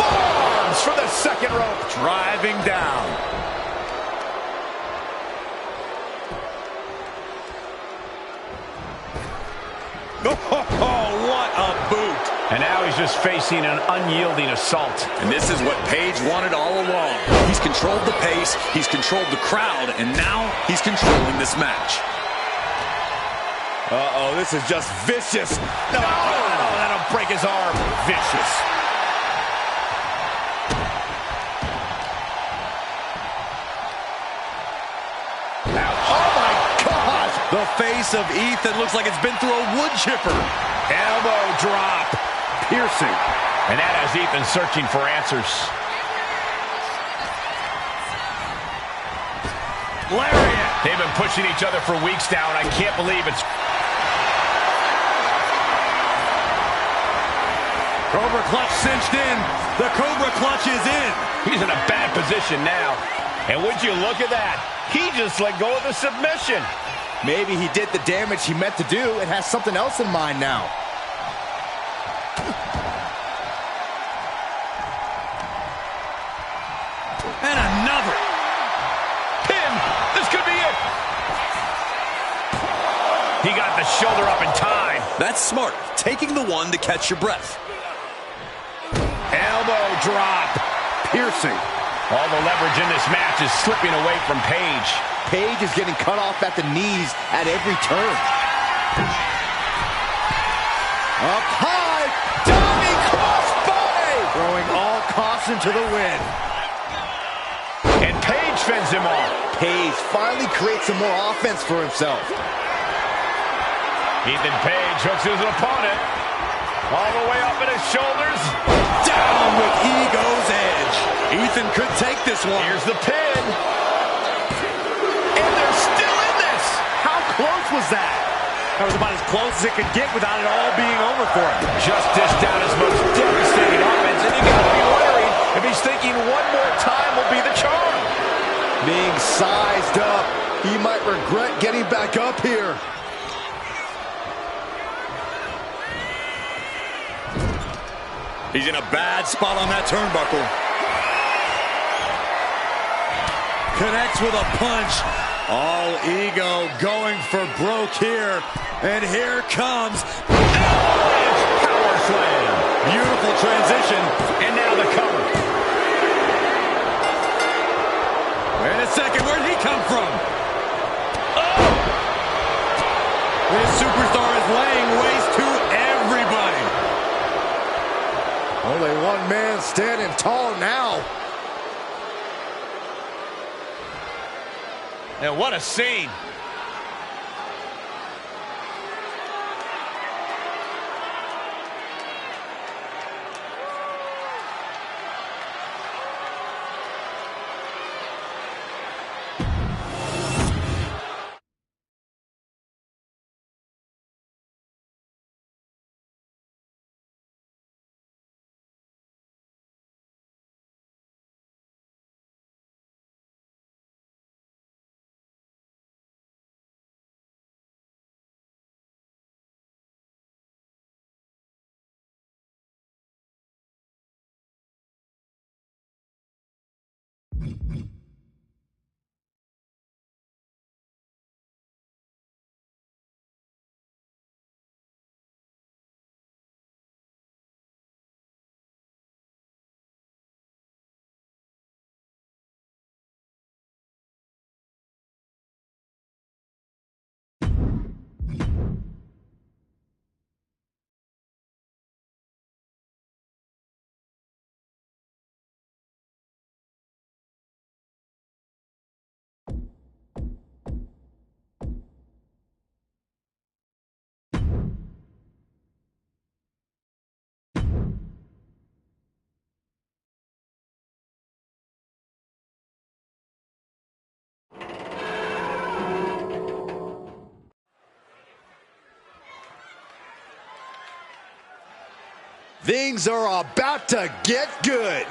Forearms for the second rope. Driving down. Oh, what a boot. And now he's just facing an unyielding assault. And this is what Page wanted all along. He's controlled the pace, he's controlled the crowd, and now he's controlling this match. Uh-oh, this is just vicious. No, that'll break his arm. Vicious. Oh my gosh! The face of Ethan looks like it's been through a wood chipper. Elbow drop. Piercing. And that has Ethan searching for answers. Lariat. They've been pushing each other for weeks now, and I can't believe it's... Cobra clutch cinched in. The Cobra clutch is in. He's in a bad position now. And would you look at that? He just let go of the submission. Maybe he did the damage he meant to do and has something else in mind now. And another. Pin. This could be it. He got the shoulder up in time. That's smart. Taking the one to catch your breath. Elbow drop. Piercing. All the leverage in this match is slipping away from Paige. Paige is getting cut off at the knees at every turn. Up high. Diving crossbody. Throwing all caution to the wind. And Paige fends him off. Paige finally creates some more offense for himself. Ethan Page hooks his opponent. All the way up at his shoulders. Down with ego's edge. Ethan could take this one. Here's the pin. And they're still in this. How close was that? That was about as close as it could get without it all being over for him. Just dished down his most devastating offense, and you gotta be wary if he's thinking one more time will be the charm. Being sized up, he might regret getting back up here. He's in a bad spot on that turnbuckle. Connects with a punch. All ego going for broke here. And here comes Power slam. beautiful transition. And now the cover. Wait a second, where'd he come from? Oh! This superstar is laying waste to everybody. Only one man standing tall now. And what a scene. Things are about to get good.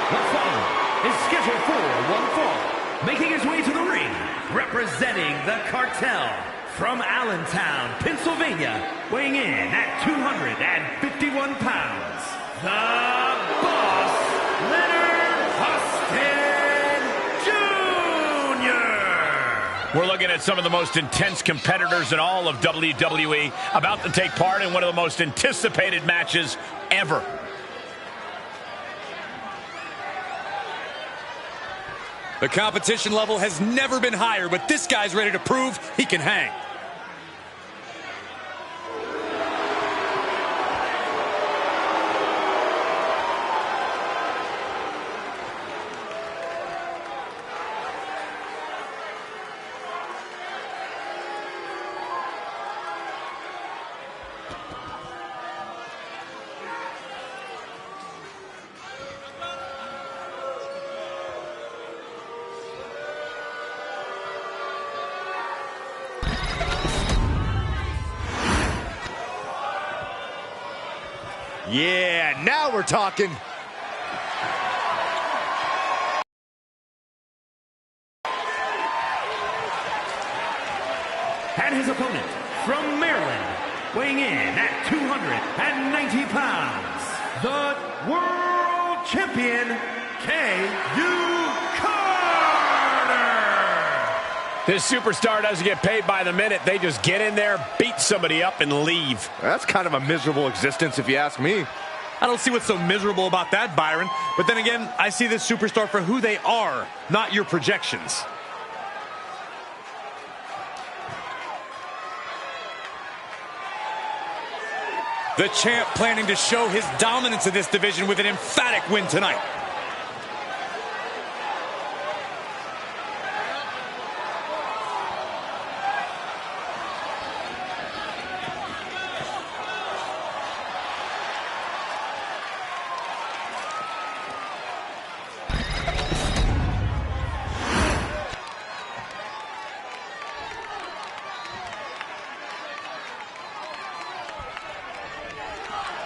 The following is scheduled for one fall, making his way to the ring, representing the Cartel from Allentown, Pennsylvania, weighing in at 251 pounds, the Boss, Leonard Austin Jr. We're looking at some of the most intense competitors in all of WWE about to take part in one of the most anticipated matches ever. The competition level has never been higher, but this guy's ready to prove he can hang. Yeah, now we're talking. And his opponent from Maryland, weighing in at 290 pounds, the World Champion, K.U. This superstar doesn't get paid by the minute. They just get in there, beat somebody up, and leave. That's kind of a miserable existence if you ask me. I don't see what's so miserable about that, Byron. But then again, I see this superstar for who they are, not your projections. The champ planning to show his dominance in this division with an emphatic win tonight.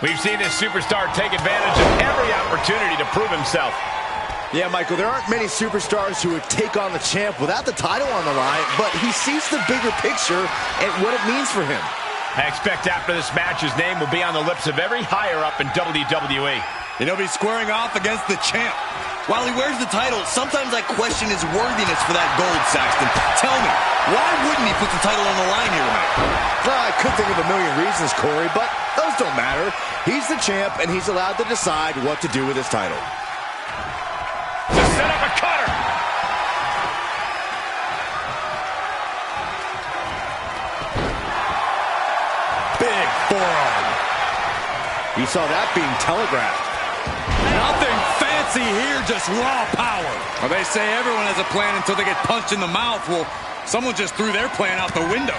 We've seen this superstar take advantage of every opportunity to prove himself. Yeah, Michael, there aren't many superstars who would take on the champ without the title on the line, but he sees the bigger picture and what it means for him. I expect after this match, his name will be on the lips of every higher-up in WWE. And he'll be squaring off against the champ. While he wears the title, sometimes I question his worthiness for that gold, Saxton. Tell me, why wouldn't he put the title on the line here tonight? Well, I could think of a million reasons, Corey, but those don't matter. He's the champ, and he's allowed to decide what to do with his title. To set up a cutter. Big forearm. He saw that being telegraphed. Nothing fancy here, just raw power. Well, they say everyone has a plan until they get punched in the mouth. Well, someone just threw their plan out the window.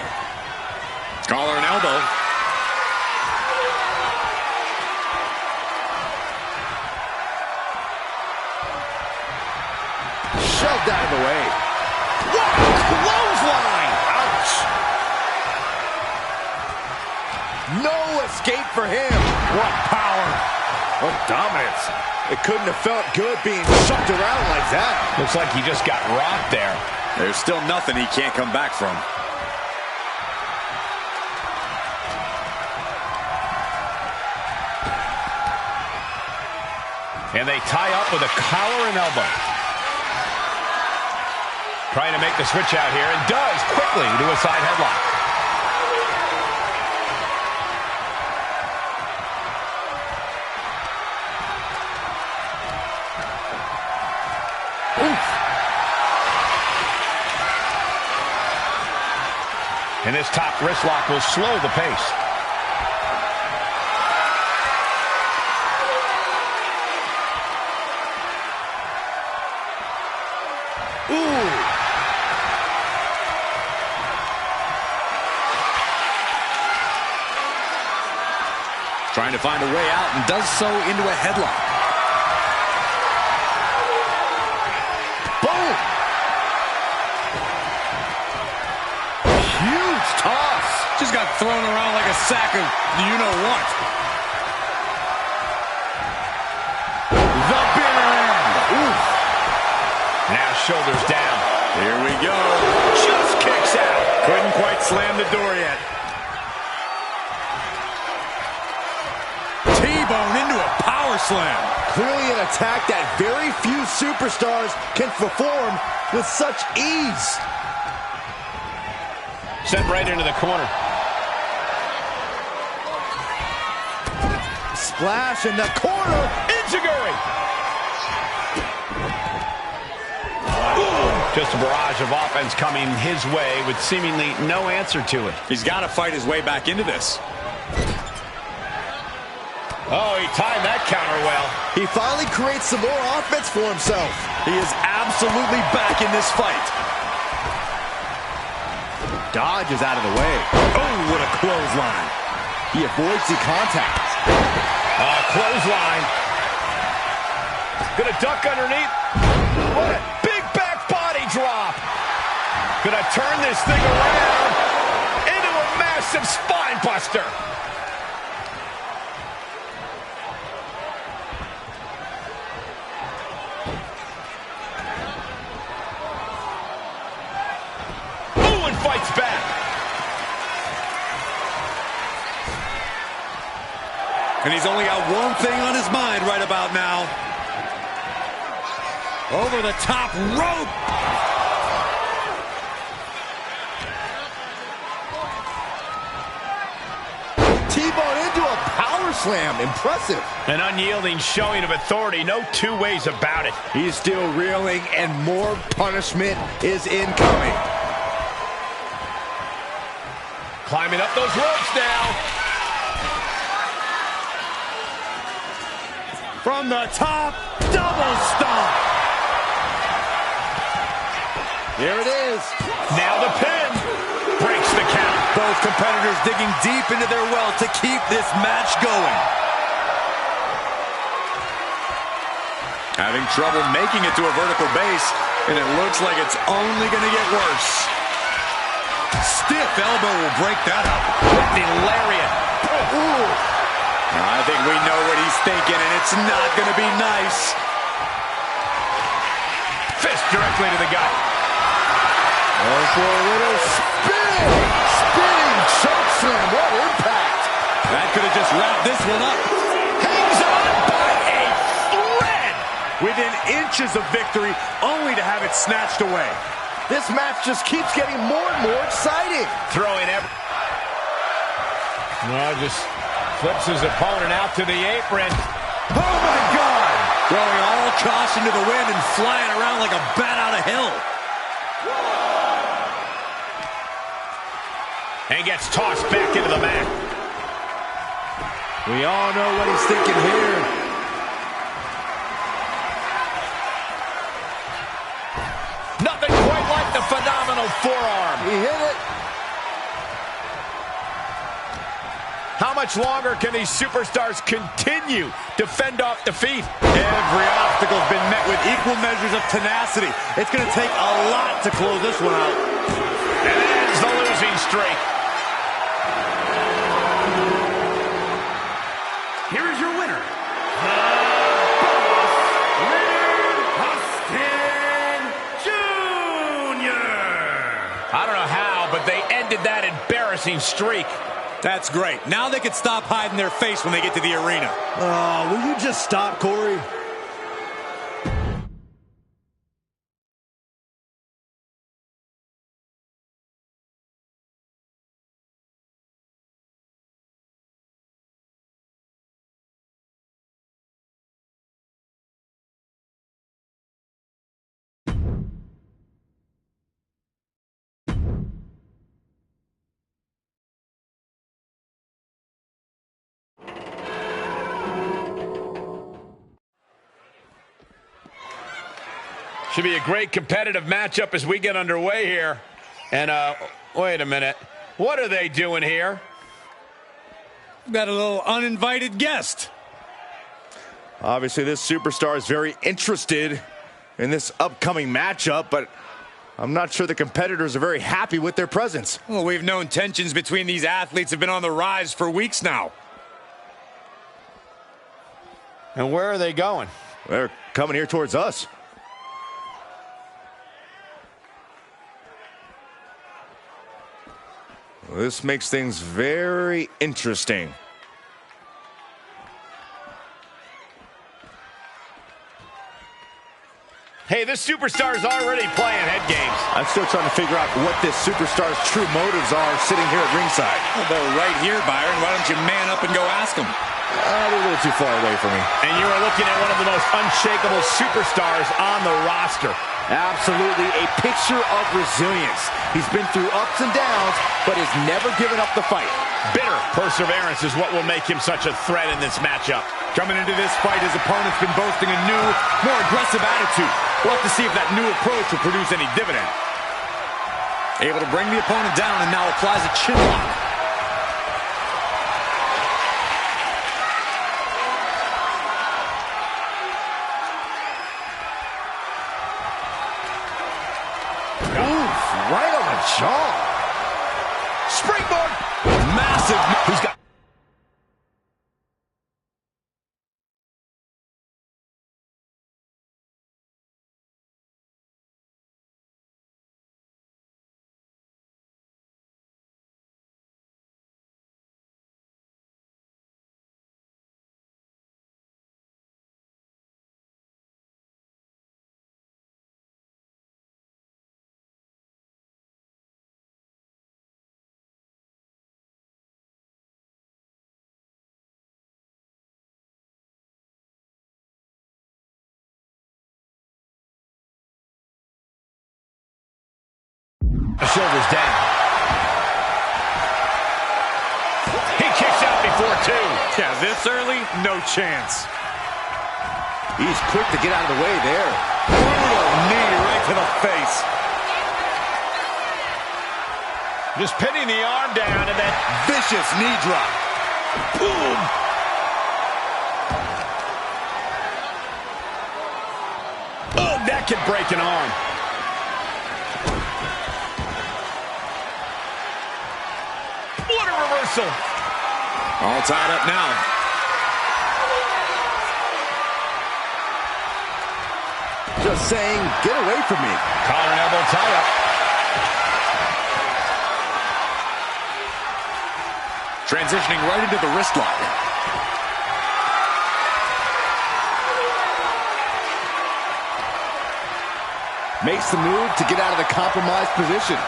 Collar and elbow. Shoved out of the way. What a clothesline! Ouch! No escape for him. What power. What dominance. It couldn't have felt good being shoved around like that. Looks like he just got rocked there. There's still nothing he can't come back from. And they tie up with a collar and elbow. Trying to make the switch out here, and does quickly to a side headlock. And this top wrist lock will slow the pace. Ooh. Trying to find a way out and does so into a headlock. Boom! Huge toss. Just got thrown around like a sack of you-know-what. The bitter end. Oof. Now shoulders down. Here we go. Just kicks out. Couldn't quite slam the door yet. T-bone into a power slam. Clearly an attack that very few superstars can perform with such ease. Sent right into the corner. Splash in the corner. Enziguri. Ooh. Just a barrage of offense coming his way with seemingly no answer to it. He's got to fight his way back into this. Oh, he timed that counter well. He finally creates some more offense for himself. He is absolutely back in this fight. Dodge is out of the way. Oh, what a clothesline. He avoids the contact. Clothesline. Gonna duck underneath. What a big back body drop. Gonna turn this thing around into a massive spine buster. Ooh, and fights back. And he's only got one thing on his mind right about now. Over the top rope. T-bone into a power slam. Impressive. An unyielding showing of authority. No two ways about it. He's still reeling, and more punishment is incoming. Climbing up those ropes now. From the top, double stomp. Here it is. Now the pin. Breaks the count. Both competitors digging deep into their well to keep this match going. Having trouble making it to a vertical base, and it looks like it's only going to get worse. Stiff elbow will break that up. With the lariat. Ooh. I think we know what he's thinking, and it's not going to be nice. Fist directly to the gut. Oh, for a little spin. Spinning choke slam. What impact. That could have just wrapped this one up. Hangs on by a thread. Within inches of victory, only to have it snatched away. This match just keeps getting more and more exciting. Throwing every... No, just flips his opponent out to the apron. Oh, my God! Throwing all caution to the wind and flying around like a bat out of hell. And gets tossed back into the mat. We all know what he's thinking here. Nothing quite like the phenomenal forearm. He hit it. How much longer can these superstars continue to fend off defeat? Every obstacle's been met with equal measures of tenacity. It's going to take a lot to close this one out. And ends the losing streak. Here is your winner, the Boss, Austin Jr. I don't know how, but they ended that embarrassing streak. That's great. Now they can stop hiding their face when they get to the arena. Will you just stop, Corey? Should be a great competitive matchup as we get underway here. And, wait a minute. What are they doing here? Got a little uninvited guest. Obviously, this superstar is very interested in this upcoming matchup, but I'm not sure the competitors are very happy with their presence. Well, we've known tensions between these athletes have been on the rise for weeks now. And where are they going? They're coming here towards us. This makes things very interesting. Hey, this superstar's already playing head games. I'm still trying to figure out what this superstar's true motives are sitting here at ringside. Well, they're right here, Byron. Why don't you man up and go ask them? They're a little too far away from me. And you are looking at one of the most unshakable superstars on the roster. Absolutely a picture of resilience. He's been through ups and downs, but has never given up the fight. Bitter perseverance is what will make him such a threat in this matchup. Coming into this fight, his opponent's been boasting a new, more aggressive attitude. We'll have to see if that new approach will produce any dividend. Able to bring the opponent down and now applies a chin lock. Right on the jaw. Springboard. Massive. He's got. Shoulders down. He kicks out before two. Yeah, this early, no chance. He's quick to get out of the way there. Brutal knee right to the face. Just pinning the arm down and then Vicious knee drop. Boom. oh, that could break an arm. What a reversal. All tied up now. Just saying, get away from me. Collar and elbow tied up. Transitioning right into the wrist lock. Makes the move to get out of the compromised position.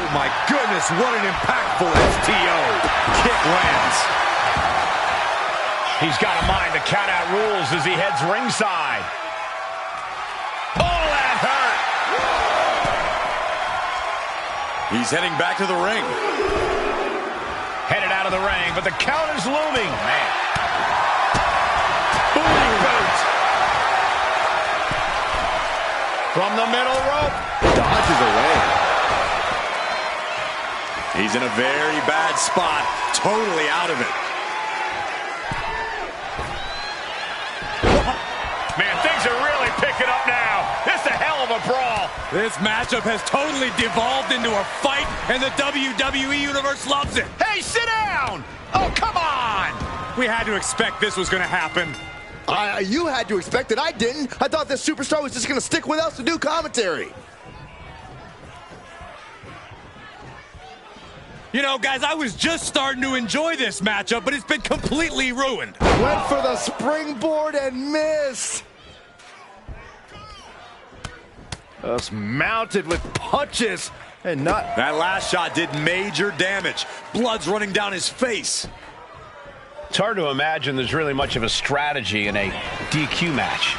My goodness, what an impactful STO. Kick lands. He's got a mind to count out rules as he heads ringside. Oh, that hurt. He's heading back to the ring. Headed out of the ring, but the count is looming. Man. Booty boot. From the middle rope. Dodges away. He's in a very bad spot, totally out of it. Man, things are really picking up now. This is a hell of a brawl. This matchup has totally devolved into a fight, and the WWE Universe loves it. Hey, sit down. Oh, come on. We had to expect this was going to happen. You had to expect it. I didn't. I thought this superstar was just going to stick with us to do commentary. You know, guys, I was just starting to enjoy this matchup, but it's been completely ruined. Went for the springboard and missed. Just mounted with punches and not... That last shot did major damage. Blood's running down his face. It's hard to imagine there's really much of a strategy in a DQ match.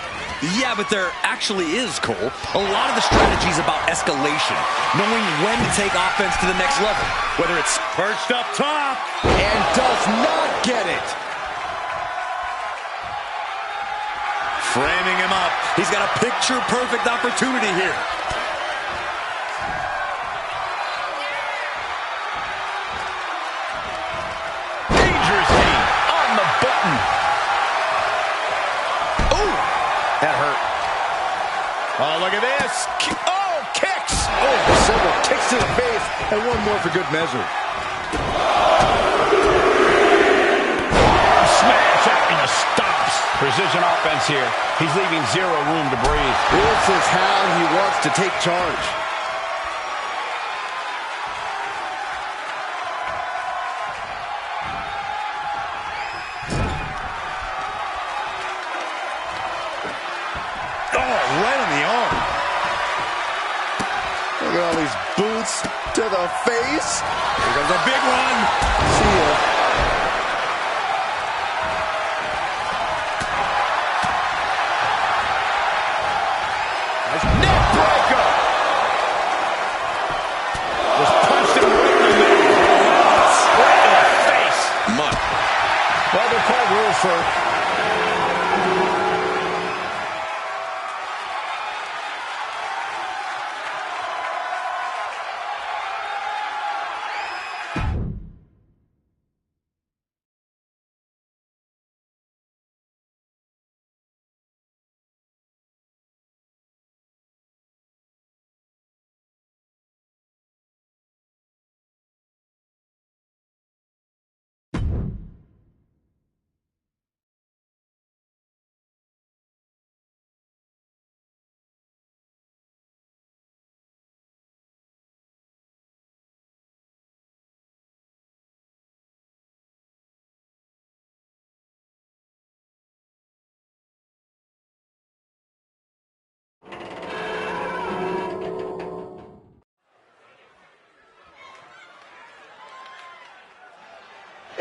Yeah, but there actually is, Cole. A lot of the strategy is about escalation, knowing when to take offense to the next level. Whether it's perched up top and does not get it. Framing him up. He's got a picture-perfect opportunity here. Dangerous knee on the button. Oh, that hurt. Oh, look at this. Oh, kicks. Oh, several kicks to the face and one more for good measure. Smash out. the stops. Precision offense here. He's leaving zero room to breathe. This is how he wants to take charge. Right on the arm. Look at all these boots to the face. Here comes a big one. See ya. Neck breaker. Just punched him right in the middle. Right in the face. Mutt. Well, they're called rules for...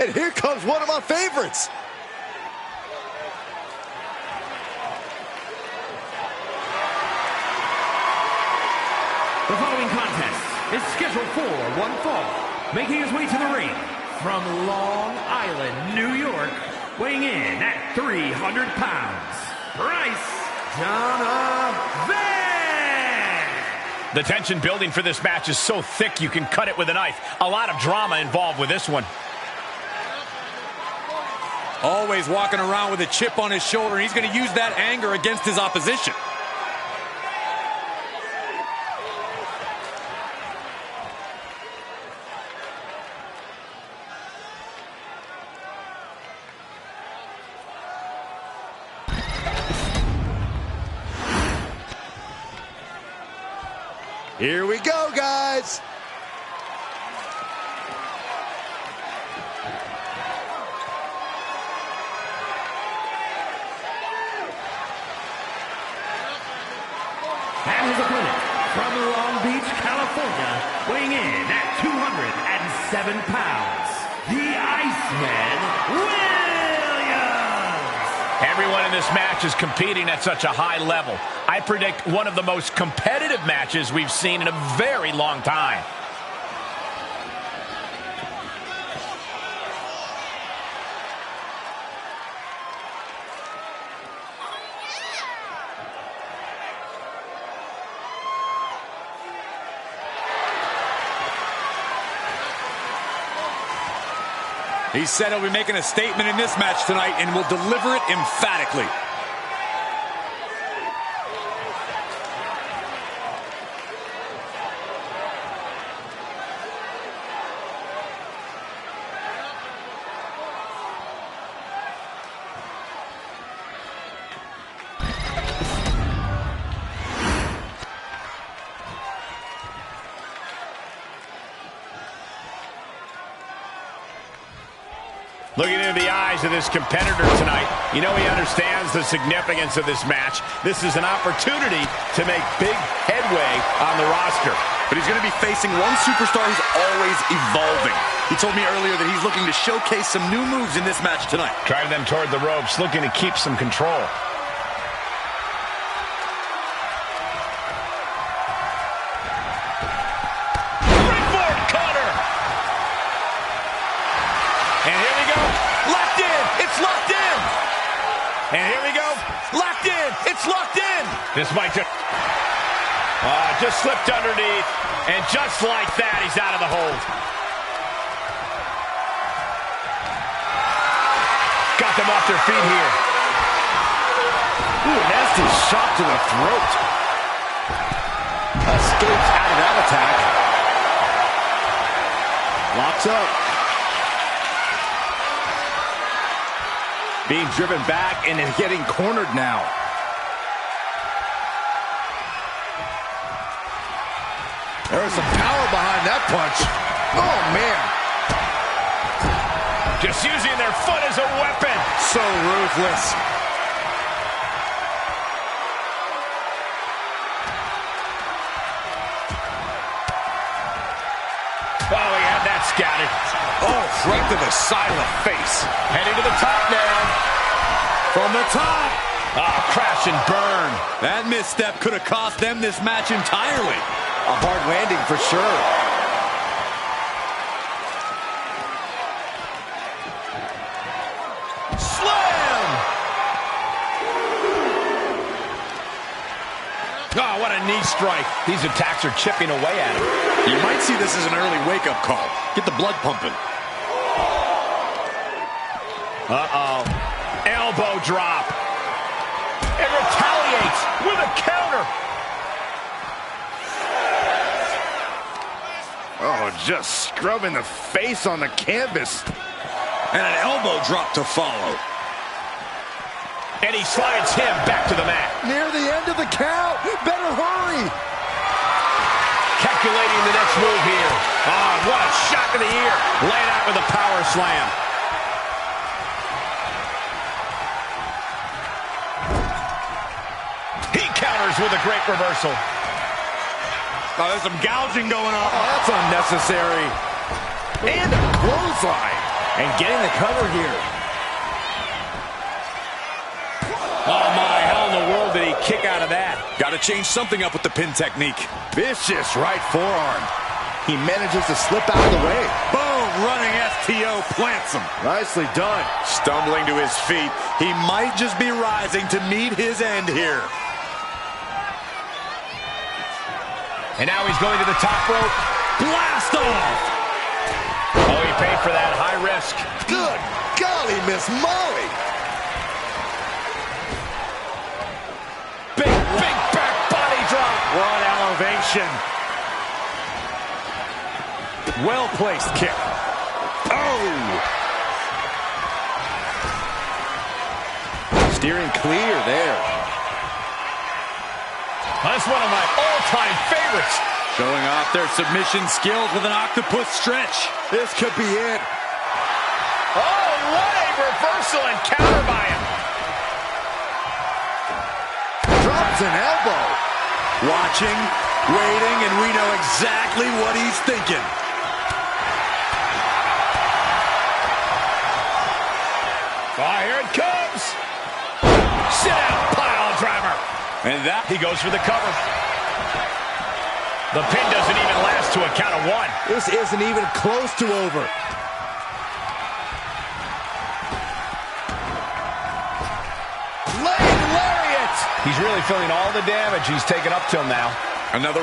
And here comes one of my favorites. The following contest is scheduled for one fall. Making his way to the ring from Long Island, New York, weighing in at 300 pounds, Bryce Donovan. The tension building for this match is so thick you can cut it with a knife. A lot of drama involved with this one. Always walking around with a chip on his shoulder. He's going to use that anger against his opposition. Here we go, guys. And his opponent from Long Beach, California, weighing in at 207 pounds, the Iceman, Williams. Everyone in this match is competing at such a high level. I predict one of the most competitive matches we've seen in a very long time. He said he'll be making a statement in this match tonight and will deliver it emphatically. Looking into the eyes of this competitor tonight, you know he understands the significance of this match. This is an opportunity to make big headway on the roster. But he's going to be facing one superstar who's always evolving. He told me earlier that he's looking to showcase some new moves in this match tonight. Driving them toward the ropes, looking to keep some control. Springboard cutter! And here we go. Locked in. It's locked in. And here we go. Locked in. It's locked in. This might just slipped underneath. And just like that, he's out of the hold. Got them off their feet here. Ooh, nasty shot to the throat. Escapes out of that attack. Locks up. Being driven back and getting cornered now. There was some power behind that punch. Oh, man. Just using their foot as a weapon. So ruthless. Oh, he had that scouted. Oh, right to the silent face. Heading to the top now. From the top. Oh, crash and burn. That misstep could have cost them this match entirely. A hard landing for sure. Slam! Oh, what a knee strike. These attacks are chipping away at him. You might see this as an early wake-up call. Get the blood pumping. Uh-oh. Elbow drop. And retaliates with a counter. Oh, just scrubbing the face on the canvas. And an elbow drop to follow. And he slides him back to the mat. Near the end of the count. Better hurry. Calculating the next move here. Oh, what a shot to the ear. Laying out with a power slam. He counters with a great reversal. Oh, there's some gouging going on. Oh, that's unnecessary. And a clothesline. And getting the cover here. Oh, my. How in the world did he kick out of that? Got to change something up with the pin technique. Vicious right forearm. He manages to slip out of the way. Boom, running STO plants him. Nicely done. Stumbling to his feet. He might just be rising to meet his end here. And now he's going to the top rope. Blast off! Oh, he paid for that. High risk. Good golly, Miss Molly. Big back body drop. What elevation. Well-placed kick. Oh! Steering clear there. That's one of my all-time favorites. Showing off their submission skills with an octopus stretch. This could be it. Oh, what a reversal and counter by him. Drops an elbow. Watching, waiting, and we know exactly what he's thinking. Oh, here it comes. Sit out, pile driver. And that He goes for the cover. The pin doesn't even last to a count of one. This isn't even close to over. Leg lariat. He's really feeling all the damage he's taken up till now. another.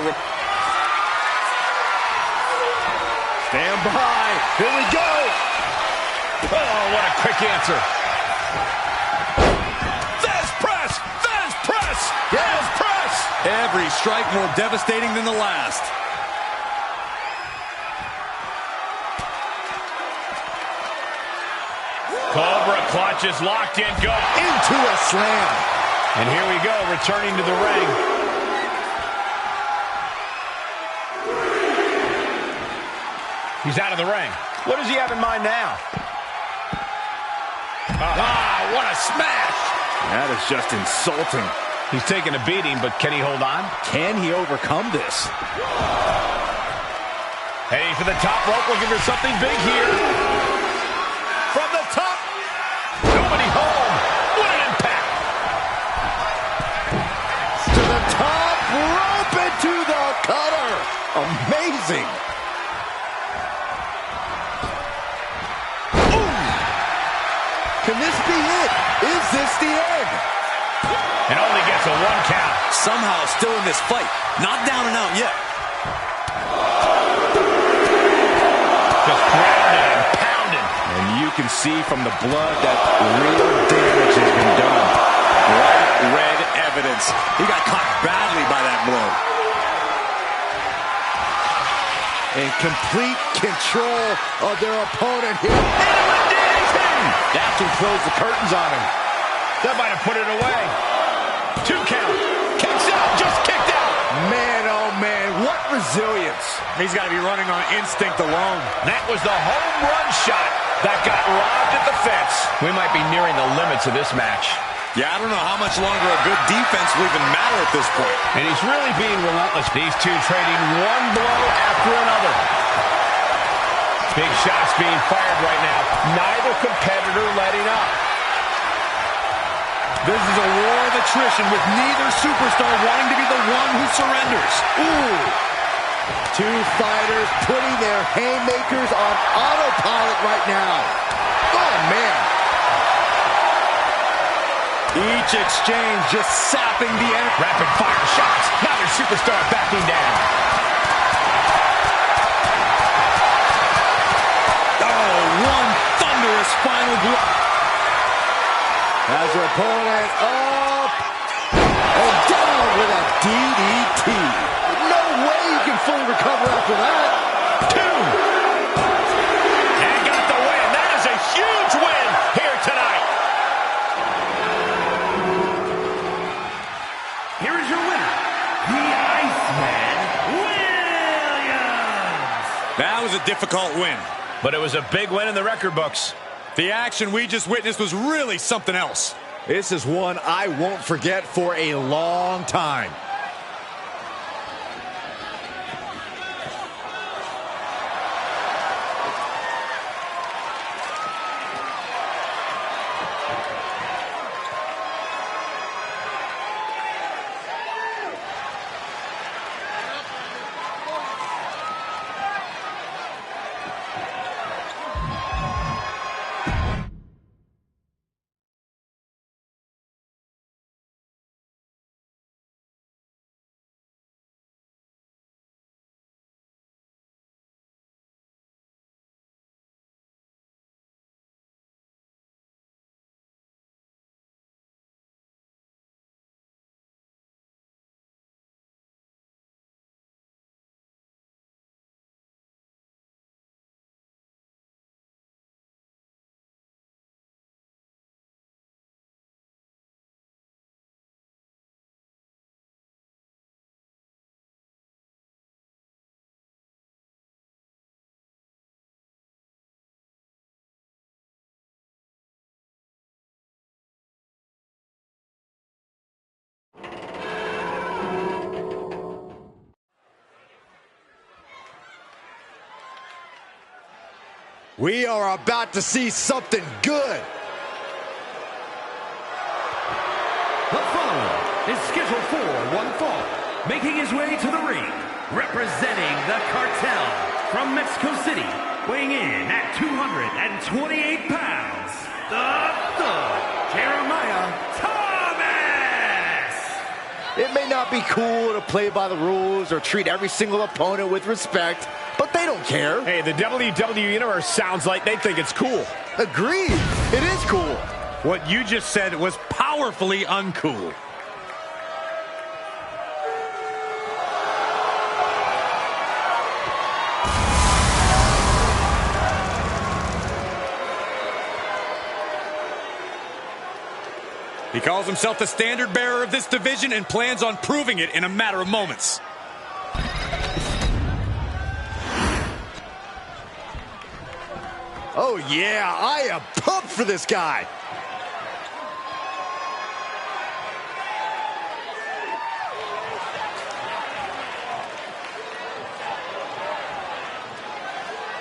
Stand by. Here we go. Oh, what a quick answer. Fez press. Fez press. Fez press. Every strike more devastating than the last. Cobra clutch is locked in. Go Into a slam. And here we go, returning to the ring. He's out of the ring. What does he have in mind now? What a smash! That is just insulting. He's taking a beating, but can he hold on? Can he overcome this? Heading for the top rope, looking for something big here. From the top. Nobody home. What an impact. To the top rope into the cutter. Amazing. Can this be it? Is this the end? And only gets a 1 count. Somehow still in this fight. Not down and out yet. Just grounded and pounded. And you can see from the blood that real damage has been done. Bright red evidence. He got caught badly by that blow. In complete control of their opponent here. And a DDT! That's what throws the curtains on him. That might have put it away. 2 count. Kicks out. Just kicked out. Man, oh man, what resilience. He's got to be running on instinct alone. That was the home run shot that got robbed at the fence. We might be nearing the limits of this match. Yeah, I don't know how much longer a good defense will even matter at this point. And he's really being relentless. These two trading one blow after another. Big shots being fired right now. Neither competitor letting up. This is a war of attrition with neither superstar wanting to be the one who surrenders. Ooh. Two fighters putting their haymakers on autopilot right now. Oh, man. Each exchange just sapping the energy. Rapid fire shots. Neither superstar backing down. Oh, one thunderous final blow. Has her opponent up and down with a DDT. No way you can fully recover after that. 2. And got the win. That is a huge win here tonight. Here is your winner, the Iceman Williams. That was a difficult win. But it was a big win in the record books. The action we just witnessed was really something else. This is one I won't forget for a long time. We are about to see something good. The following is scheduled for one fall, making his way to the ring, representing the cartel from Mexico City, weighing in at 228 pounds, the Thug, Jeremiah Thomas! It may not be cool to play by the rules or treat every single opponent with respect, but they don't care. Hey, the WWE Universe sounds like they think it's cool. Agreed. It is cool. What you just said was powerfully uncool. He calls himself the standard bearer of this division and plans on proving it in a matter of moments. Oh, yeah, I am pumped for this guy.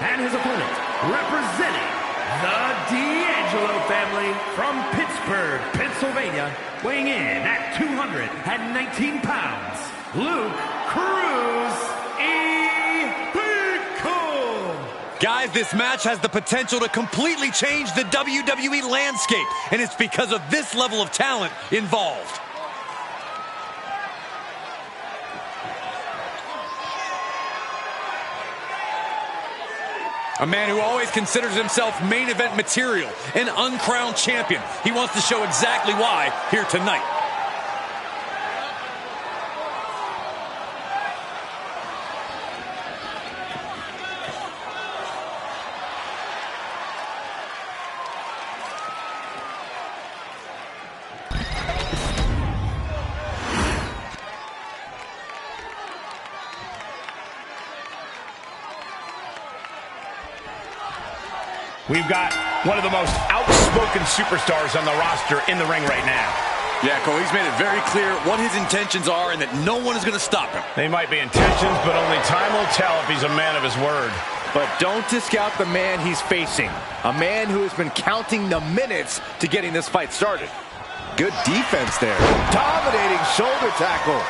And his opponent, representing the D'Angelo family from Pittsburgh, Pennsylvania, weighing in at 219 pounds, Luke Cruz E. Guys, this match has the potential to completely change the WWE landscape, and it's because of this level of talent involved. A man who always considers himself main event material, an uncrowned champion. He wants to show exactly why here tonight. We've got one of the most outspoken superstars on the roster in the ring right now. Yeah, Cole, he's made it very clear what his intentions are and that no one is going to stop him. They might be intentions, but only time will tell if he's a man of his word. But don't discount the man he's facing. A man who has been counting the minutes to getting this fight started. Good defense there. Dominating shoulder tackle.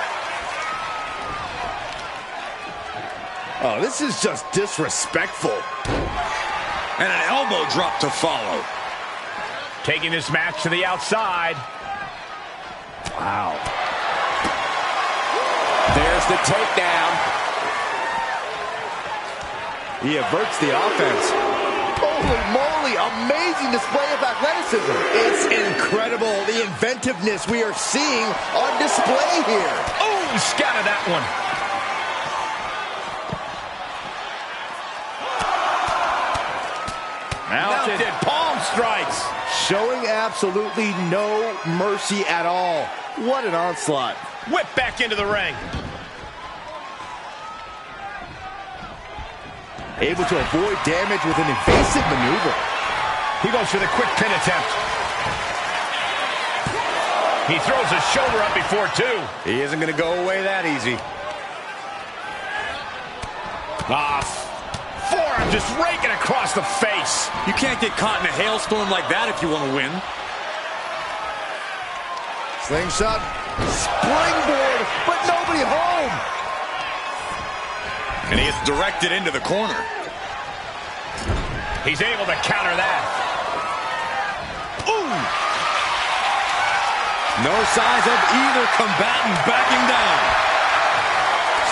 Oh, this is just disrespectful. And an elbow drop to follow. Taking this match to the outside. Wow. There's the takedown. He averts the offense. Holy moly, amazing display of athleticism. It's incredible, the inventiveness we are seeing on display here. Oh, scattered that one. Mounted palm strikes. Showing absolutely no mercy at all. What an onslaught. Whip back into the ring. Able to avoid damage with an evasive maneuver. He goes for the quick pin attempt. He throws his shoulder up before two. He isn't going to go away that easy. Forearm just raking across the face. You can't get caught in a hailstorm like that if you want to win. Slingshot, springboard, but nobody home. And he is directed into the corner. He's able to counter that. Ooh! No signs of either combatant backing down.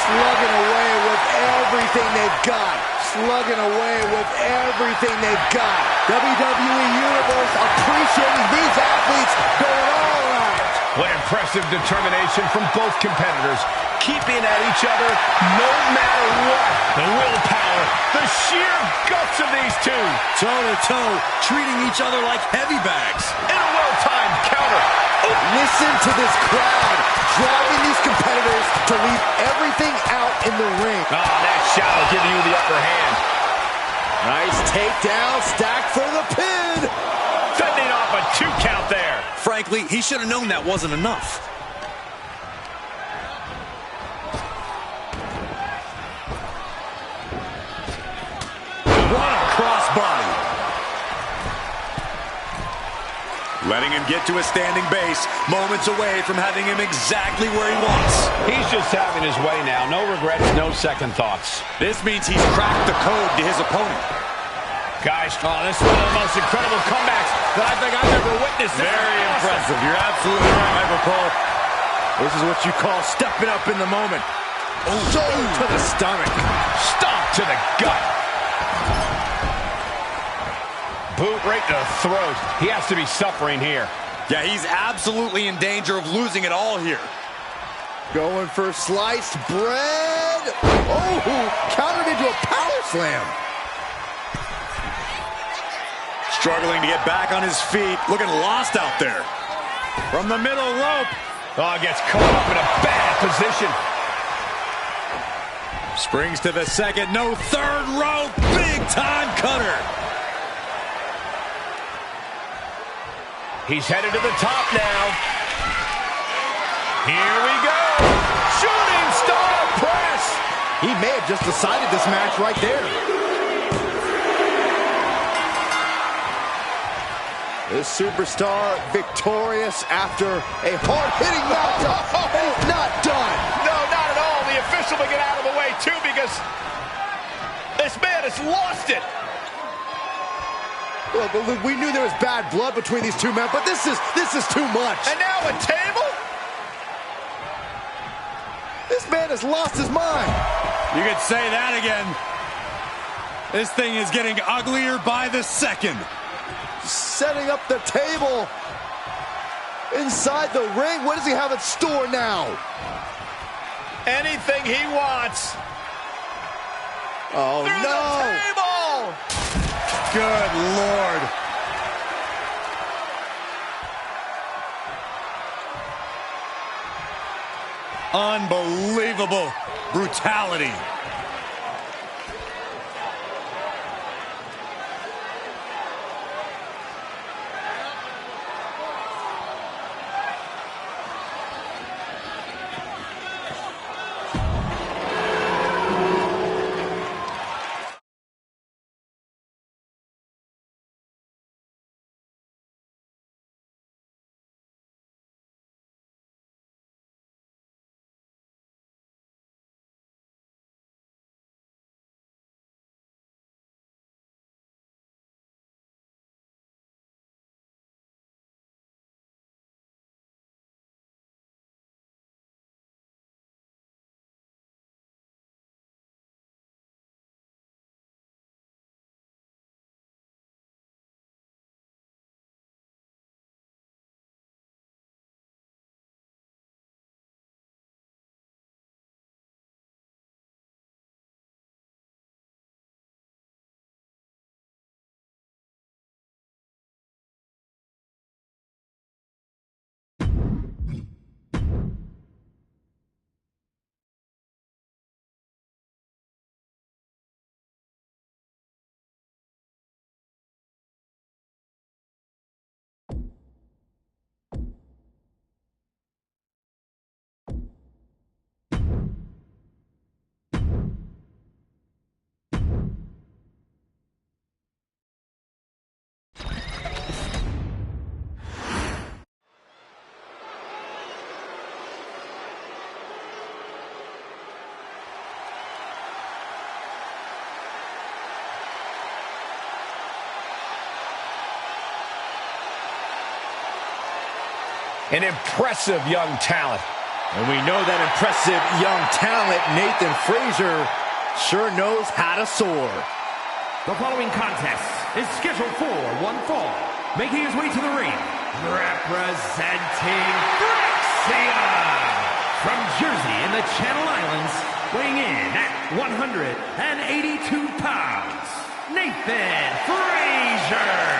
Slugging away with everything they've got. Slugging away with everything they've got. WWE Universe appreciating these athletes going all out. What impressive determination from both competitors. Keeping at each other no matter what. The willpower, the sheer guts of these two. Toe-to-toe, treating each other like heavy bags. In a well-timed counter. Oh, listen to this crowd, driving these competitors to leave everything out in the ring. Oh, that shot will give you the upper hand. Nice takedown, stacked for the pin. Fending off a 2 count there. Frankly, he should have known that wasn't enough. What a crossbody. Letting him get to a standing base, moments away from having him exactly where he wants. He's just having his way now. No regrets, no second thoughts. This means he's cracked the code to his opponent. Guys, this is one of the most incredible comebacks that I think I've ever witnessed. Very impressive. You're absolutely right, Michael Cole. This is what you call stepping up in the moment. Oh, shoulder to the stomach. Stomp to the gut. Boot right to the throat. He has to be suffering here. Yeah, he's absolutely in danger of losing it all here. Going for sliced bread. Oh, countered into a power slam. Struggling to get back on his feet. Looking lost out there. From the middle rope. Oh, gets caught up in a bad position. Springs to the second. No, third rope. Big time cutter. He's headed to the top now. Here we go. Shooting star press. He may have just decided this match right there. This superstar victorious after a hard-hitting knockdown. And it's not done. No, not at all. The official will get out of the way, too, because this man has lost it. Well, we knew there was bad blood between these two men, but this is too much. And now a table? This man has lost his mind. You could say that again. This thing is getting uglier by the second. Setting up the table inside the ring. What does he have in store now? Anything he wants. Oh, Through no. the table. Good Lord. Unbelievable brutality. An impressive young talent. And we know that impressive young talent, Nathan Frazier, sure knows how to soar. The following contest is scheduled for one fall. Making his way to the ring, representing Brixia from Jersey in the Channel Islands, weighing in at 182 pounds, Nathan Frazier.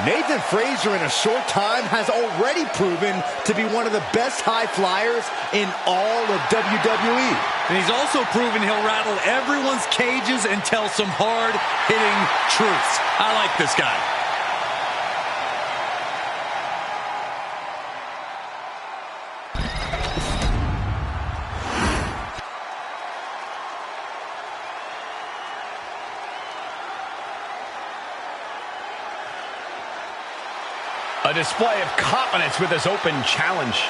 Nathan Frazier in a short time has already proven to be one of the best high flyers in all of WWE. And he's also proven he'll rattle everyone's cages and tell some hard-hitting truths. I like this guy. A display of confidence with this open challenge.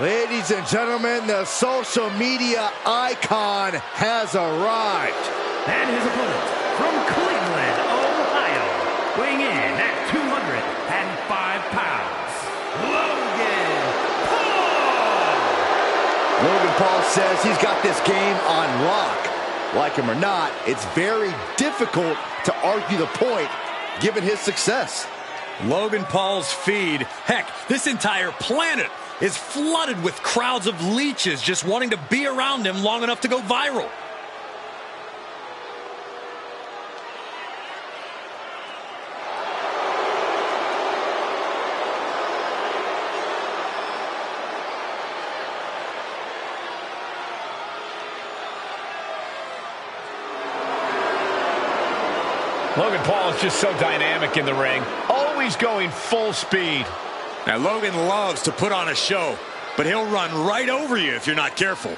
Ladies and gentlemen, the social media icon has arrived. And his opponent from Cleveland, Ohio, weighing in at 205 pounds, Logan Paul. Logan Paul says he's got this game on lock. Like him or not, it's very difficult to argue the point given his success. Logan Paul's feed, heck, this entire planet is flooded with crowds of leeches just wanting to be around him long enough to go viral. Logan Paul is just so dynamic in the ring, always going full speed. Now, Logan loves to put on a show, but he'll run right over you if you're not careful.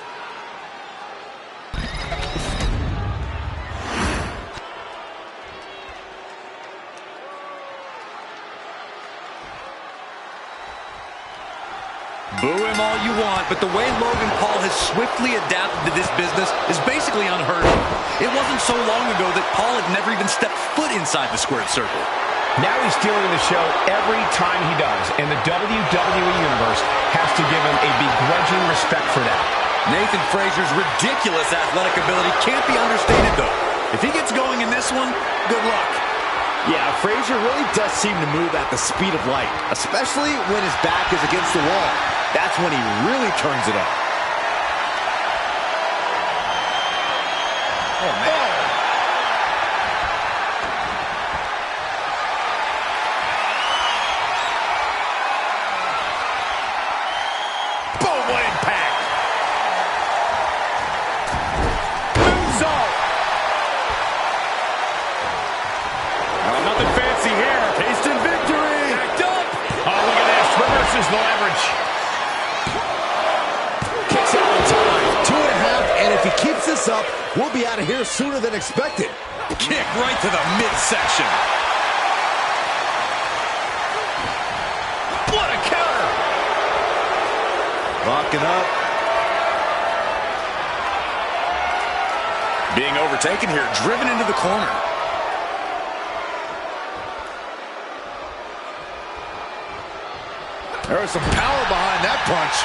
Boo him all you want, but the way Logan Paul has swiftly adapted to this business is basically unheard of. It wasn't so long ago that Paul had never even stepped foot inside the squared circle. Now he's stealing the show every time he does, and the WWE Universe has to give him a begrudging respect for that. Nathan Frazier's ridiculous athletic ability can't be understated, though. If he gets going in this one, good luck. Yeah, Frazier really does seem to move at the speed of light, especially when his back is against the wall. That's when he really turns it up. Oh, man. Boom, what impact! Moonsault! Nothing fancy here. Instant victory. Backed up. Oh, look at this. Reverses the leverage. Kicks out in time. 2.5, and if he keeps this up, we'll be out of here sooner than expected. Kick right to the midsection. What a counter! Locking up. Being overtaken here, driven into the corner. There was some power behind that punch.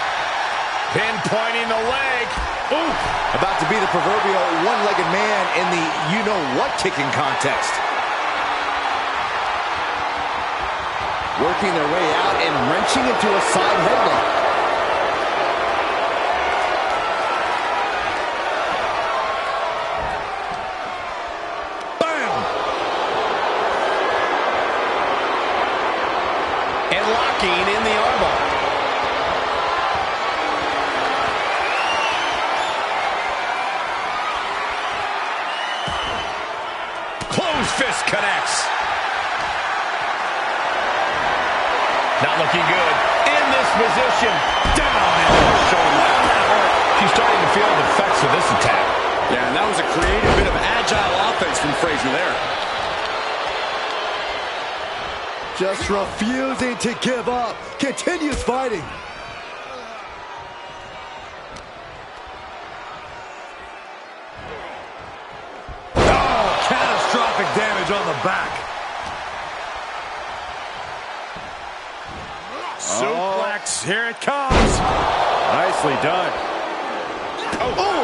Pinpointing the leg. Ooh. About to be the proverbial one-legged man in the you-know-what kicking contest. Working their way out and wrenching into a side headlock. Bam! And locking in the armbar. Closed fist connects. Not looking good. In this position. Down into the shoulder. She's starting to feel the effects of this attack. Yeah, and that was a creative bit of agile offense from Frazier there. Just refusing to give up. Continues fighting. back. Suplex, here it comes. Nicely done. Oh!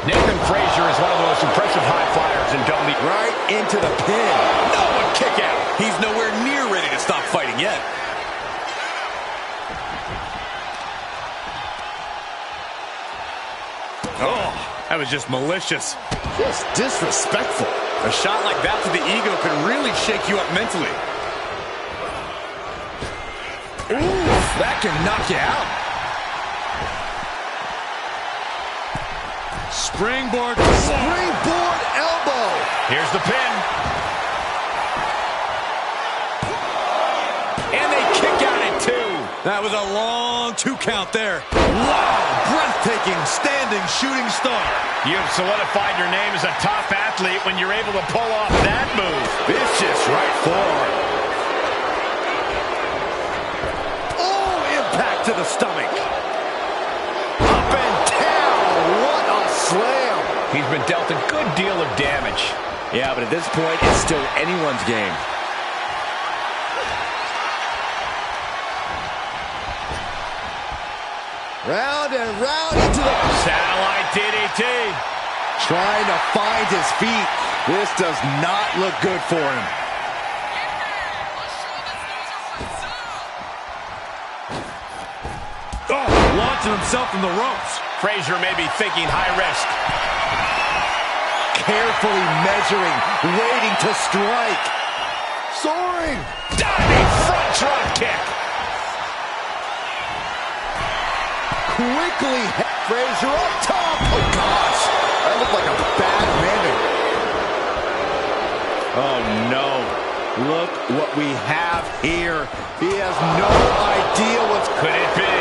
Nathan Frazier is one of the most impressive high flyers in WWE. Right into the pin. No, a kick out. He's nowhere near ready to stop fighting yet. Oh, that was just malicious. Just disrespectful. A shot like that to the ego could really shake you up mentally. Ooh, that can knock you out. Springboard. Springboard elbow. Here's the pin. And they kick out at 2. That was a long 2 count there. Wow, breathtaking standing shooting star. You've solidified your name as a top athlete when you're able to pull off that move. Vicious right forearm. Oh, impact to the stomach. Up and down. What a slam. He's been dealt a good deal of damage. Yeah, but at this point, it's still anyone's game. Round and round into the... Satellite DDT. Trying to find his feet. This does not look good for him. Oh, launching himself from the ropes. Frazier may be thinking high risk. Carefully measuring, waiting to strike. Soaring. Diving front drop kick. Quickly, Frazier up top. Oh, gosh. That looked like a bad landing. Oh, no. Look what we have here. He has no idea what's... Could it be?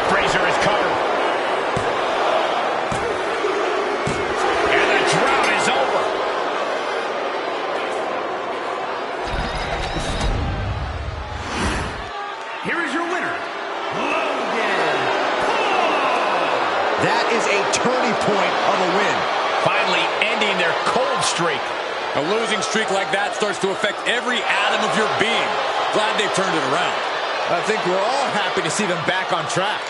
Frazier is covered. And the drought is over. Here is your winner, Logan. That is a turning point of a win. Finally ending their cold streak. A losing streak like that starts to affect every atom of your being. Glad they've turned it around. I think we're all happy to see them back on track.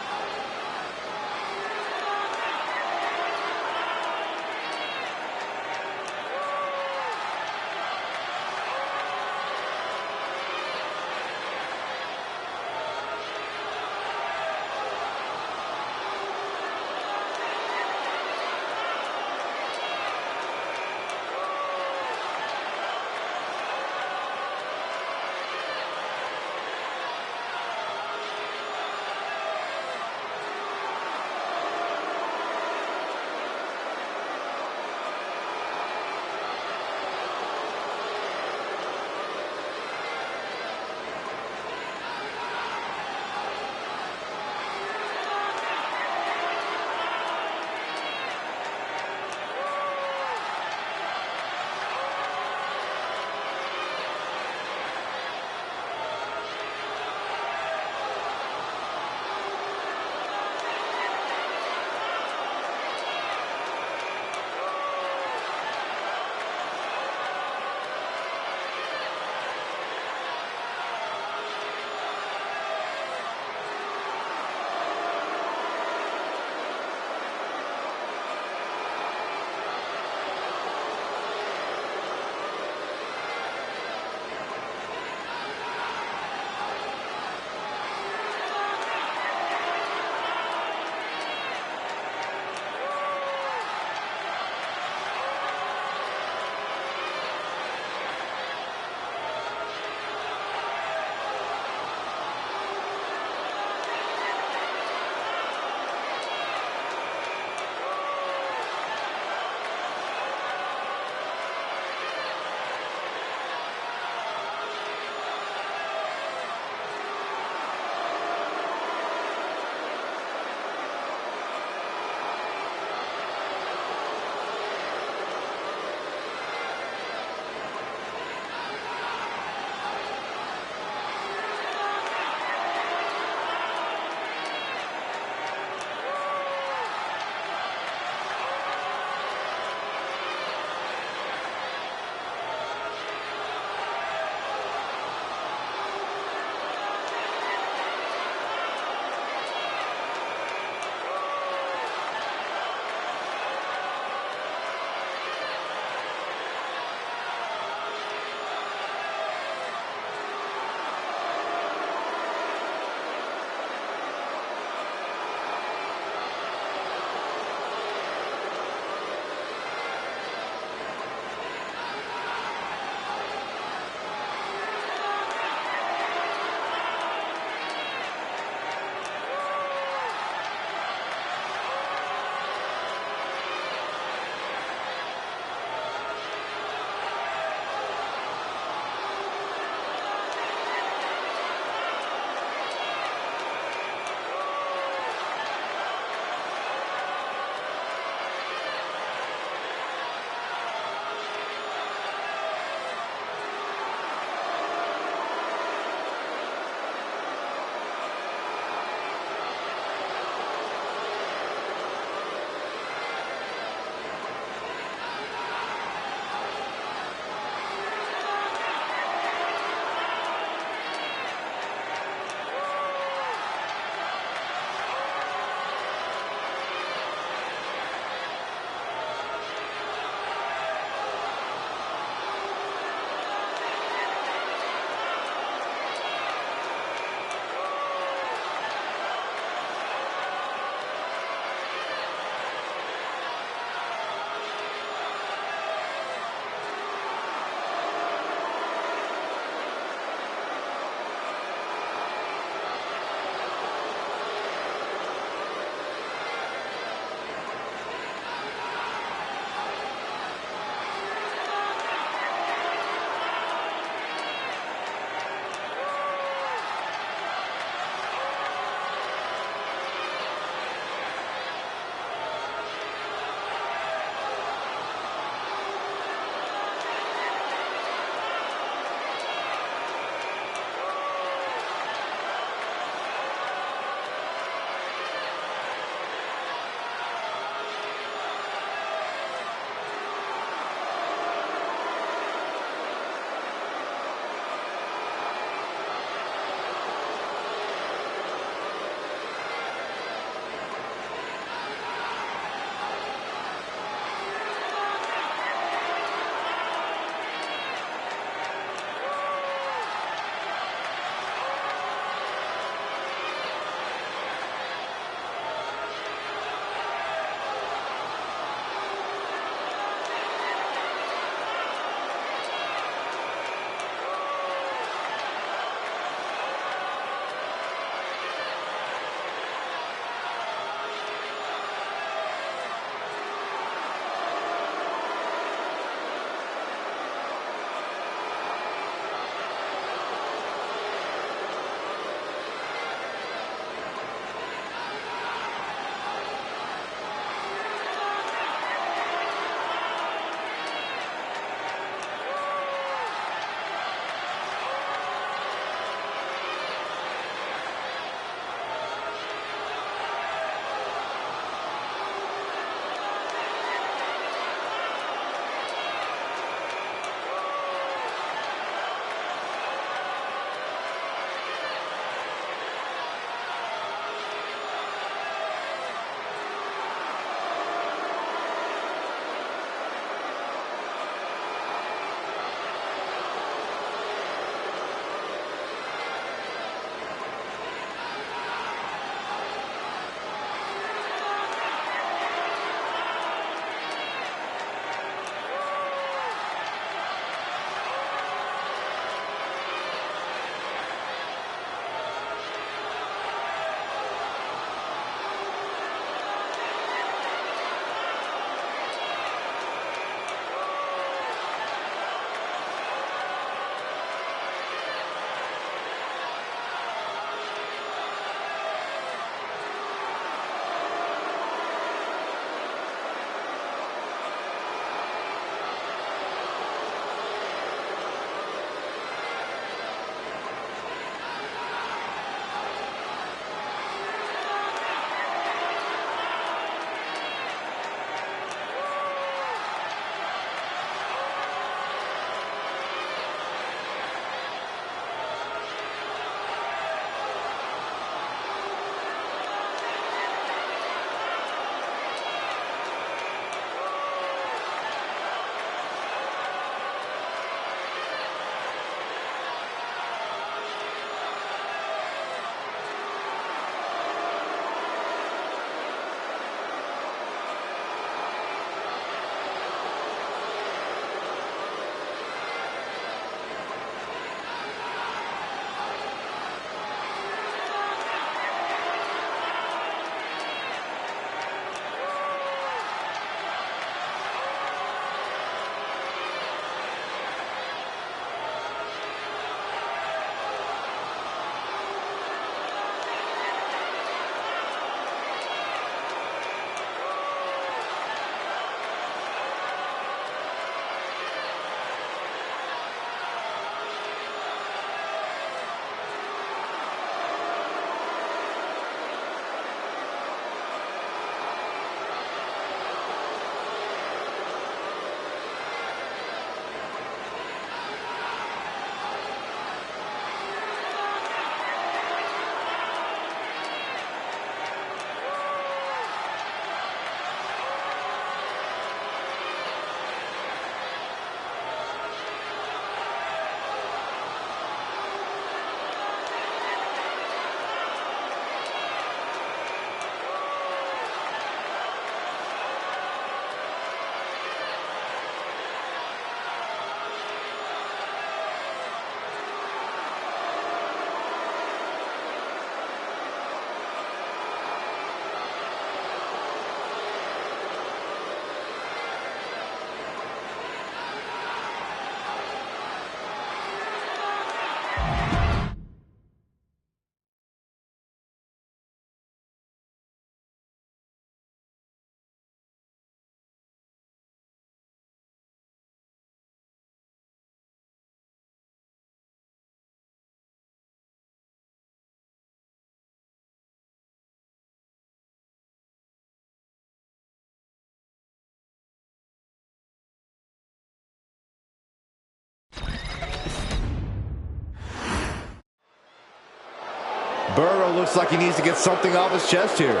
Burrow looks like he needs to get something off his chest here.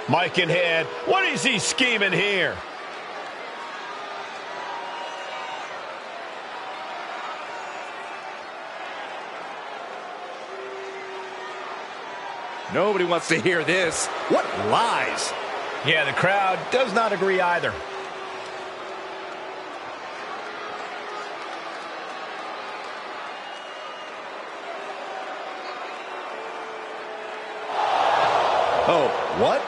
Mike in hand. What is he scheming here? Nobody wants to hear this. What lies? Yeah, the crowd does not agree either. Oh, what?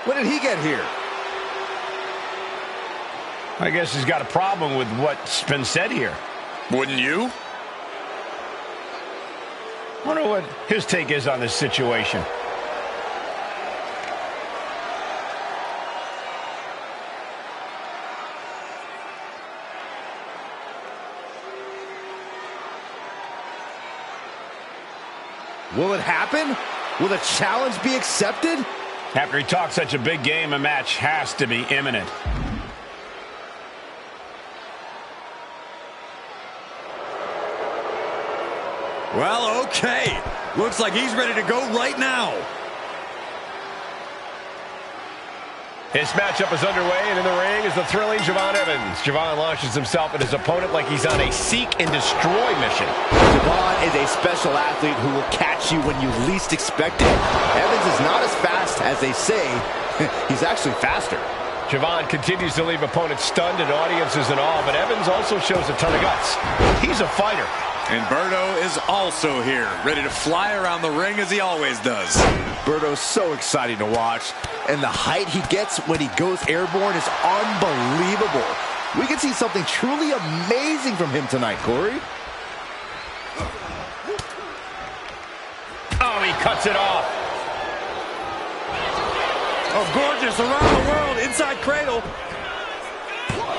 When did he get here? I guess he's got a problem with what's been said here. Wouldn't you? I wonder what his take is on this situation. Will it happen? Will the challenge be accepted? After he talks such a big game, a match has to be imminent. Well, okay. Looks like he's ready to go right now. This matchup is underway, and in the ring is the thrilling Javon Evans. Javon launches himself at his opponent like he's on a seek and destroy mission. Javon is a special athlete who will catch you when you least expect it. Evans is not as fast as they say. He's actually faster. Javon continues to leave opponents stunned and audiences and all, but Evans also shows a ton of guts. He's a fighter. And Berto is also here, ready to fly around the ring as he always does. Berto's so exciting to watch, and the height he gets when he goes airborne is unbelievable. We can see something truly amazing from him tonight, Corey. Oh, he cuts it off. Oh, gorgeous, around the world, inside cradle.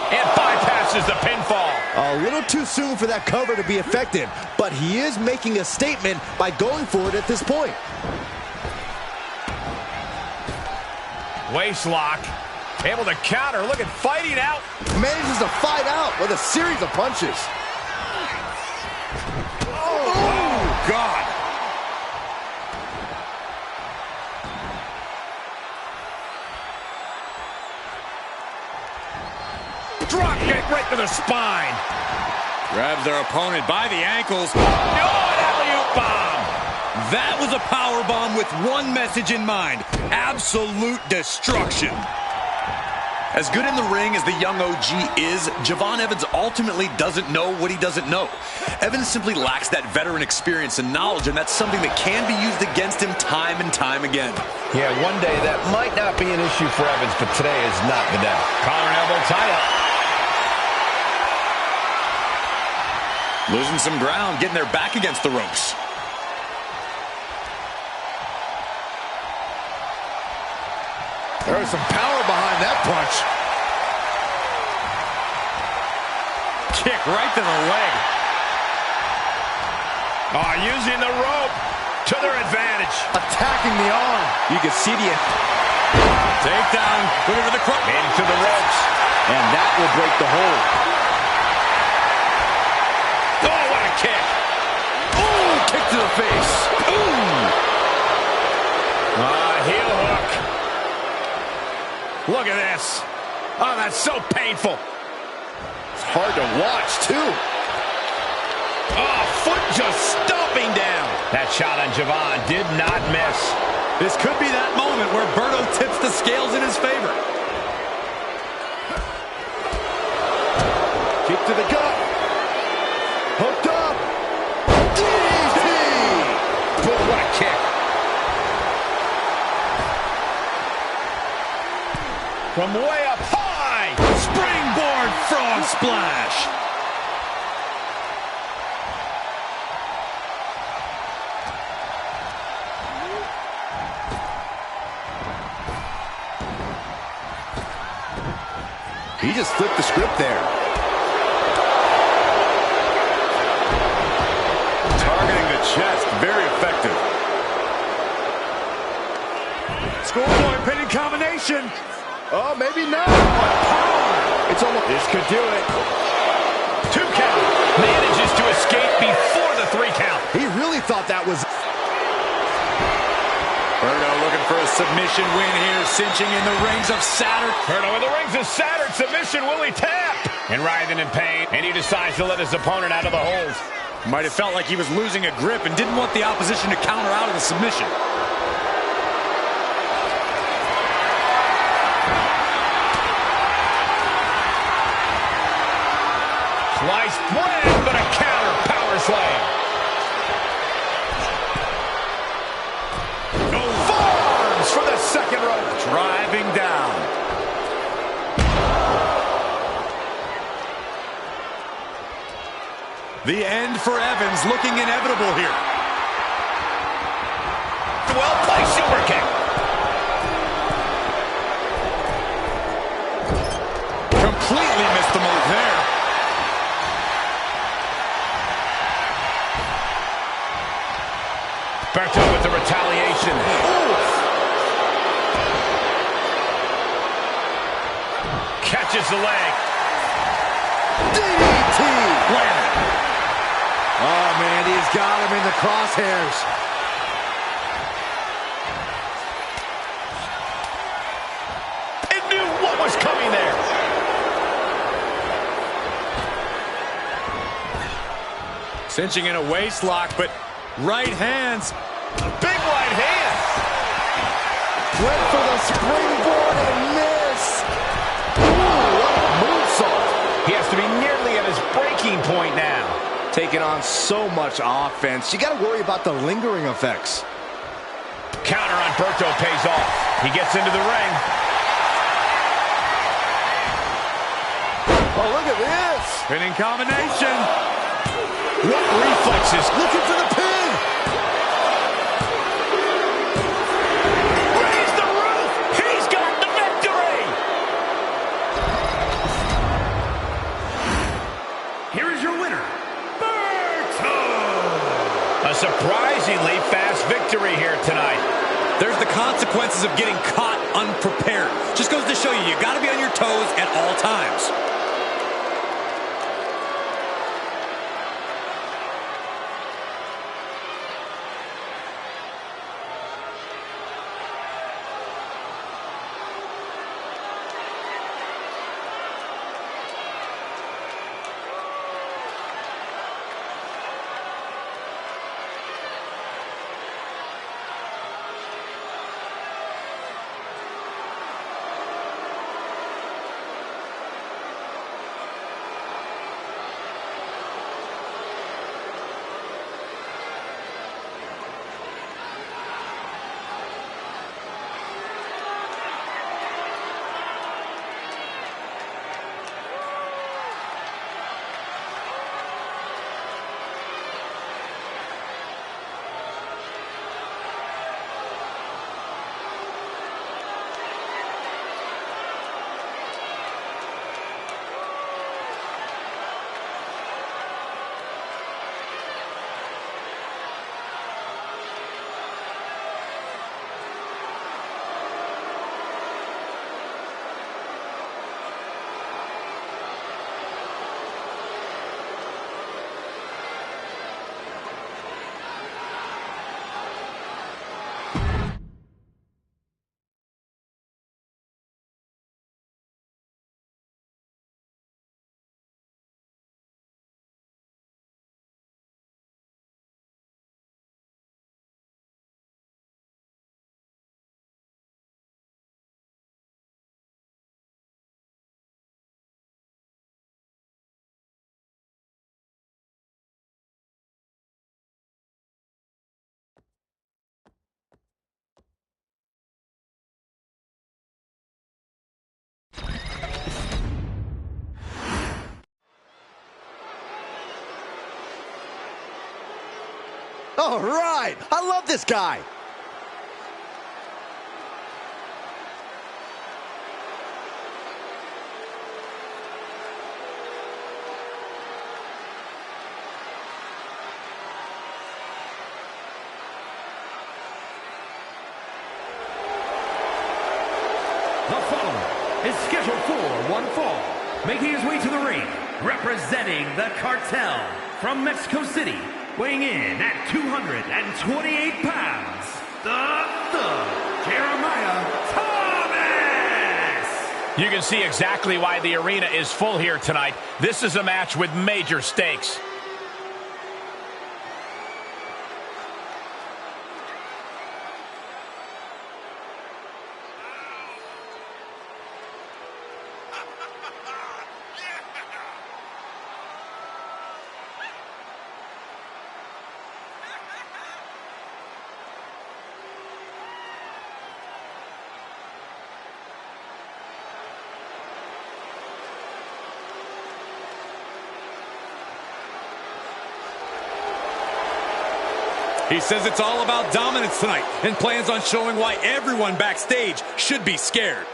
And bypasses the pinfall. A little too soon for that cover to be effective, but he is making a statement by going for it at this point. Waist lock. Able to counter. Look at fighting out. Manages to fight out with a series of punches. Oh, God. Drop kick right to the spine. Grabs their opponent by the ankles. Oh, an alley-oop bomb. That was a power bomb with one message in mind. Absolute destruction. As good in the ring as the young OG is, Javon Evans ultimately doesn't know what he doesn't know. Evans simply lacks that veteran experience and knowledge, and that's something that can be used against him time and time again. Yeah, one day that might not be an issue for Evans, but today is not the day. Collar and elbow tie up. Losing some ground, getting their back against the ropes. There's some power behind that punch. Kick right to the leg. Oh, using the rope to their advantage. Attacking the arm. You can see the Takedown. Looking for the cross. Into the ropes. and that will break the hold. Oh, what a kick. Ooh, kick to the face. Ooh. Heel hook. Look at this. Oh, that's so painful. It's hard to watch, too. Oh, foot just stomping down. That shot on Javon did not miss. This could be that moment where Berto tips the scales in his favor. Kick to the gut. Hooked up. DDT. Boom, what a kick. From way up high. Springboard frog splash. He just flipped the script there. Targeting the chest, very effective. Scoreboard pinning combination. Oh, maybe not. Power. It's almost. This could do it. 2 count. escape before the 3 count. He really thought that was... Berto looking for a submission win here, cinching in the rings of Saturn. Berto in the rings of Saturn. Submission, will he tap? And writhing in pain, and he decides to let his opponent out of the hold. Might have felt like he was losing a grip and didn't want the opposition to counter out of the submission. Sliced bread, but a counter power slam. No forearms for the second rope. Driving down. The end for Evans looking inevitable here. Well-placed super kick. Completely missed the move there. Berto with the retaliation. Catches the leg. DDT! Landed. Oh, man, he's got him in the crosshairs. It knew what was coming there. Cinching in a waist lock, but right hands. Big right hand. Went for the springboard and miss. Ooh, what a moonsault. He has to be nearly at his breaking point now. Taking on so much offense, you got to worry about the lingering effects. Counter on Berto pays off. He gets into the ring. Oh, look at this. Pinning combination. What reflexes? Looking for the pin. Raise the roof. He's got the victory. Here is your winner, Berto! A surprisingly fast victory here tonight. There's the consequences of getting caught unprepared. Just goes to show you, you got to be on your toes at all times. All right. I love this guy. The following is scheduled for one fall, making his way to the ring, representing the cartel, from Mexico City, weighing in at 228 pounds, the Jeremiah Thomas! You can see exactly why the arena is full here tonight. This is a match with major stakes. He says it's all about dominance tonight and plans on showing why everyone backstage should be scared.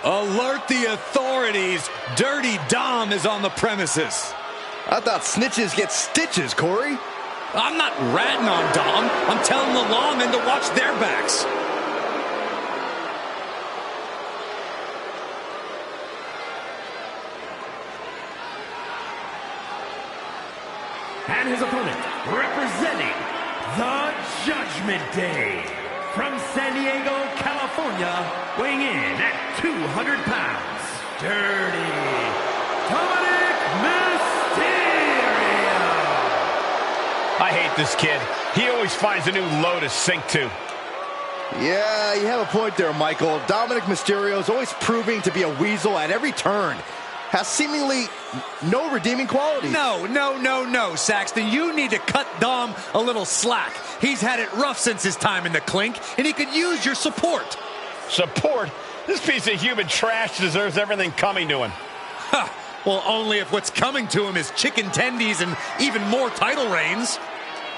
Alert the authorities. Dirty Dom is on the premises. I thought snitches get stitches, Corey. I'm not ratting on Dom. I'm telling the lawmen to watch their backs. And his opponent, representing the Judgment Day, from San Diego, California, weighing in at 200 pounds, Dirty Dominic Mysterio. I hate this kid. He always finds a new low to sink to. Yeah, you have a point there, Michael. Dominic Mysterio is always proving to be a weasel at every turn. Has seemingly no redeeming qualities. No, Saxton. You need to cut Dom a little slack. He's had it rough since his time in the clink, and he could use your support. Support? This piece of human trash deserves everything coming to him. Ha! Well, only if what's coming to him is chicken tendies and even more title reigns.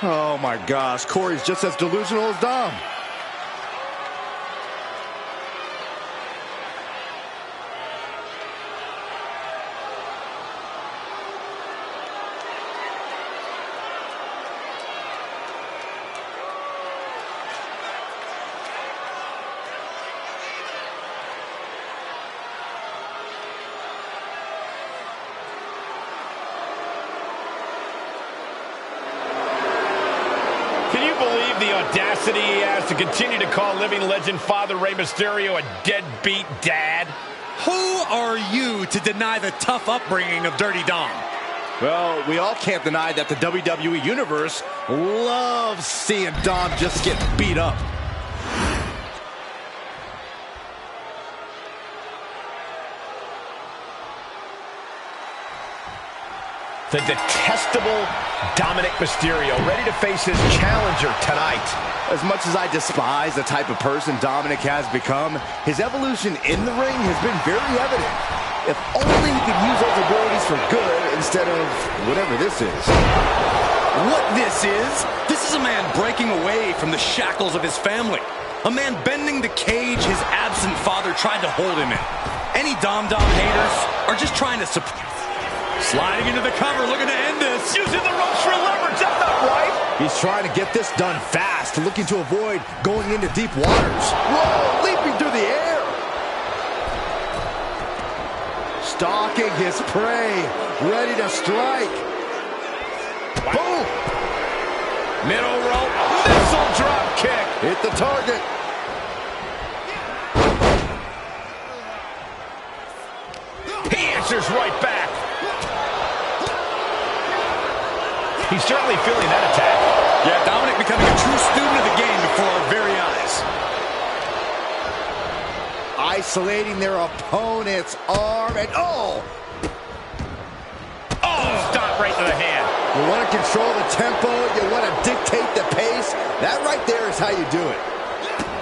Oh, my gosh. Corey's just as delusional as Dom. Can you believe the audacity he has to continue to call living legend Father Rey Mysterio a deadbeat dad? Who are you to deny the tough upbringing of Dirty Dom? Well, we all can't deny that the WWE Universe loves seeing Dom just get beat up. The detestable Dominic Mysterio, ready to face his challenger tonight. As much as I despise the type of person Dominic has become, his evolution in the ring has been very evident. If only he could use those abilities for good instead of whatever this is. What this is? This is a man breaking away from the shackles of his family. A man bending the cage his absent father tried to hold him in. Any Dom haters are just trying to sliding into the cover, looking to end this. Using the ropes for leverage, that's not right. He's trying to get this done fast, looking to avoid going into deep waters. Whoa, leaping through the air. Stalking his prey, ready to strike. Boom. Middle rope, missile drop kick. Hit the target. He answers right back. He's certainly feeling that attack. Yeah, Dominic becoming a true student of the game before our very eyes. Isolating their opponent's arm and Oh, stop right to the hand. You want to control the tempo, you want to dictate the pace. That right there is how you do it.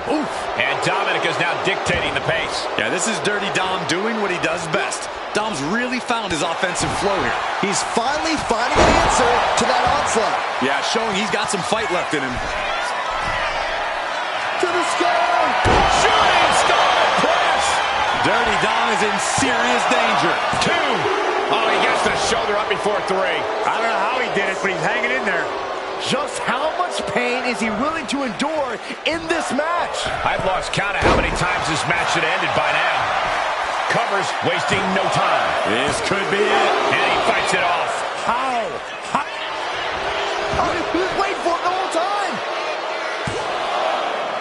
Oof. And Dominic is now dictating the pace. Yeah, this is Dirty Dom doing what he does best. Dom's really found his offensive flow here. He's finally finding an answer to that onslaught. Yeah, showing he's got some fight left in him. Dirty Dom is in serious danger. 2. Oh, he gets the shoulder up before 3. I don't know how he did it, but he's hanging in there. Just how much pain is he willing to endure in this match? I've lost count of how many times this match should have ended by now. Covers, wasting no time. This could be it. And he fights it off. How? He was waiting for it the whole time.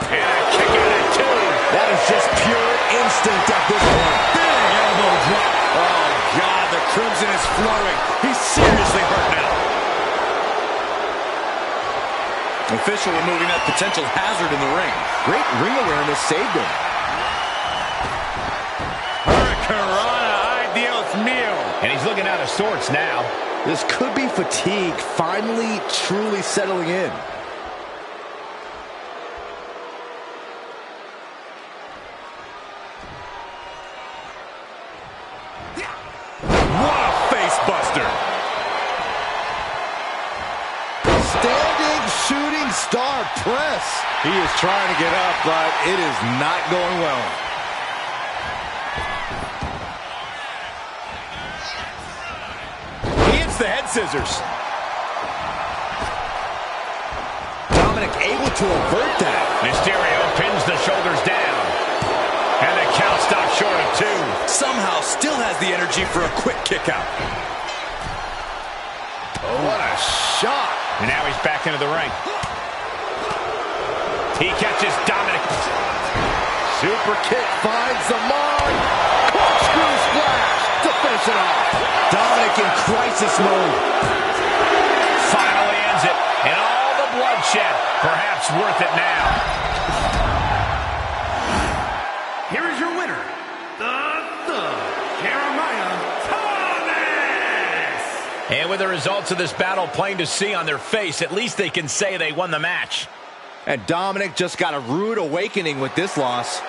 And a kick out at 2. That is just pure instinct at this point. Big elbow drop. Oh, God, the crimson is flowing. He's seriously hurt now. Official removing that potential hazard in the ring. Great ring awareness saved him. Hurricanrana, Dios mío. And he's looking out of sorts now. This could be fatigue finally truly settling in. What a face buster. Standing shooting star press. He is trying to get up, but it is not going well. He hits the head scissors. Dominic able to avert that. Mysterio pins the shoulders down. And the count stops short of 2. Somehow still has the energy for a quick kick out. Oh, what a shot. And now he's back into the ring. He catches Dominic. Super kick finds the mark. Corkscrew splash to finish it off. Dominic in crisis mode. Finally ends it. And all the bloodshed. Perhaps worth it now. Here is your winner, the Thug, Jeremiah Thomas. And with the results of this battle plain to see on their face, at least they can say they won the match. And Dominic just got a rude awakening with this loss.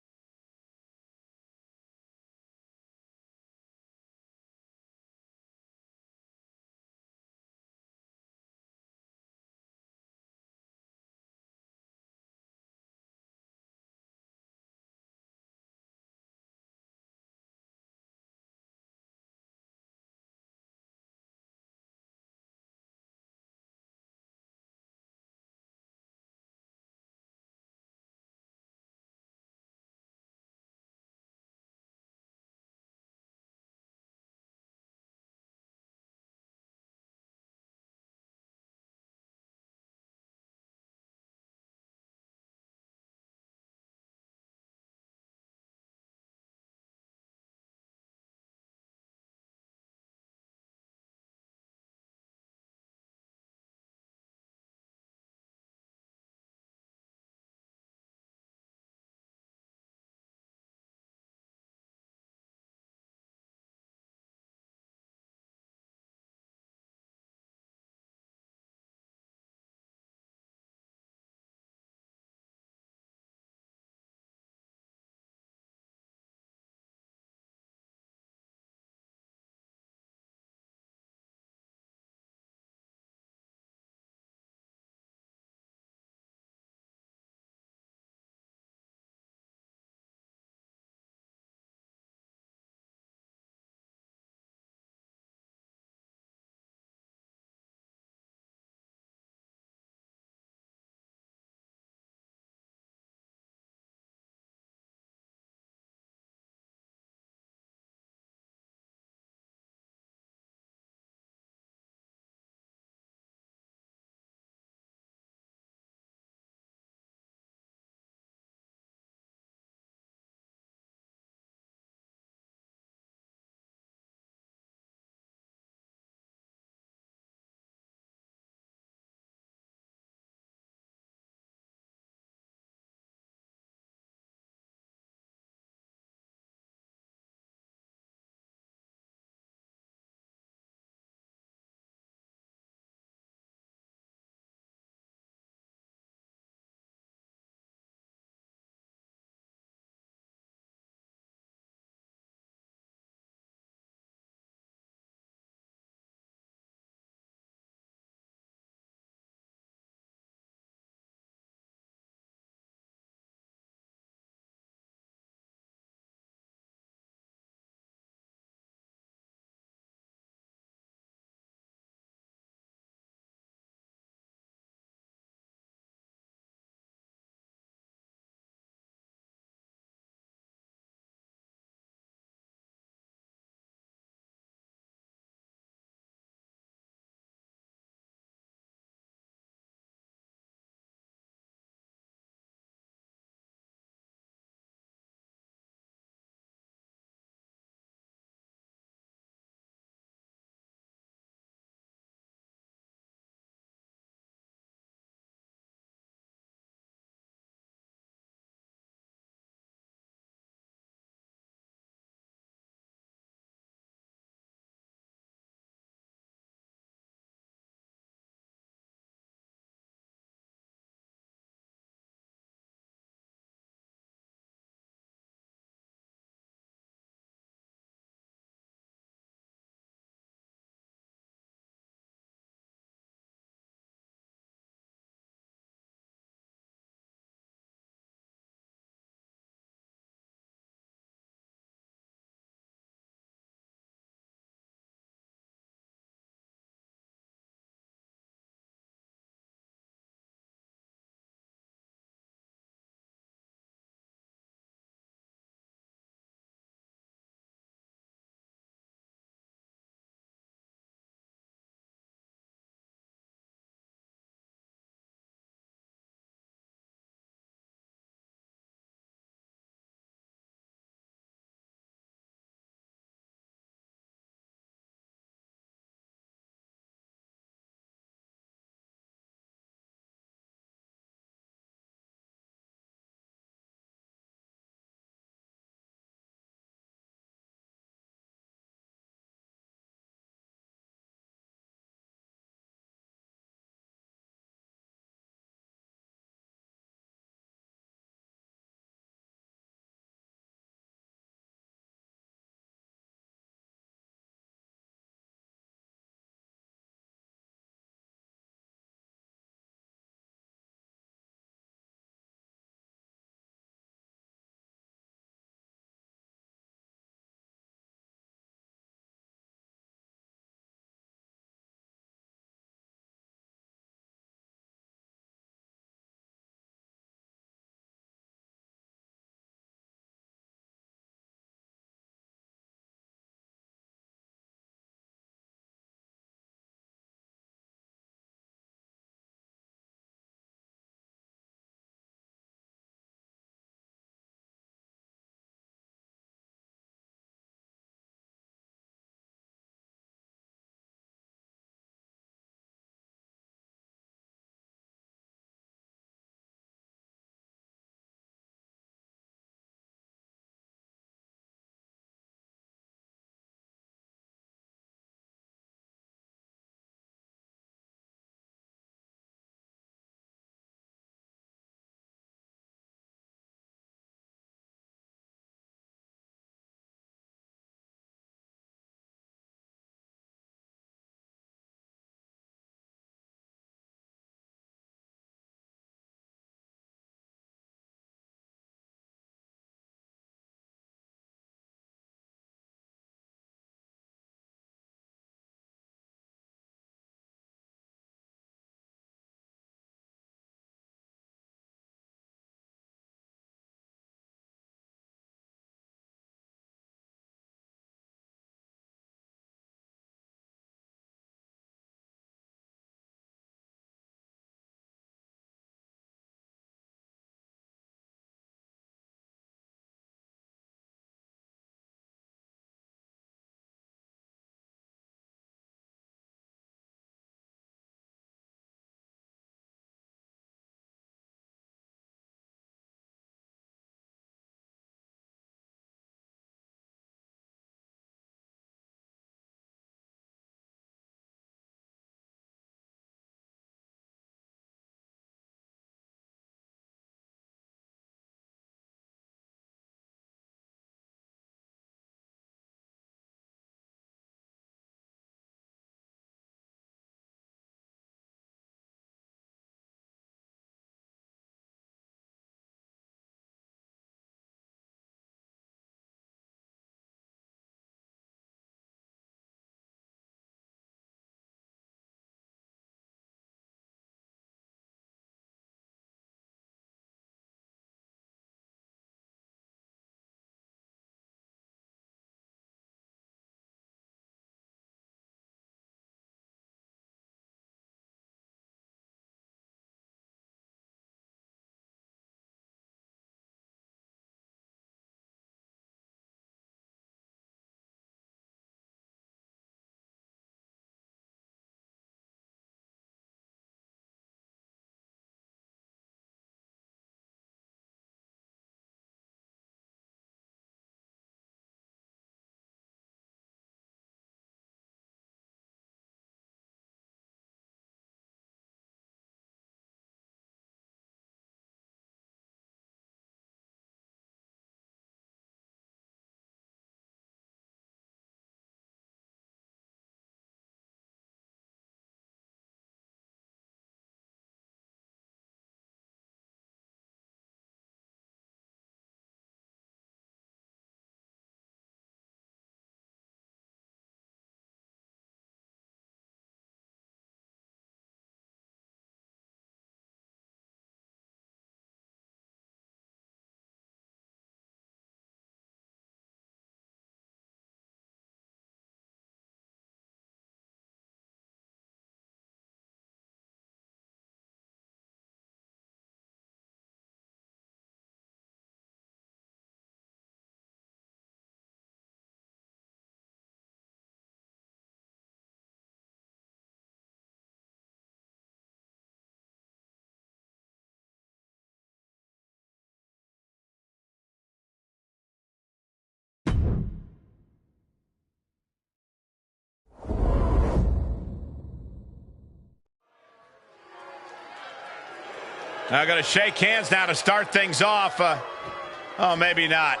Now going to shake hands now to start things off. Oh, maybe not.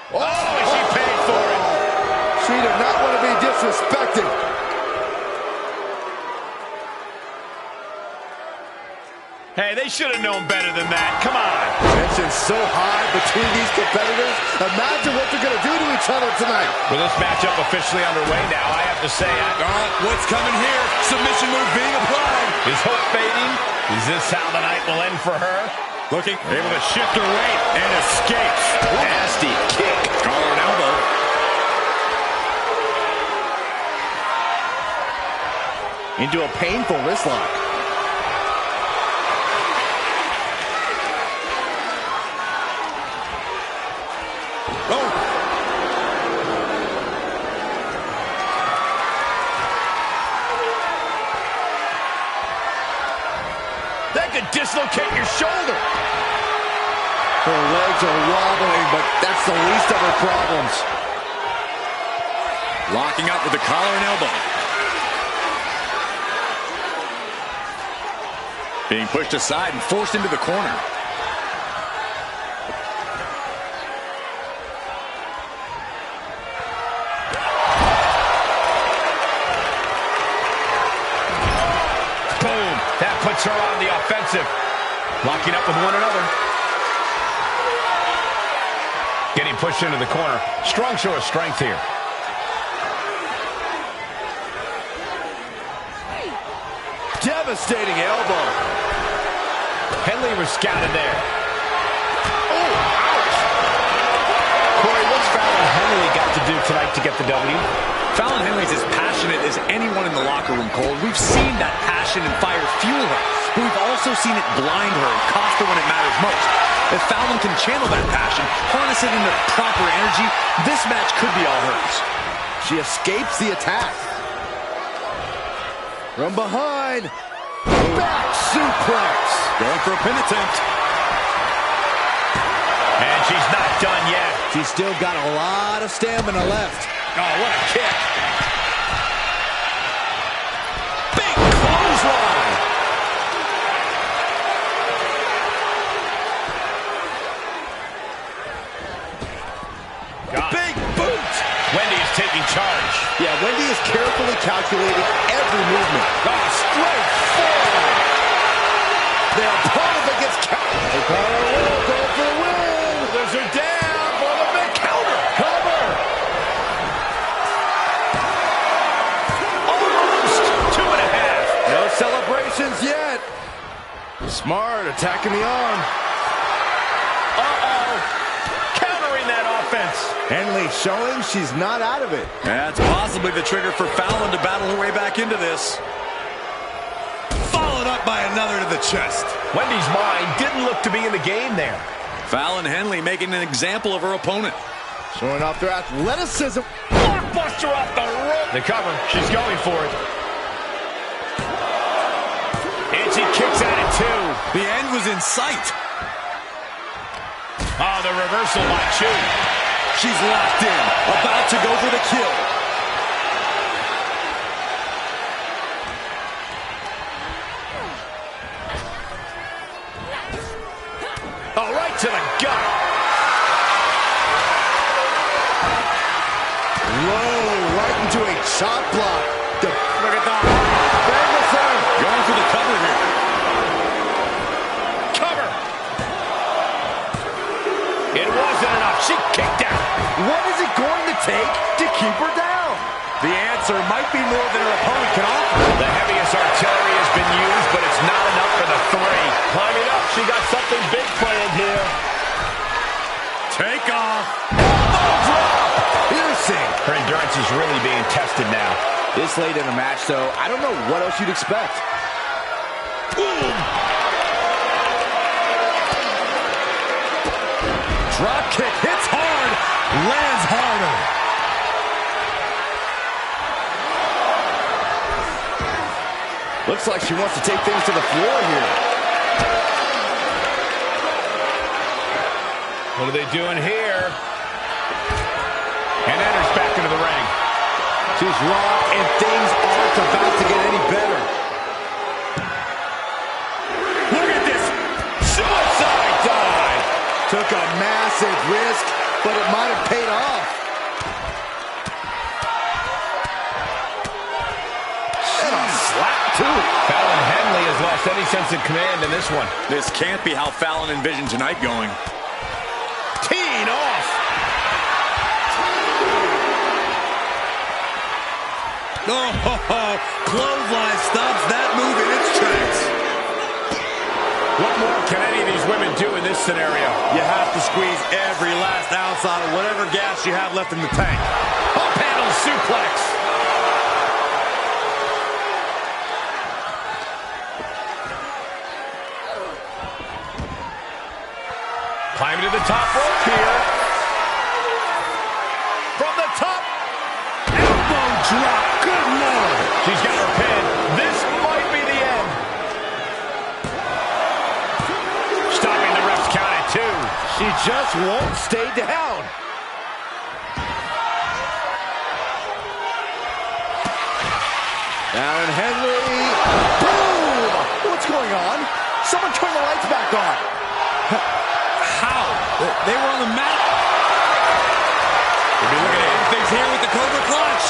Oh, she paid for it. She did not want to be disrespected. Hey, they should have known better than that. Come on. Tension's so high between these competitors. Imagine what they're going to do to each other tonight. With this matchup officially underway now, I have to say, what's coming here? Submission move being applied. Is hope fading? Is this how the night will end for her? Looking, able to shift her weight and escapes. Nasty kick. Collar and elbow. Into a painful wrist lock. That could dislocate your shoulder. Her legs are wobbling, but that's the least of her problems. Locking up with the collar and elbow. Being pushed aside and forced into the corner. Boom. That puts her on the offensive. Locking up with one another. Getting pushed into the corner. Strong show of strength here. Devastating elbow. Henley was scouted there. Oh, ouch. Corey, what's Fallon Henley got to do tonight to get the W? Fallon Henley's as passionate as anyone in the locker room, Cole. We've seen that passion and fire fuel her, but we've also seen it blind her and cost her when it matters most. If Fallon can channel that passion, harness it into proper energy, this match could be all hers. She escapes the attack. From behind. Back suplex. Going for a pin attempt. And she's not done yet. She's still got a lot of stamina left. Oh, what a kick. Big clothesline. Big boot. Wendy is taking charge. Yeah, Wendy is carefully calculating every movement. Oh, straight forward. Their opponent gets countered. They call her a win. Go for the win. There's her down for the big counter. Cover. Almost 2.5. No celebrations yet. Smart attacking the arm. Uh-oh. Countering that offense. Henley showing she's not out of it. That's possibly the trigger for Fallon to battle her way back into this. Followed up by another to the chest. Wendy's mind didn't look to be in the game there. Fallon Henley making an example of her opponent. Showing off their athleticism. Blockbuster off the rope. The cover. She's going for it. And she kicks at it, too. The end was in sight. Oh, the reversal by Chu. She's locked in, about to go for the kill. Oh, right to the gut. Whoa, right into a chop block. Look at that. Going for the cover here. Cover. It wasn't enough. She kicked out. What is it going to take to keep her down? The answer might be more than her opponent can offer. The heaviest artillery has been used, but it's not enough for the three. Climbing up, she got something big planned here. Take off. Piercing. Her endurance is really being tested now. This late in the match, though, I don't know what else you'd expect. Boom. Drop kick hits hard, lands harder. Looks like she wants to take things to the floor here. What are they doing here? And enters back into the ring. She's rocked, and things aren't about to get any better. Look at this Took a massive risk, but it might have paid off. And a slap, too. Fallon Henley has lost any sense of command in this one. This can't be how Fallon envisioned tonight going. Teeing off. Oh, clothesline stops that move in its tracks. What more can any of these women do in this scenario? You have to squeeze every last ounce out of whatever gas you have left in the tank. Up handle suplex. Climbing to the top rope here. From the top. Elbow drop. Good Lord. She's got her pin. This might be the end. Stopping the ref's count at 2. She just won't stay down. Fallon Henley. Boom! What's going on? Someone turn the lights back on. How? They were on the mat. We'll be looking to end things here with the Cobra Clutch.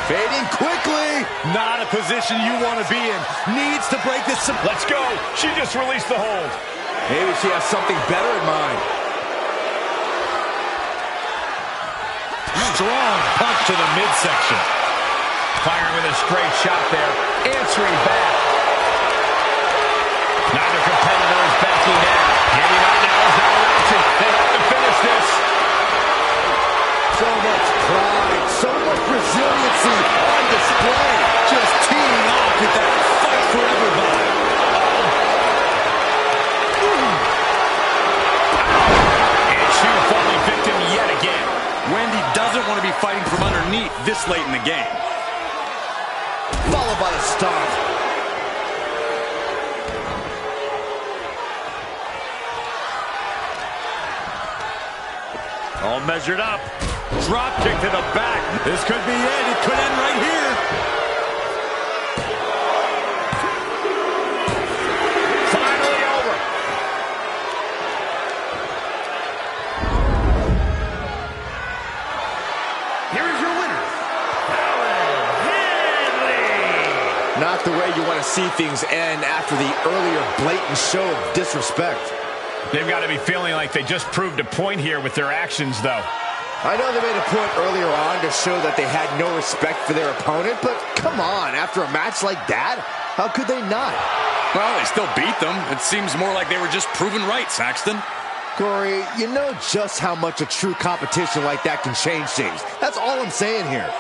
Fading quickly. Not a position you want to be in. Needs to break this. Let's go. She just released the hold. Maybe she has something better in mind. Strong punch to the midsection. Firing with a straight shot there. Answering back. Neither competitor is backing down. Giving up now is not an option. They have to finish this. So much pride, so much resiliency on display. Just teeing off with that fight forever vibe. And she will fall a victim yet again. Wendy doesn't want to be fighting from underneath this late in the game. Followed by the stomp. All measured up. Drop kick to the back. This could be it. It could end right here. Finally over. Here is your winner, Fallon Henley. Not the way you want to see things end after the earlier blatant show of disrespect. They've got to be feeling like they just proved a point here with their actions, though. I know they made a point earlier on to show that they had no respect for their opponent, but come on, after a match like that, how could they not? Well, they still beat them. It seems more like they were just proven right, Saxton. Corey, you know just how much a true competition like that can change things. That's all I'm saying here.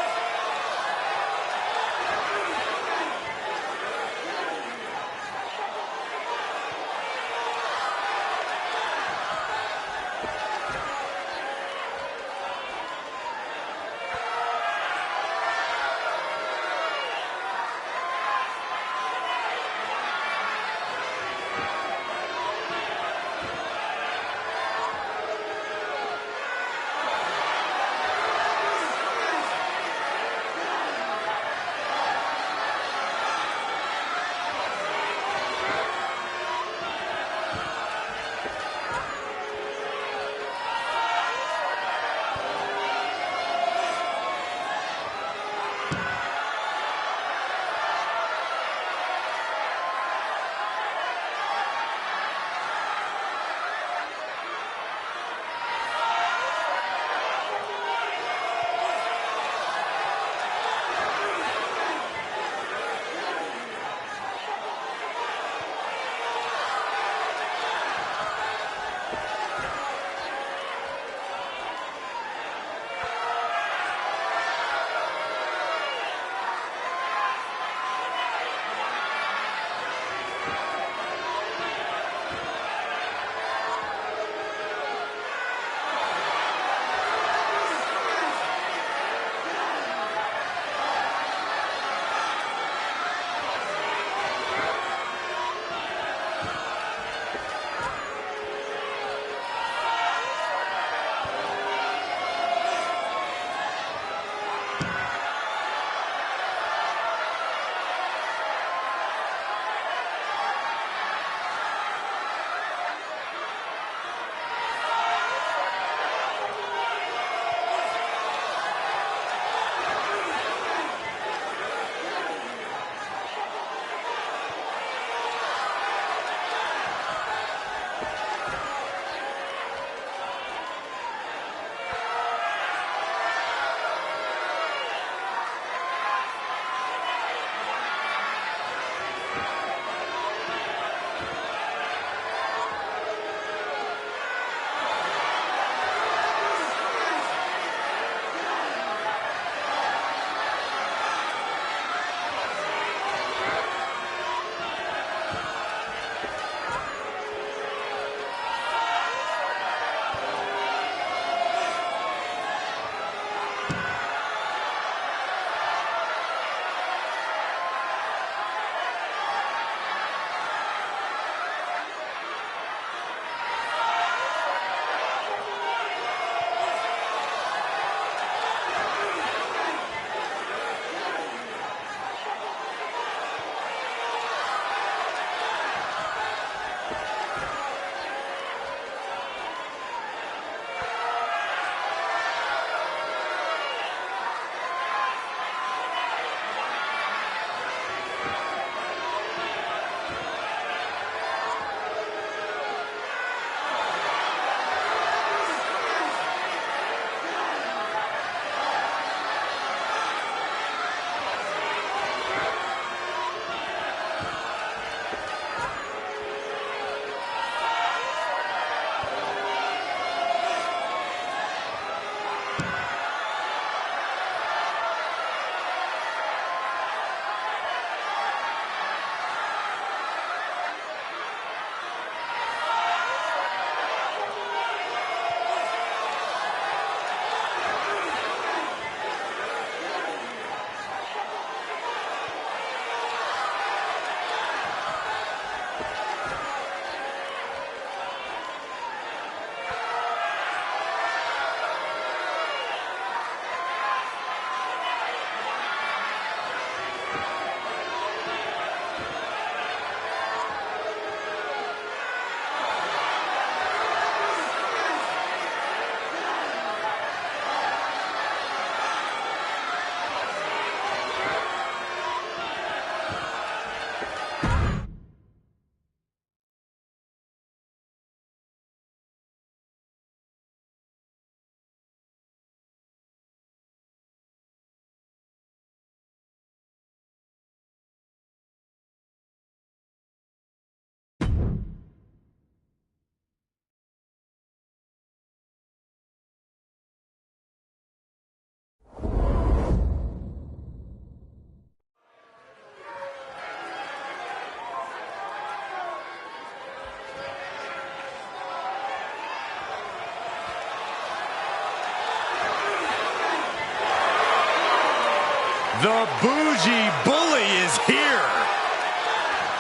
The bougie bully is here.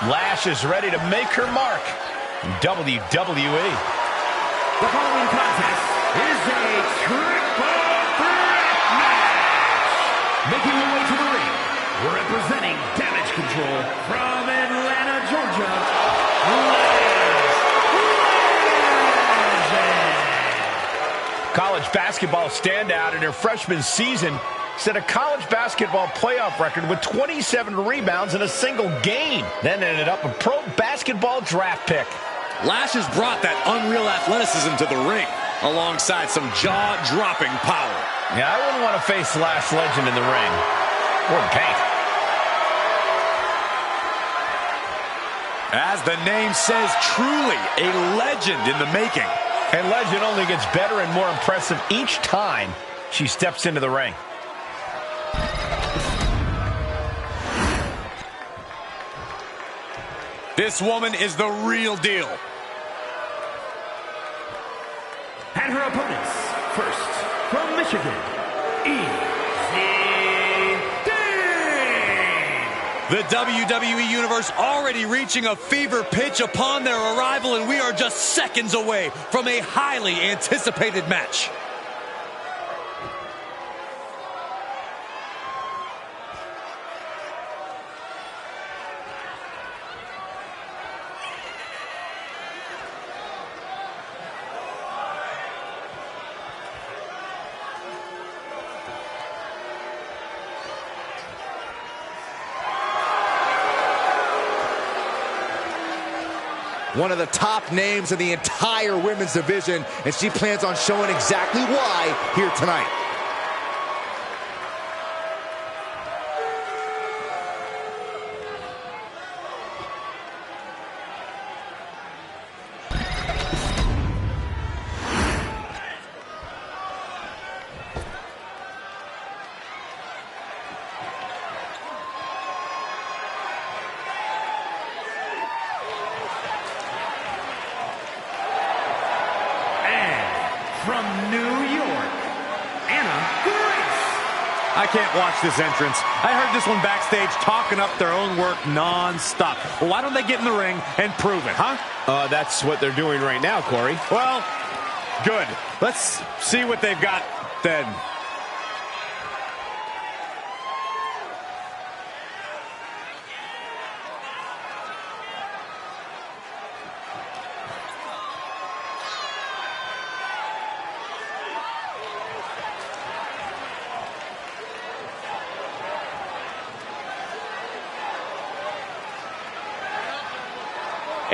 Lash is ready to make her mark in WWE. The following contest is a triple threat match. Making her way to the ring, representing Damage Control from Atlanta, Georgia, College basketball standout in her freshman season set a college basketball playoff record with 27 rebounds in a single game. Then ended up a pro basketball draft pick. Lash has brought that unreal athleticism to the ring, alongside some jaw-dropping power. Yeah, I wouldn't want to face Lash Legend in the ring. Or the paint. As the name says, truly a legend in the making. And Legend only gets better and more impressive each time she steps into the ring. This woman is the real deal. And her opponents, first, from Michigan, The WWE Universe already reaching a fever pitch upon their arrival, and we are just seconds away from a highly anticipated match. One of the top names in the entire women's division, and she plans on showing exactly why here tonight. from New York, Aaa Universe. I can't watch this entrance. I heard this one backstage talking up their own work non-stop. Well, why don't they get in the ring and prove it, huh? That's what they're doing right now, Corey. Well, good. Let's see what they've got then.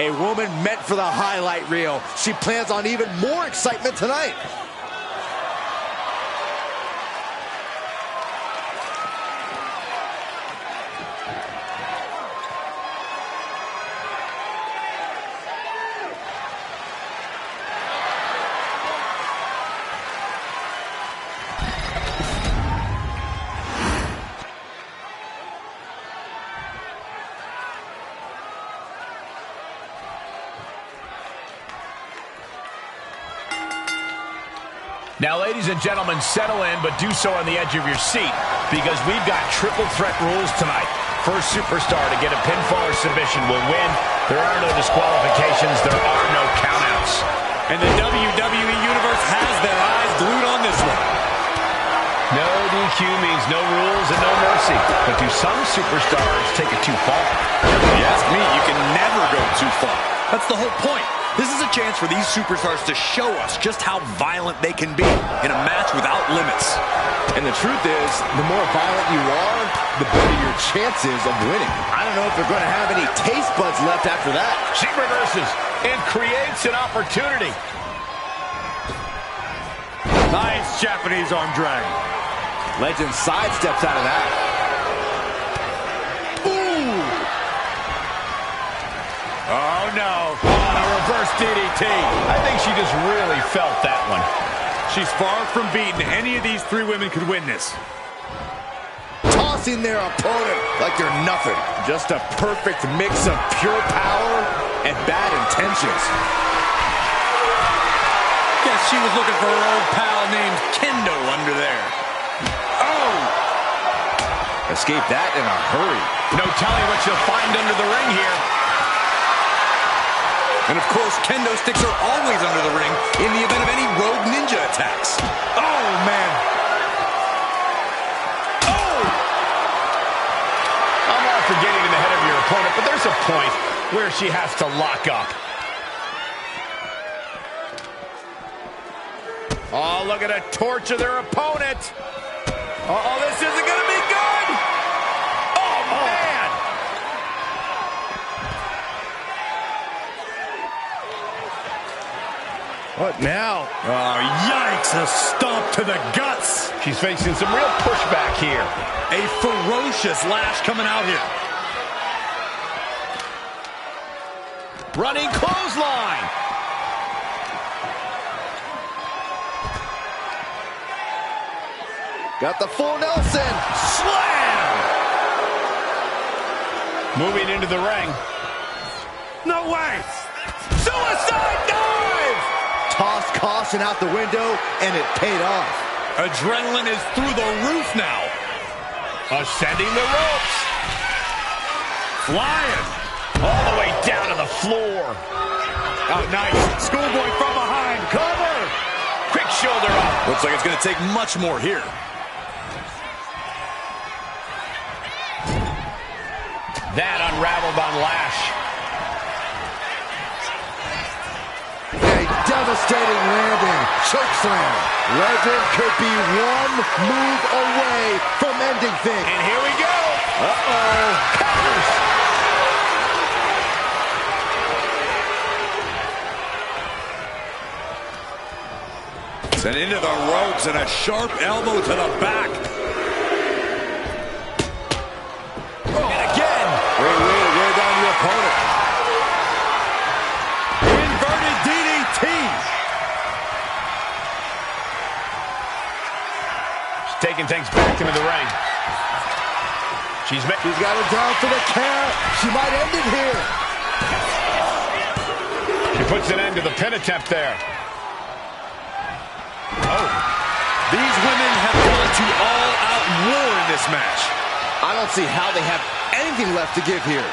A woman meant for the highlight reel. She plans on even more excitement tonight. Now, ladies and gentlemen, settle in, but do so on the edge of your seat, because we've got triple threat rules tonight. First superstar to get a pinfall or submission will win. There are no disqualifications. There are no countouts. And the WWE Universe has their eyes glued on this one. No DQ means no rules and no mercy. But do some superstars take it too far? If you ask me, you can never go too far. That's the whole point. This is a chance for these superstars to show us just how violent they can be in a match without limits. And the truth is, the more violent you are, the better your chances of winning. I don't know if they're going to have any taste buds left after that. She reverses and creates an opportunity. Nice Japanese arm drag. Legend sidesteps out of that. Ooh! Oh, no. A reverse DDT. I think she just really felt that one. She's far from beaten. Any of these three women could win this. Tossing their opponent like they're nothing. Just a perfect mix of pure power and bad intentions. Guess she was looking for her old pal named Kendo under there. Oh! Escape that in a hurry. No telling what you'll find under the ring here. And of course, kendo sticks are always under the ring in the event of any rogue ninja attacks. Oh, man. Oh! I'm all for getting in the head of your opponent, but there's a point where she has to lock up. Oh, look at her torture their opponent. Uh-oh, this isn't going to be good. Oh, man. What now? Oh, yikes. A stomp to the guts. She's facing some real pushback here. A ferocious lash coming out here. Running clothesline. Got the full Nelson. Slam! Moving into the ring. No way. Suicide dive! Tossed caution out the window, and it paid off. Adrenaline is through the roof now. Ascending the ropes. Flying. All the way down to the floor. Oh, nice. Schoolboy from behind. Cover. Quick shoulder up. Looks like it's going to take much more here. That unraveled on Lash. A devastating landing. Chokeslam. Legend could be one move away from ending things. And here we go. Uh-oh. Counters. Sent into the ropes and a sharp elbow to the back. And again. Great way to wear down your opponent. Inverted DDT. She's taking things back into the ring. She's got it down for the count. She might end it here. She puts an end to the pin attempt there. Oh. These women have gone to all-out war in this match. I don't see how they have anything left to give here.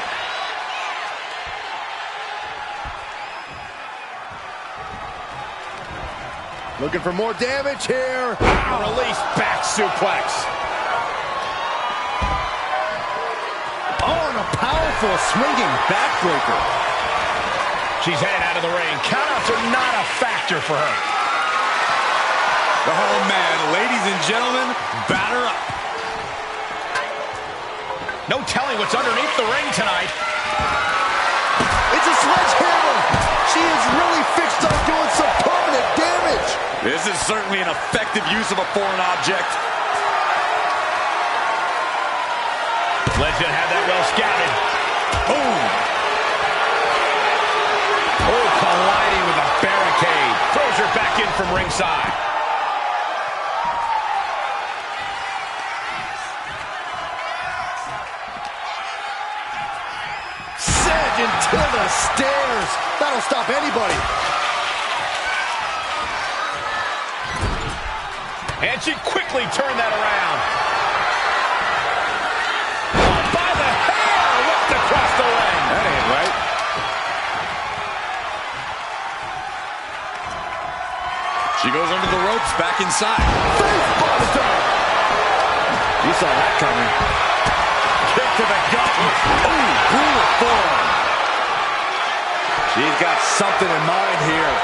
Looking for more damage here. Release back suplex. Oh, and a powerful swinging backbreaker. She's headed out of the ring. Countouts are not a factor for her. Oh, man. Ladies and gentlemen, batter up. No telling what's underneath the ring tonight. It's a sledgehammer. She is really fixed on doing some permanent damage. This is certainly an effective use of a foreign object. Legend had that well scouted. Boom. Oh, colliding with a barricade. Throws her back in from ringside. Sedge into the stairs. That'll stop anybody. And she quickly turned that around. By the hair, whipped across the ring. That ain't right. She goes under the ropes, back inside. Face buster. You saw that coming. Kick to the gut. Ooh, brutal forearm. She's got something in mind here.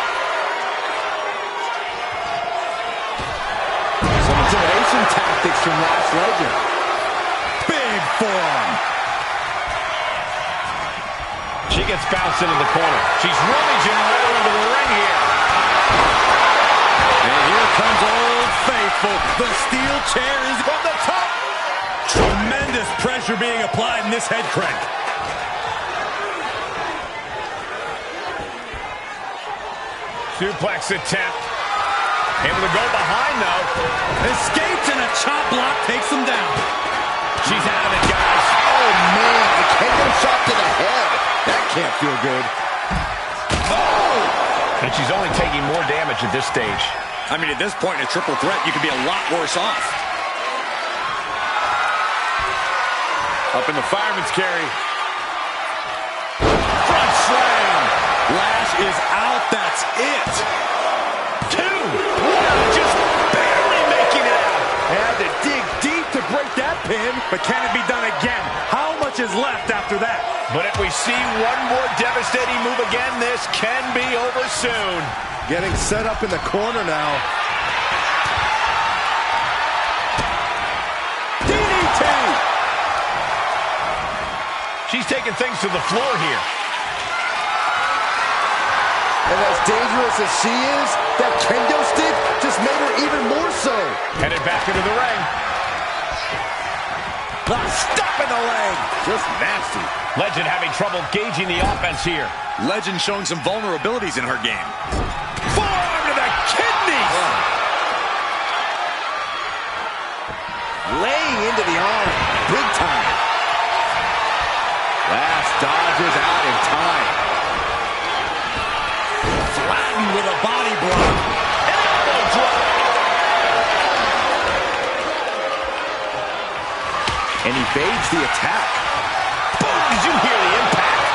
Some intimidation tactics from Lash Legend. Big forearm. She gets bounced into the corner. She's rummaging right into the ring here. And here comes Old Faithful. The steel chair is from the top. Tremendous pressure being applied in this head crank. Suplex attempt. Able to go behind, though. Escapes and a chop block takes him down. She's out of it, guys. Oh, man. A KO shot to the head. That can't feel good. Oh! And she's only taking more damage at this stage. I mean, at this point in a triple threat, you could be a lot worse off. Up in the fireman's carry. Front slam. Lash is out. That's it. 2. Just barely making it out. Had to dig deep to break that pin, but can it be done again? How much is left after that? But if we see one more devastating move again, this can be over soon. Getting set up in the corner now. DDT! She's taking things to the floor here. And as dangerous as she is, that kendo stick just made her even more so. Headed back into the ring. Stop in the leg. Just nasty. Legend having trouble gauging the offense here. Legend showing some vulnerabilities in her game. Forearm to the kidneys. Laying into the arm. Big time. Lash dodges out in time. Flattened with a body blow. Elbow drop. And he evades the attack. Boom! Did you hear the impact?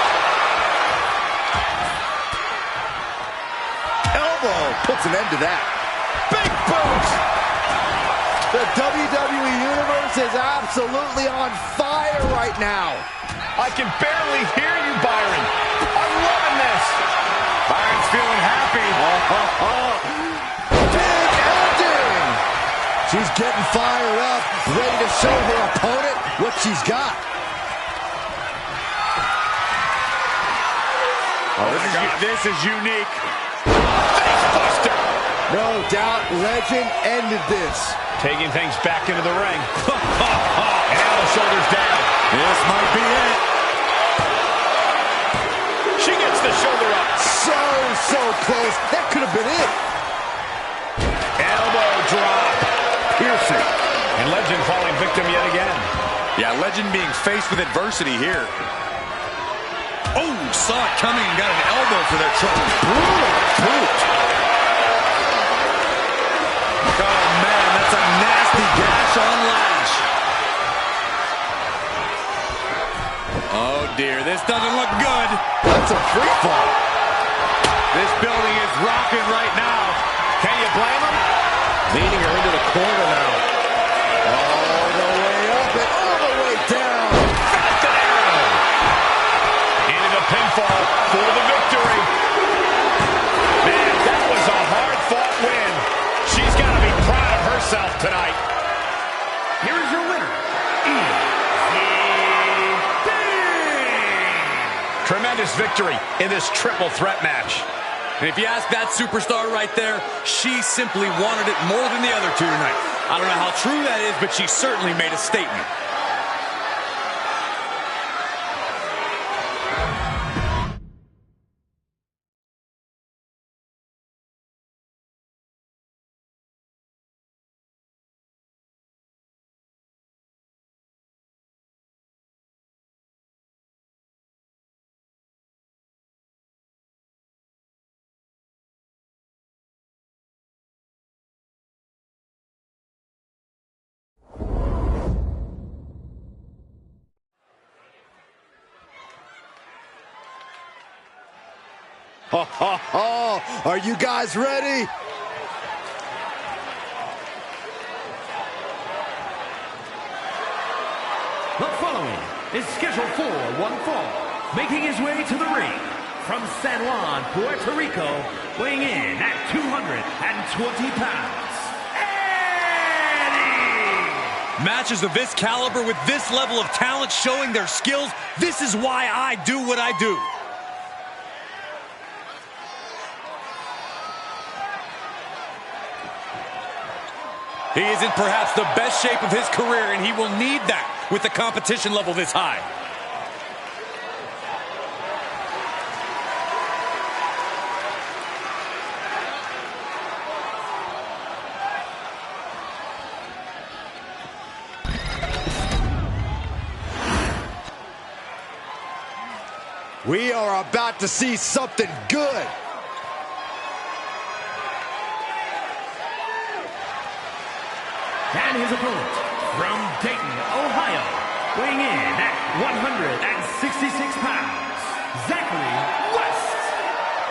Elbow puts an end to that. Big boot! The WWE Universe is absolutely on fire right now. I can barely hear you, Byron. I'm loving this. Byron's feeling happy. Big ending. She's getting fired up, ready to show her opponent what she's got. This is unique. Facebuster. No doubt Legend ended this. Taking things back into the ring. And the shoulders down. This might be it. She gets the shoulder up. So close. That could have been it. Elbow drop. Piercing. And Legend falling victim yet again. Yeah, Legend being faced with adversity here. Oh, saw it coming and got an elbow for their trouble. Brutal boot. Oh, man, that's a nasty gash on Lash. Oh, dear, this doesn't look good. That's a free fall. This building is rocking right now. Can you blame him? Leading her into the corner now. All the way up and all the way down. Falcon arrow. Into the pinfall for the victory. Man, that was a hard-fought win. She's got to be proud of herself tonight. Here is your winner, Tremendous victory in this triple threat match. And if you ask that superstar right there, she simply wanted it more than the other two tonight. I don't know how true that is, but she certainly made a statement. Are you guys ready? The following is scheduled for one fall, making his way to the ring from San Juan, Puerto Rico, weighing in at 220 pounds, Eddie! Matches of this caliber with this level of talent showing their skills, this is why I do what I do. He is in perhaps the best shape of his career, and he will need that with the competition level this high. We are about to see something good. And his opponent, from Dayton, Ohio, Weighing in at 166 pounds,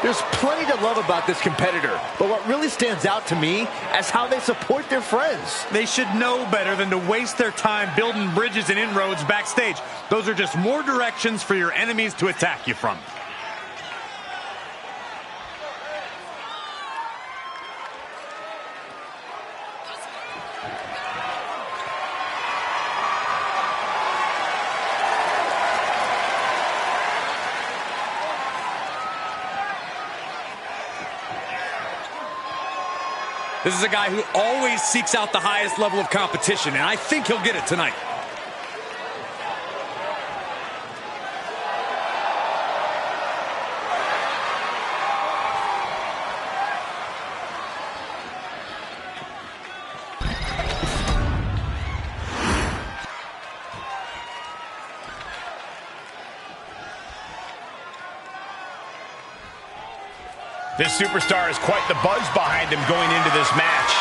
There's plenty to love about this competitor, but what really stands out to me is how they support their friends. They should know better than to waste their time building bridges and inroads backstage. Those are just more directions for your enemies to attack you from. This is a guy who always seeks out the highest level of competition, and I think he'll get it tonight. This superstar has quite the buzz behind him going into this match.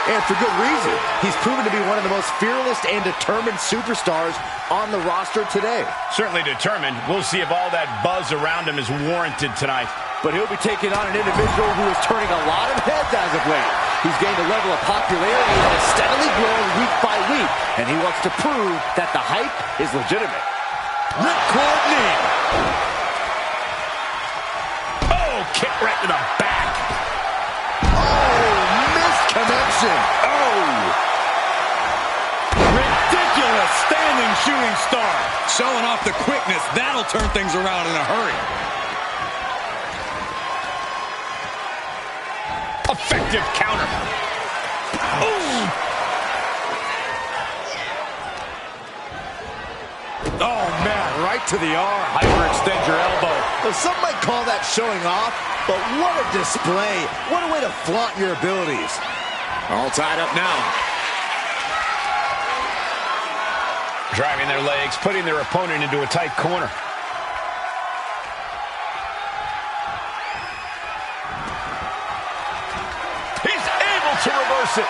And for good reason. He's proven to be one of the most fearless and determined superstars on the roster today. Certainly determined. We'll see if all that buzz around him is warranted tonight. But he'll be taking on an individual who is turning a lot of heads as of late. He's gained a level of popularity that is steadily growing week by week, and he wants to prove that the hype is legitimate. Ripcord knee. Kick right to the back. Oh, missed connection. Oh. Ridiculous standing shooting star. Showing off the quickness. That'll turn things around in a hurry. Effective counter. Oh, man, right to the arm. Hyperextend your elbow. Well, some might call that showing off, but what a display. What a way to flaunt your abilities. All tied up now. Driving their legs, putting their opponent into a tight corner. He's able to reverse it.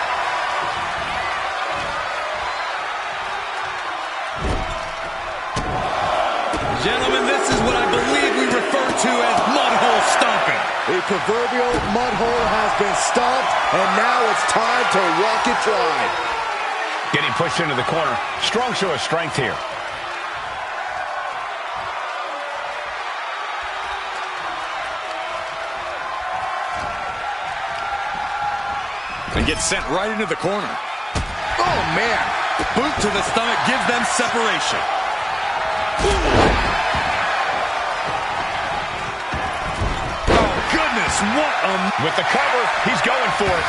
Gentlemen, this is what I believe we refer to as mudhole stomping. The proverbial mudhole has been stomped, and now it's time to walk it dry. Getting pushed into the corner. Strong show of strength here. And gets sent right into the corner. Oh, man. Boot to the stomach gives them separation. With the cover, he's going for it.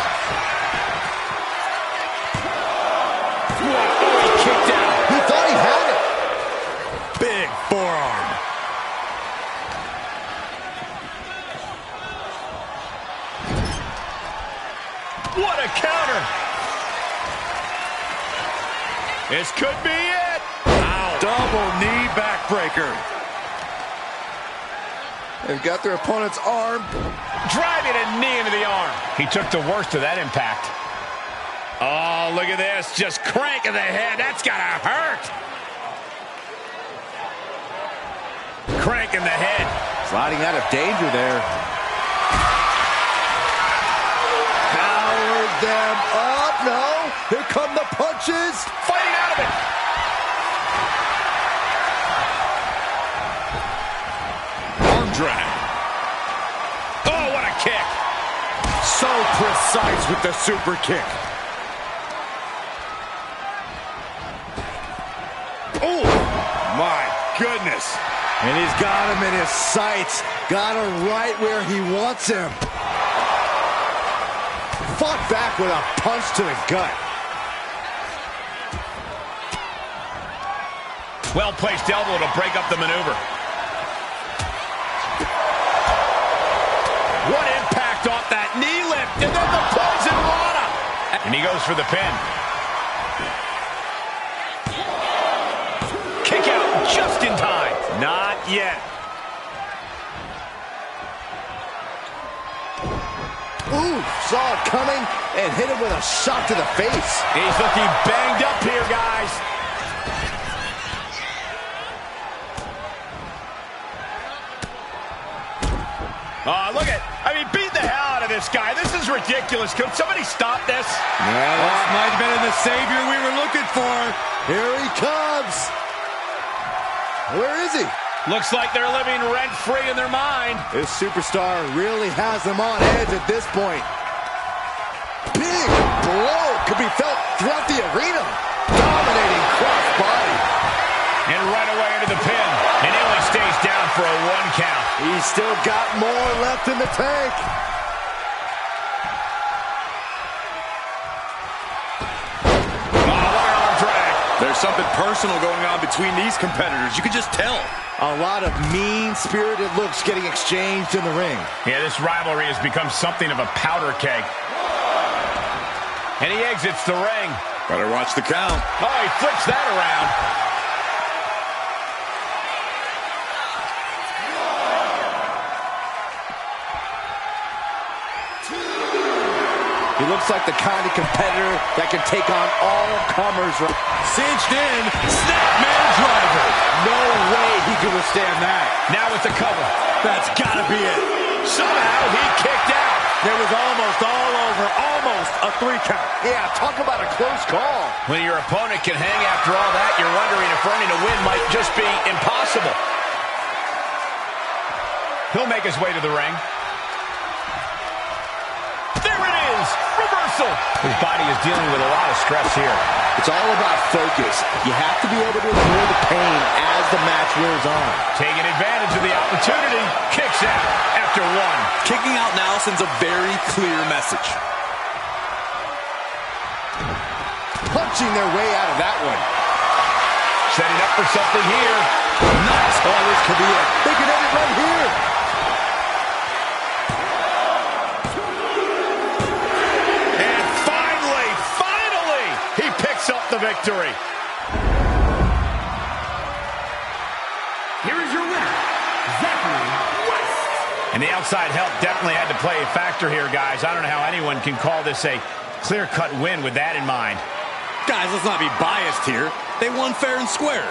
Whoa, he kicked out. He thought he had it. Big forearm. What a counter. This could be it. Wow. Double knee backbreaker. They've got their opponent's arm. Driving a knee into the arm. He took the worst of that impact. Oh, look at this. Just cranking the head. That's gotta hurt. Cranking the head. Sliding out of danger there. Powered them up. No. Here come the punches. Fighting out of it. Drag. Oh, what a kick. So precise with the super kick. Oh, my goodness. And he's got him in his sights. Got him right where he wants him. Fought back with a punch to the gut. Well-placed elbow to break up the maneuver. What impact off that knee lift, and then the poison rana. And he goes for the pin. Kick out just in time. Not yet. Ooh, saw it coming and hit him with a shot to the face. He's looking banged up here, guys. Look at, beat the hell out of this guy. This is ridiculous. Could somebody stop this? Yeah, this might have been the savior we were looking for. Here he comes. Where is he? Looks like they're living rent-free in their mind. This superstar really has them on edge at this point. Big blow could be felt throughout the arena. Dominating cross-body. And right away into the pin. And he only stays down for a 1 count. He's still got more left in the tank. There's something personal going on between these competitors. You can just tell. A lot of mean-spirited looks getting exchanged in the ring. Yeah, this rivalry has become something of a powder keg. And he exits the ring. Better watch the count. Oh, he flips that around. He looks like the kind of competitor that can take on all comers. Cinched in, snapmare driver. No way he can withstand that. Now with the cover. That's gotta be it. Somehow he kicked out. It was almost all over, almost a 3 count. Yeah, talk about a close call. When your opponent can hang after all that, you're wondering if earning a win might just be impossible. He'll make his way to the ring. There it is! Reversal! His body is dealing with a lot of stress here. It's all about focus. You have to be able to ignore the pain as the match wears on. Taking advantage of the opportunity. Kicks out after 1. Kicking out now sends a very clear message. Punching their way out of that one. Setting up for something here. Nice. Oh, this could be it. They could end it right here. And finally, he picks up the victory. Here is your winner, Zachary West. And the outside help definitely had to play a factor here, guys. I don't know how anyone can call this a clear-cut win with that in mind. Guys, let's not be biased here. They won fair and square.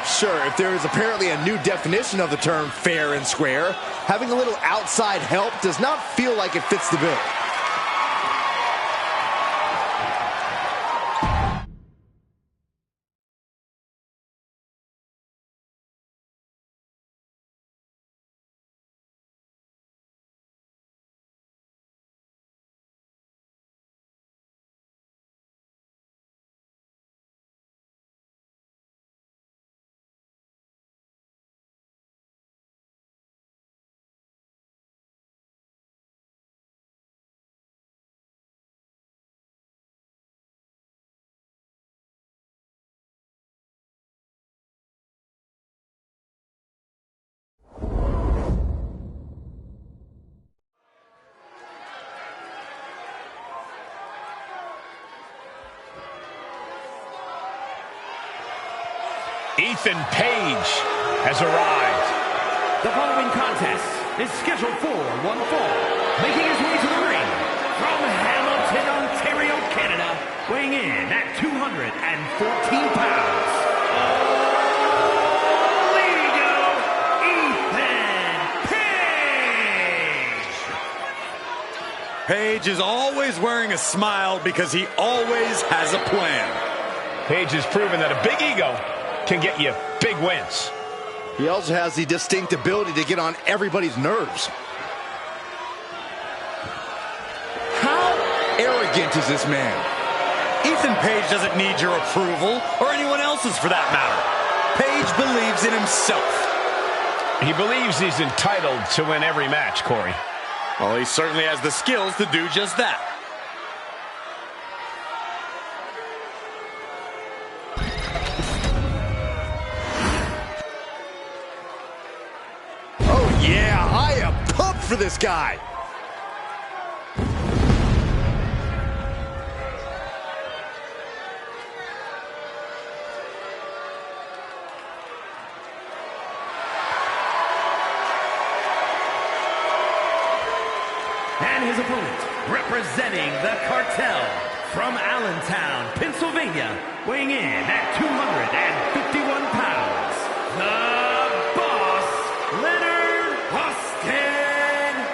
Sure, if there is apparently a new definition of the term fair and square, having a little outside help does not feel like it fits the bill. Ethan Page has arrived. The following contest is scheduled for 1 fall. Making his way to the ring from Hamilton, Ontario, Canada, weighing in at 214 pounds. Illegal Ethan Page! Page is always wearing a smile because he always has a plan. Page has proven that a big ego can get you big wins. He also has the distinct ability to get on everybody's nerves. How arrogant is this man? Ethan Page doesn't need your approval, or anyone else's for that matter. Page believes in himself. He believes he's entitled to win every match, Corey. Well, he certainly has the skills to do just that. Yeah, I am pumped for this guy. And his opponent, representing the cartel from Allentown, Pennsylvania, weighing in at 251 pounds, the Boss, Leonard Austin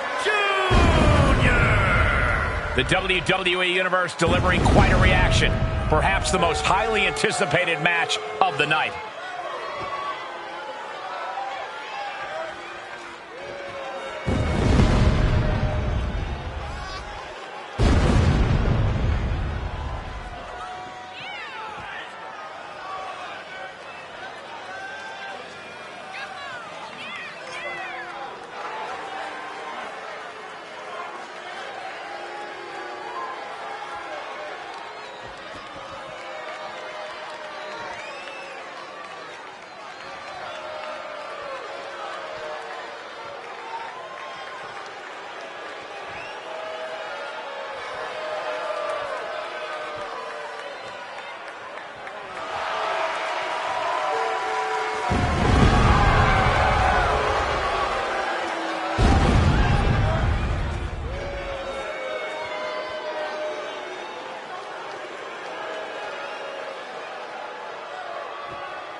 The WWE Universe delivering quite a reaction. Perhaps the most highly anticipated match of the night.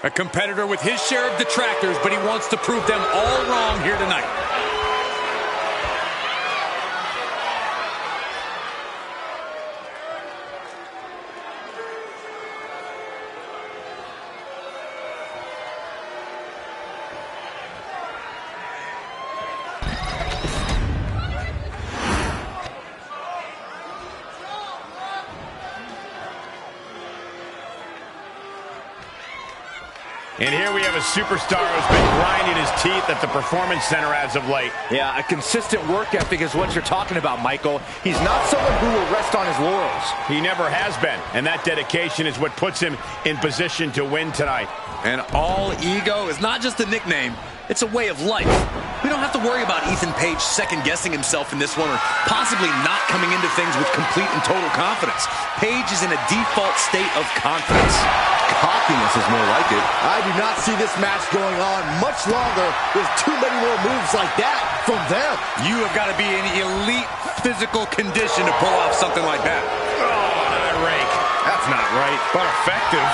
A competitor with his share of detractors, but he wants to prove them all wrong here tonight. And here we have a superstar who's been grinding his teeth at the Performance Center as of late. Yeah, a consistent work ethic is what you're talking about, Michael. He's not someone who will rest on his laurels. He never has been, and that dedication is what puts him in position to win tonight. And all ego is not just a nickname, it's a way of life. We don't have to worry about Ethan Page second-guessing himself in this one or possibly not coming into things with complete and total confidence. Page is in a default state of confidence. Cockiness is more like it. I do not see this match going on much longer with too many more moves like that from them. You have got to be in elite physical condition to pull off something like that. Oh, an rake. That's not right, but effective.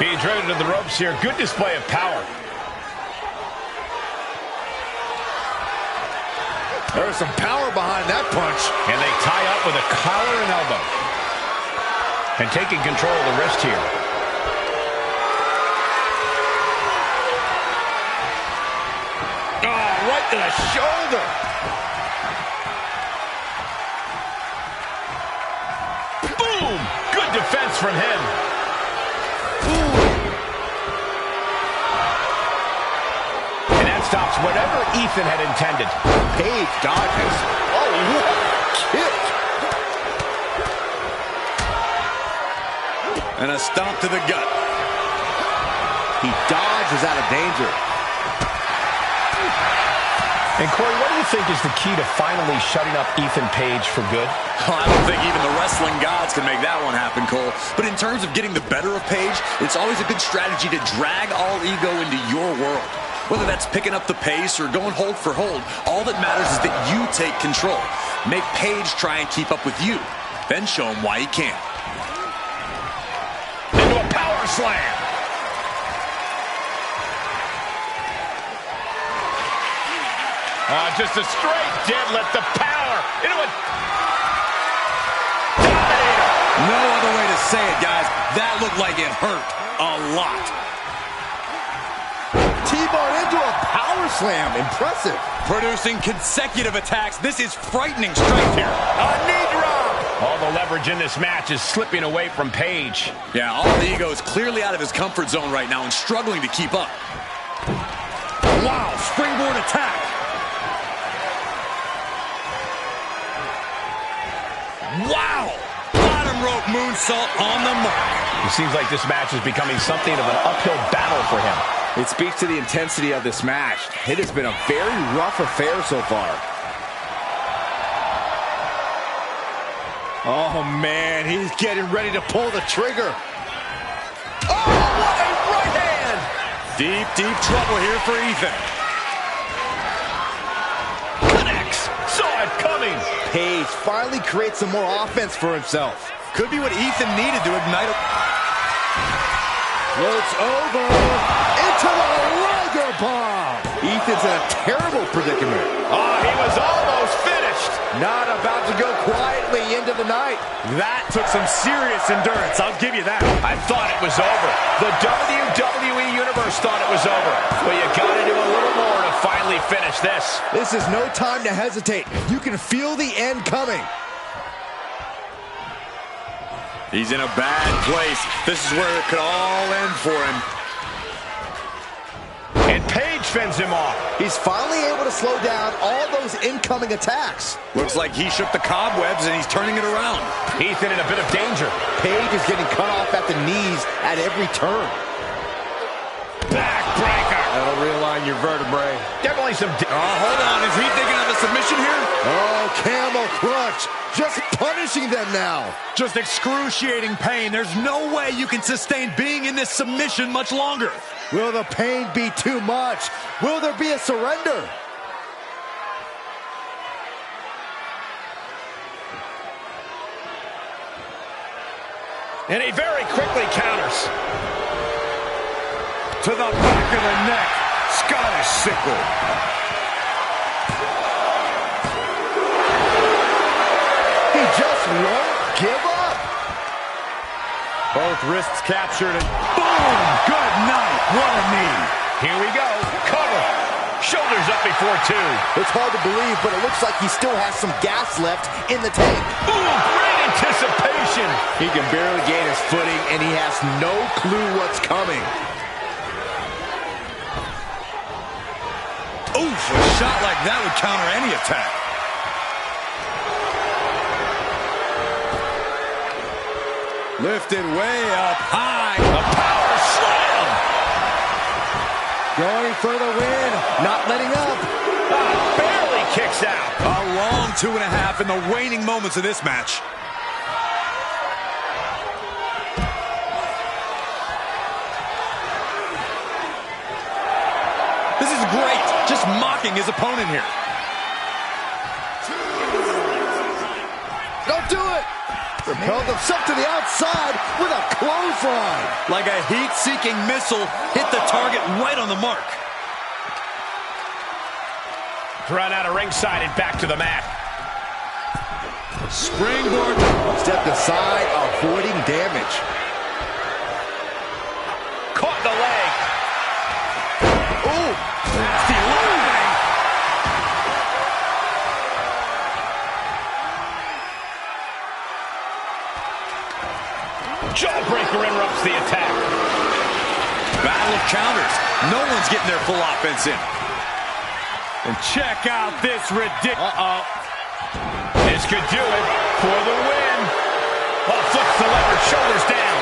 Being driven to the ropes here. Good display of power. There's some power behind that punch. And they tie up with a collar and elbow. And taking control of the wrist here. Oh, right to the shoulder. Boom! Good defense from him. And that stops whatever Ethan had intended. Page dodges. Oh, what a kick. And a stomp to the gut. He dodges out of danger. And Corey, what do you think is the key to finally shutting up Ethan Page for good? Well, I don't think even the wrestling gods can make that one happen, Cole. But in terms of getting the better of Page, it's always a good strategy to drag all ego into your world. Whether that's picking up the pace or going hold for hold, all that matters is that you take control. Make Page try and keep up with you. Then show him why he can't. Into a power slam. Just a straight deadlift, the power into a dominator. No other way to say it, guys. That looked like it hurt a lot. T-bar into a power slam. Impressive. Producing consecutive attacks. This is frightening strength here. A knee drop. All the leverage in this match is slipping away from Page. Yeah, all the ego is clearly out of his comfort zone right now and struggling to keep up. Wow, springboard attack. Wow! Bottom rope moonsault on the mark. It seems like this match is becoming something of an uphill battle for him. It speaks to the intensity of this match. It has been a very rough affair so far. Oh, man, he's getting ready to pull the trigger. Oh, what a right hand! Deep, deep trouble here for Ethan. Connects. Saw it coming. Page finally creates some more offense for himself. Could be what Ethan needed to ignite a... Floats over into the Liger Bomb. Ethan's Roman's in a terrible predicament. Oh, he was almost finished. Not about to go quietly into the night. That took some serious endurance, I'll give you that. I thought it was over. The WWE Universe thought it was over. But you got to do a little more to finally finish this. This is no time to hesitate. You can feel the end coming. He's in a bad place. This is where it could all end for him. And Paige fends him off. He's finally able to slow down all those incoming attacks. Looks like he shook the cobwebs and he's turning it around. Ethan in a bit of danger. Paige is getting cut off at the knees at every turn. Backbreaker. That'll realign your vertebrae. Definitely some... Hold on. Is he thinking of a submission here? Oh, camel crunch. Just punishing them now. Just excruciating pain. There's no way you can sustain being in this submission much longer. Will the pain be too much? Will there be a surrender? And he very quickly counters. To the back of the neck. Scottish sickle. He just won't give up. Both wrists captured and boom! Good night. What a knee. Here we go. Cover. Shoulders up before two. It's hard to believe, but it looks like he still has some gas left in the tank. Ooh, great anticipation. He can barely gain his footing, and he has no clue what's coming. Oof, a shot like that would counter any attack. Lifted way up high. A power slam. Going for the win, not letting up. Barely kicks out. A long 2.5 in the waning moments of this match. This is great. Just mocking his opponent here. Don't do it. Propelled himself to the outside with a clothesline. Like a heat-seeking missile, hit the target right on the mark. Run out of ringside and back to the mat. Springboard. Stepped aside, avoiding damage. Caught the leg. Ooh, nasty leg. Jawbreaker interrupts the attack. Battle of counters. No one's getting their full offense in. And check out this ridiculous... This could do it for the win. Oh, flips the lever, shoulders down.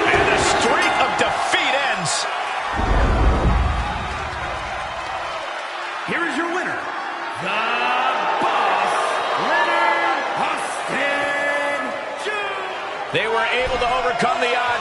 And the streak of defeat ends. Here is your winner, the Boss, Leonard Austin Jr. They were able to overcome the odds.